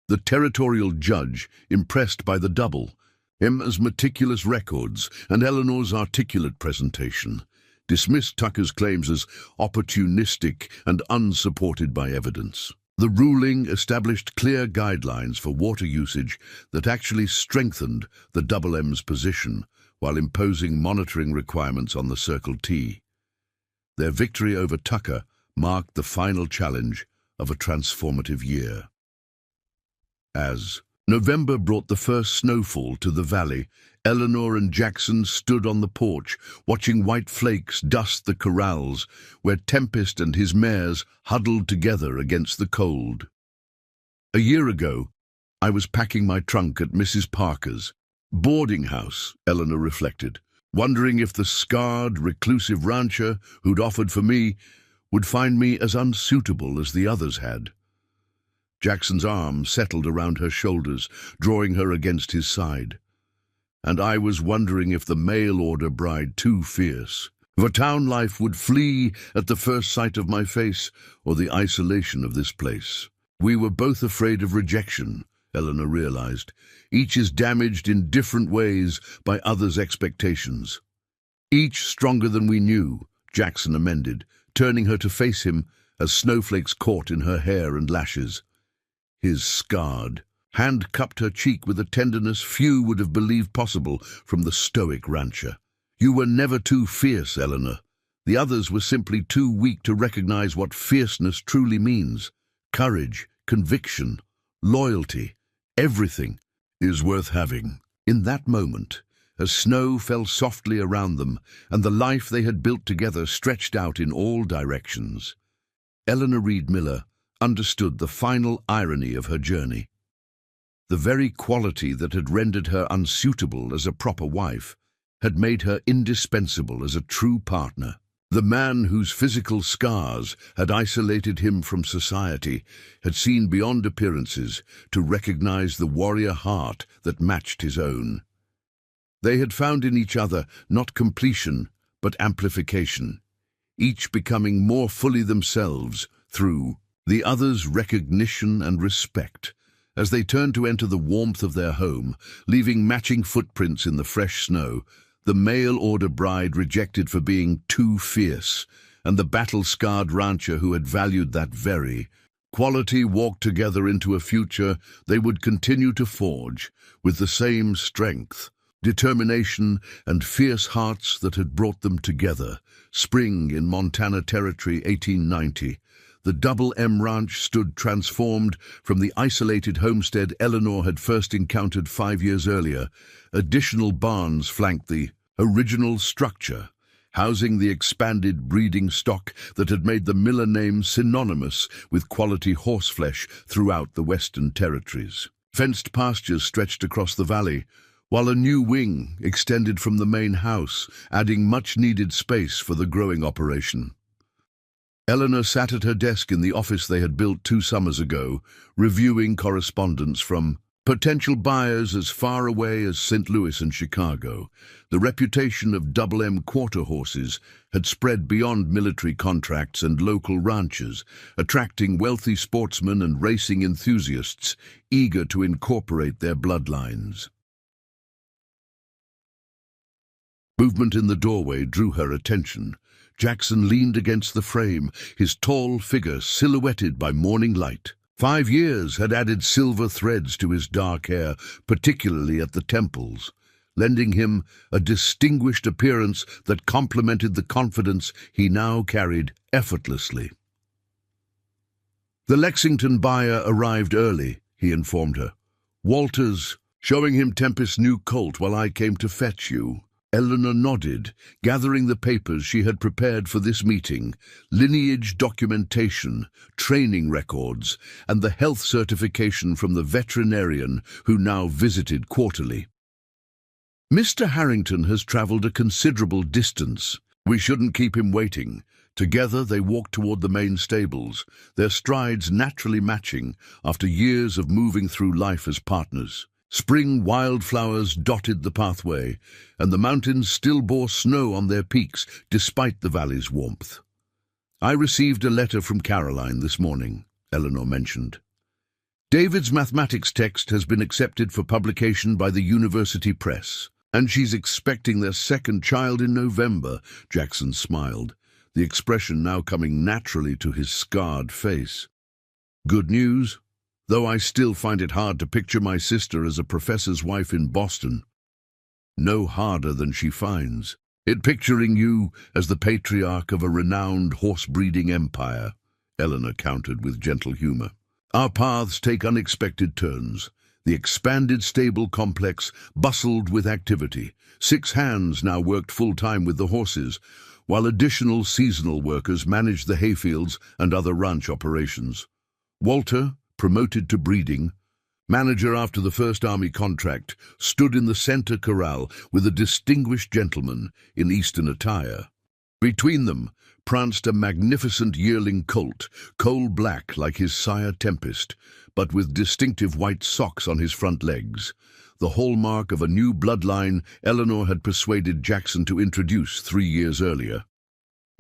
The territorial judge, impressed by the Double M's meticulous records and Eleanor's articulate presentation, dismissed Tucker's claims as opportunistic and unsupported by evidence. The ruling established clear guidelines for water usage that actually strengthened the Double M's position while imposing monitoring requirements on the Circle T. Their victory over Tucker marked the final challenge of a transformative year. As November brought the first snowfall to the valley. Eleanor and Jackson stood on the porch, watching white flakes dust the corrals, where Tempest and his mares huddled together against the cold. A year ago, I was packing my trunk at Mrs. Parker's boarding house, Eleanor reflected, wondering if the scarred, reclusive rancher who'd offered for me would find me as unsuitable as the others had. Jackson's arm settled around her shoulders, drawing her against his side. And I was wondering if the mail-order bride too fierce, for town life would flee at the first sight of my face or the isolation of this place. We were both afraid of rejection, Eleanor realized. Each is damaged in different ways by others' expectations. Each stronger than we knew, Jackson amended, turning her to face him as snowflakes caught in her hair and lashes. His scarred hand cupped her cheek with a tenderness few would have believed possible from the stoic rancher. You were never too fierce, Eleanor. The others were simply too weak to recognize what fierceness truly means. Courage, conviction, loyalty, everything is worth having. In that moment, as snow fell softly around them and the life they had built together stretched out in all directions, Eleanor Reed Miller understood the final irony of her journey. The very quality that had rendered her unsuitable as a proper wife had made her indispensable as a true partner. The man whose physical scars had isolated him from society had seen beyond appearances to recognize the warrior heart that matched his own. They had found in each other not completion, but amplification, each becoming more fully themselves through the other's recognition and respect. As they turned to enter the warmth of their home, leaving matching footprints in the fresh snow, the mail-order bride rejected for being too fierce, and the battle-scarred rancher who had valued that very quality walked together into a future they would continue to forge with the same strength, determination, and fierce hearts that had brought them together. Spring in Montana Territory, 1890. The Double M Ranch stood transformed from the isolated homestead Eleanor had first encountered 5 years earlier. Additional barns flanked the original structure, housing the expanded breeding stock that had made the Miller name synonymous with quality horseflesh throughout the Western Territories. Fenced pastures stretched across the valley, while a new wing extended from the main house, adding much-needed space for the growing operation. Eleanor sat at her desk in the office they had built 2 summers ago, reviewing correspondence from potential buyers as far away as St. Louis and Chicago. The reputation of Double M quarter horses had spread beyond military contracts and local ranches, attracting wealthy sportsmen and racing enthusiasts eager to incorporate their bloodlines. Movement in the doorway drew her attention. Jackson leaned against the frame, his tall figure silhouetted by morning light. 5 years had added silver threads to his dark hair, particularly at the temples, lending him a distinguished appearance that complemented the confidence he now carried effortlessly. The Lexington buyer arrived early, he informed her. Walters, showing him Tempest's new colt while I came to fetch you. Eleanor nodded, gathering the papers she had prepared for this meeting, lineage documentation, training records, and the health certification from the veterinarian who now visited quarterly. Mr. Harrington has traveled a considerable distance. We shouldn't keep him waiting. Together they walked toward the main stables, their strides naturally matching after years of moving through life as partners. Spring wildflowers dotted the pathway, and the mountains still bore snow on their peaks despite the valley's warmth. I received a letter from Caroline this morning, Eleanor mentioned. David's mathematics text has been accepted for publication by the university press, and she's expecting their second child in November, Jackson smiled, the expression now coming naturally to his scarred face. Good news? Though I still find it hard to picture my sister as a professor's wife in Boston. No harder than she finds it picturing you as the patriarch of a renowned horse-breeding empire, Eleanor countered with gentle humor. Our paths take unexpected turns. The expanded stable complex bustled with activity. 6 hands now worked full-time with the horses, while additional seasonal workers managed the hayfields and other ranch operations. Walter, promoted to breeding, manager after the First Army contract, stood in the center corral with a distinguished gentleman in Eastern attire. Between them pranced a magnificent yearling colt, coal-black like his sire Tempest, but with distinctive white socks on his front legs, the hallmark of a new bloodline Eleanor had persuaded Jackson to introduce 3 years earlier.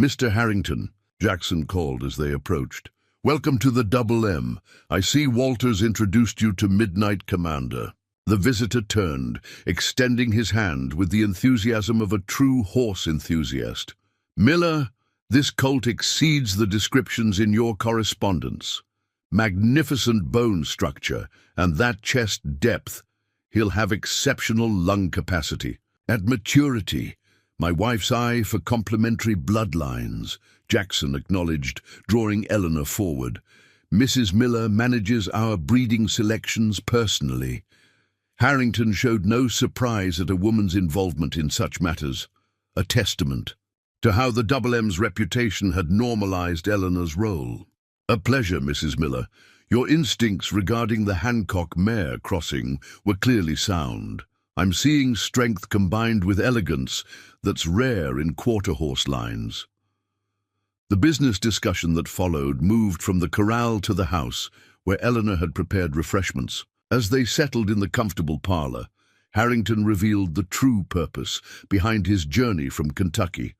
"Mr. Harrington," Jackson called as they approached. "Welcome to the Double M. I see Walter's introduced you to Midnight Commander." The visitor turned, extending his hand with the enthusiasm of a true horse enthusiast. "Miller, this colt exceeds the descriptions in your correspondence. Magnificent bone structure, and that chest depth. He'll have exceptional lung capacity. At maturity, my wife's eye for complementary bloodlines," Jackson acknowledged, drawing Eleanor forward. "Mrs. Miller manages our breeding selections personally." Harrington showed no surprise at a woman's involvement in such matters, a testament to how the Double M's reputation had normalized Eleanor's role. "A pleasure, Mrs. Miller. Your instincts regarding the Hancock mare crossing were clearly sound. I'm seeing strength combined with elegance that's rare in quarter-horse lines." The business discussion that followed moved from the corral to the house, where Eleanor had prepared refreshments. As they settled in the comfortable parlor, Harrington revealed the true purpose behind his journey from Kentucky.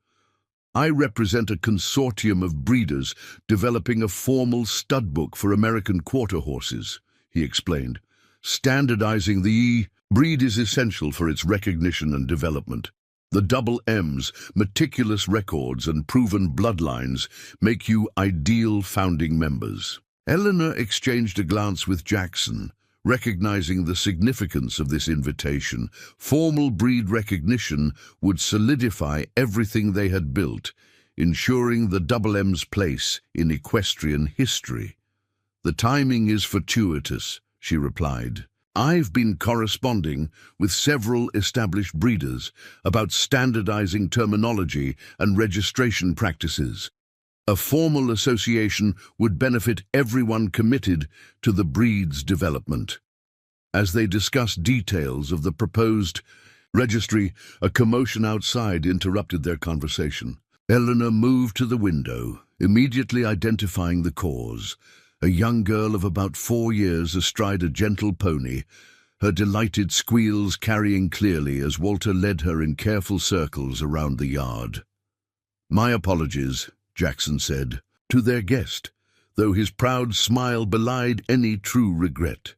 "I represent a consortium of breeders developing a formal stud book for American quarter horses," he explained. "Standardizing the breed is essential for its recognition and development. The Double M's meticulous records and proven bloodlines make you ideal founding members." Eleanor exchanged a glance with Jackson, recognizing the significance of this invitation. Formal breed recognition would solidify everything they had built, ensuring the Double M's place in equestrian history. "The timing is fortuitous," she replied. "I've been corresponding with several established breeders about standardizing terminology and registration practices. A formal association would benefit everyone committed to the breed's development." As they discussed details of the proposed registry, a commotion outside interrupted their conversation. Eleanor moved to the window, immediately identifying the cause. A young girl of about 4 years astride a gentle pony, her delighted squeals carrying clearly as Walter led her in careful circles around the yard. "My apologies," Jackson said, to their guest, though his proud smile belied any true regret.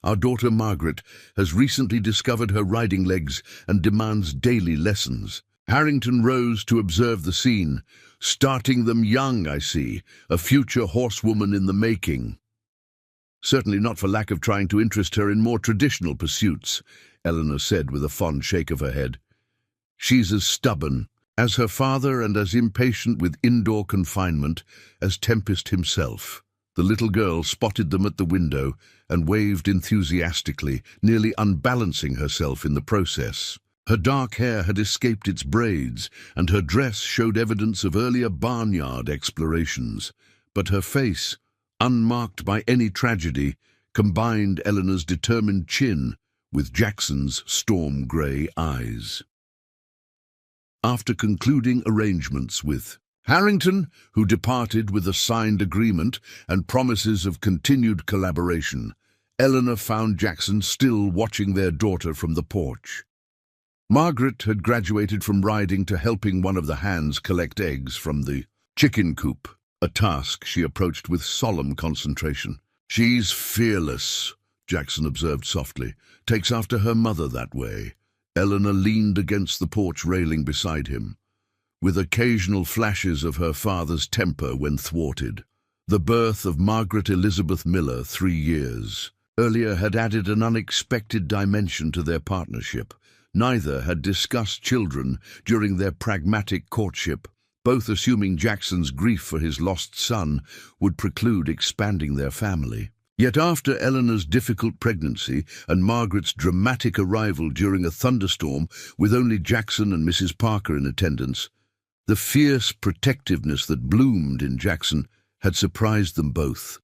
"Our daughter Margaret has recently discovered her riding legs and demands daily lessons." Harrington rose to observe the scene. "Starting them young, I see. A future horsewoman in the making." "Certainly not for lack of trying to interest her in more traditional pursuits," Eleanor said with a fond shake of her head. "She's as stubborn as her father and as impatient with indoor confinement as Tempest himself." The little girl spotted them at the window and waved enthusiastically, nearly unbalancing herself in the process. Her dark hair had escaped its braids, and her dress showed evidence of earlier barnyard explorations. But her face, unmarked by any tragedy, combined Eleanor's determined chin with Jackson's storm-grey eyes. After concluding arrangements with Harrington, who departed with a signed agreement and promises of continued collaboration, Eleanor found Jackson still watching their daughter from the porch. Margaret had graduated from riding to helping one of the hands collect eggs from the chicken coop, a task she approached with solemn concentration. "She's fearless," Jackson observed softly. "Takes after her mother that way." Eleanor leaned against the porch railing beside him, with occasional flashes of her father's temper when thwarted. The birth of Margaret Elizabeth Miller 3 years earlier had added an unexpected dimension to their partnership. Neither had discussed children during their pragmatic courtship, both assuming Jackson's grief for his lost son would preclude expanding their family. Yet after Eleanor's difficult pregnancy and Margaret's dramatic arrival during a thunderstorm with only Jackson and Mrs. Parker in attendance, the fierce protectiveness that bloomed in Jackson had surprised them both.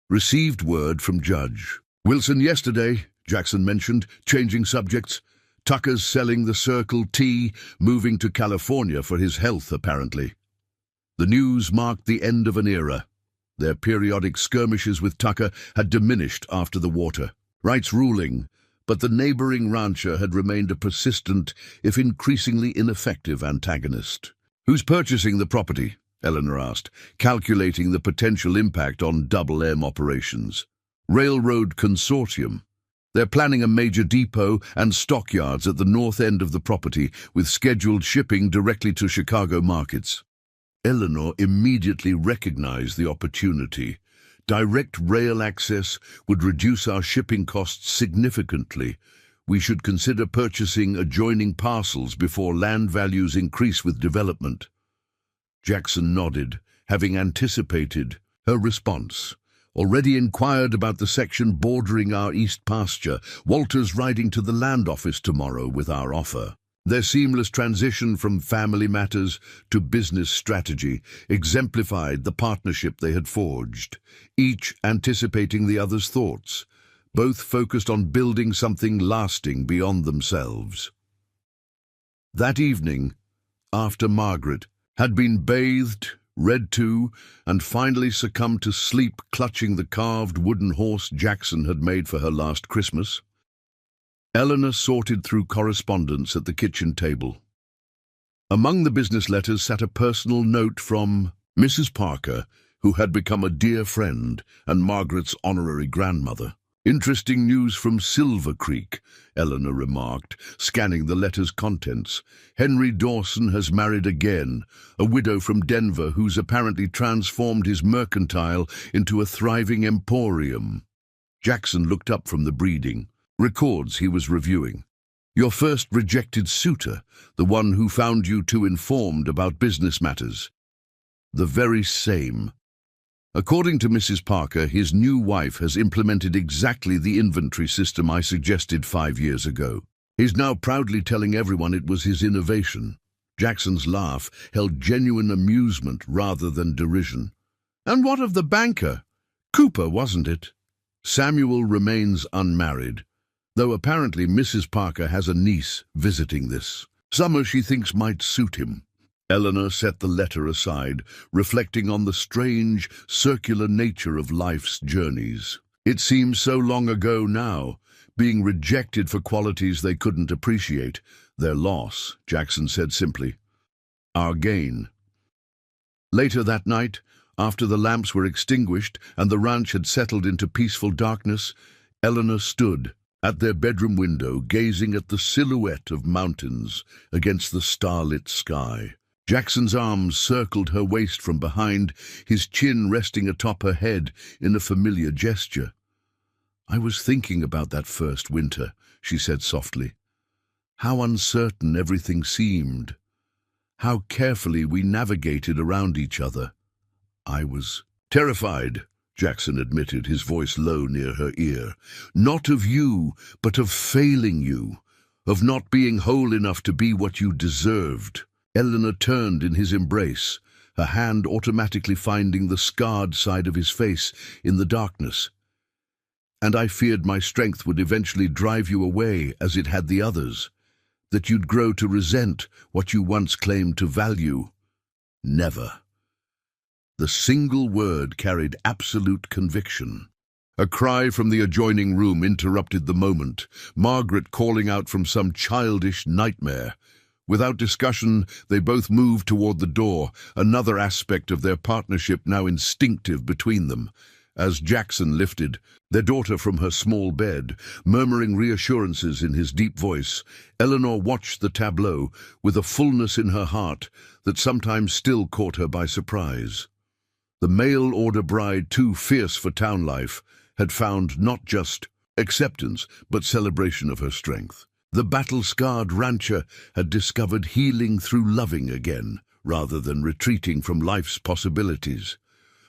Received word from Judge Wilson yesterday, Jackson mentioned, changing subjects. Tucker's selling the Circle T, moving to California for his health, apparently. The news marked the end of an era. Their periodic skirmishes with Tucker had diminished after the water rights ruling, but the neighboring rancher had remained a persistent, if increasingly ineffective, antagonist. "Who's purchasing the property?" Eleanor asked, calculating the potential impact on Double M operations. "Railroad Consortium. They're planning a major depot and stockyards at the north end of the property, with scheduled shipping directly to Chicago markets." Eleanor immediately recognized the opportunity. Direct rail access would reduce our shipping costs significantly. We should consider purchasing adjoining parcels before land values increase with development. Jackson nodded, having anticipated her response. "Already inquired about the section bordering our east pasture. Walter's riding to the land office tomorrow with our offer." Their seamless transition from family matters to business strategy exemplified the partnership they had forged, each anticipating the other's thoughts, both focused on building something lasting beyond themselves. That evening, after Margaret had been bathed, read to, and finally succumbed to sleep clutching the carved wooden horse Jackson had made for her last Christmas, Eleanor sorted through correspondence at the kitchen table. Among the business letters sat a personal note from Mrs. Parker, who had become a dear friend and Margaret's honorary grandmother. "Interesting news from Silver Creek," Eleanor remarked, scanning the letter's contents. "Henry Dawson has married again, a widow from Denver who's apparently transformed his mercantile into a thriving emporium." Jackson looked up from the breeding records he was reviewing. "Your first rejected suitor, the one who found you too informed about business matters." "The very same. According to Mrs. Parker, his new wife has implemented exactly the inventory system I suggested 5 years ago. He's now proudly telling everyone it was his innovation." Jackson's laugh held genuine amusement rather than derision. "And what of the banker? Cooper, wasn't it?" "Samuel remains unmarried, though apparently Mrs. Parker has a niece visiting this summer she thinks might suit him." Eleanor set the letter aside, reflecting on the strange, circular nature of life's journeys. It seems so long ago now, being rejected for qualities they couldn't appreciate. "Their loss," Jackson said simply. "Our gain." Later that night, after the lamps were extinguished and the ranch had settled into peaceful darkness, Eleanor stood at their bedroom window, gazing at the silhouette of mountains against the starlit sky. Jackson's arms circled her waist from behind, his chin resting atop her head in a familiar gesture. "I was thinking about that first winter," she said softly. "How uncertain everything seemed. How carefully we navigated around each other. I was terrified," Jackson admitted, his voice low near her ear. "Not of you, but of failing you, of not being whole enough to be what you deserved." Eleanor turned in his embrace, her hand automatically finding the scarred side of his face in the darkness. "And I feared my strength would eventually drive you away as it had the others, that you'd grow to resent what you once claimed to value." "Never." The single word carried absolute conviction. A cry from the adjoining room interrupted the moment, Margaret calling out from some childish nightmare. Without discussion, they both moved toward the door, another aspect of their partnership now instinctive between them. As Jackson lifted their daughter from her small bed, murmuring reassurances in his deep voice, Eleanor watched the tableau with a fullness in her heart that sometimes still caught her by surprise. The mail-order bride, too fierce for town life, had found not just acceptance, but celebration of her strength. The battle-scarred rancher had discovered healing through loving again, rather than retreating from life's possibilities.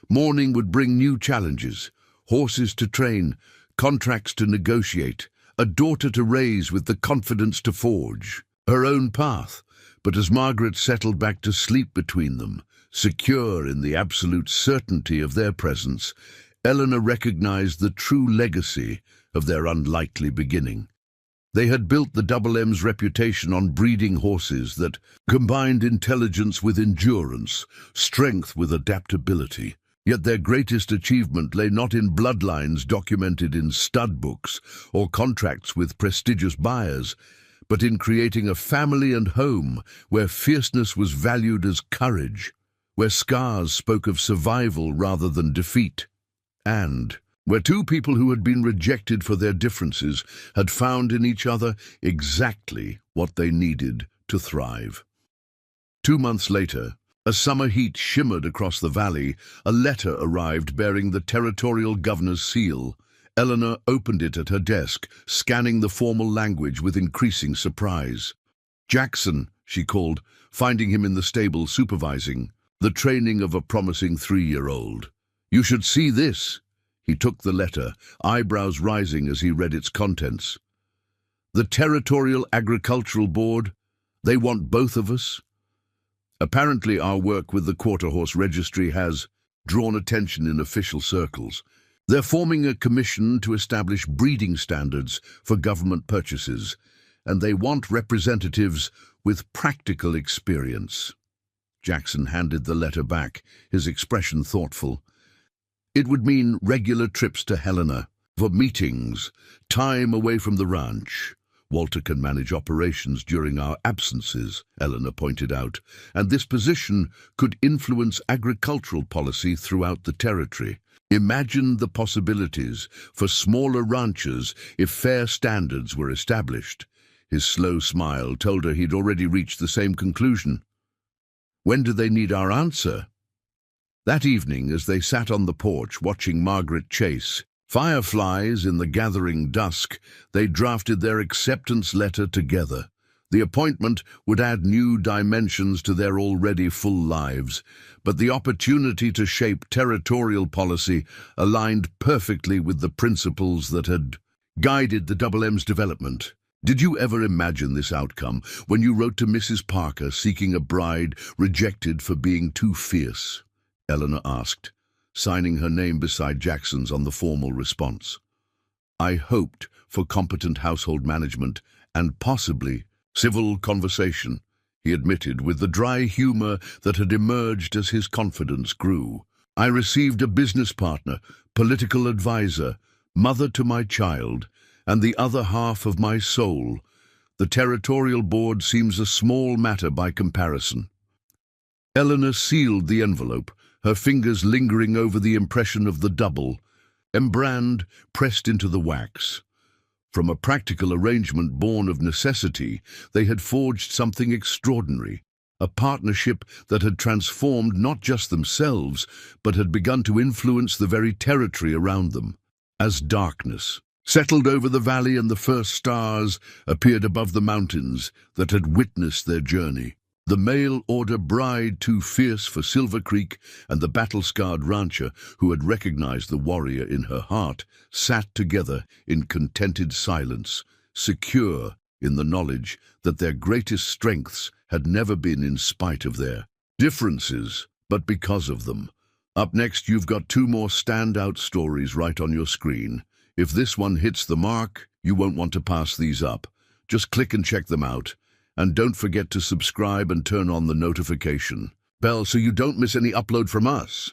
Morning would bring new challenges, horses to train, contracts to negotiate, a daughter to raise with the confidence to forge her own path. But as Margaret settled back to sleep between them, secure in the absolute certainty of their presence, Eleanor recognized the true legacy of their unlikely beginning. They had built the Double M's reputation on breeding horses that combined intelligence with endurance, strength with adaptability. Yet their greatest achievement lay not in bloodlines documented in stud books or contracts with prestigious buyers, but in creating a family and home where fierceness was valued as courage, where scars spoke of survival rather than defeat, and where two people who had been rejected for their differences had found in each other exactly what they needed to thrive. 2 months later, as summer heat shimmered across the valley, a letter arrived bearing the territorial governor's seal. Eleanor opened it at her desk, scanning the formal language with increasing surprise. "Jackson," she called, finding him in the stable supervising the training of a promising 3-year-old. "You should see this." He took the letter, eyebrows rising as he read its contents. "The Territorial Agricultural Board, they want both of us. Apparently our work with the Quarter Horse Registry has drawn attention in official circles. They're forming a commission to establish breeding standards for government purchases, and they want representatives with practical experience." Jackson handed the letter back, his expression thoughtful. "It would mean regular trips to Helena for meetings, time away from the ranch. Walter can manage operations during our absences," Eleanor pointed out, "and this position could influence agricultural policy throughout the territory. Imagine the possibilities for smaller ranchers if fair standards were established." His slow smile told her he'd already reached the same conclusion. "When do they need our answer?" That evening, as they sat on the porch watching Margaret chase fireflies in the gathering dusk, they drafted their acceptance letter together. The appointment would add new dimensions to their already full lives, but the opportunity to shape territorial policy aligned perfectly with the principles that had guided the Double M's development. "Did you ever imagine this outcome when you wrote to Mrs. Parker seeking a bride rejected for being too fierce?" Eleanor asked, signing her name beside Jackson's on the formal response. "I hoped for competent household management and possibly civil conversation," he admitted with the dry humor that had emerged as his confidence grew. "I received a business partner, political advisor, mother to my child, and the other half of my soul. The territorial board seems a small matter by comparison." Eleanor sealed the envelope, her fingers lingering over the impression of the double, embrand pressed into the wax. From a practical arrangement born of necessity, they had forged something extraordinary, a partnership that had transformed not just themselves, but had begun to influence the very territory around them. As darkness settled over the valley and the first stars appeared above the mountains that had witnessed their journey, the mail-order bride too fierce for Silver Creek and the battle-scarred rancher who had recognized the warrior in her heart sat together in contented silence, secure in the knowledge that their greatest strengths had never been in spite of their differences, but because of them. Up next, you've got 2 more standout stories right on your screen. If this one hits the mark, you won't want to pass these up. Just click and check them out. And don't forget to subscribe and turn on the notification bell so you don't miss any upload from us.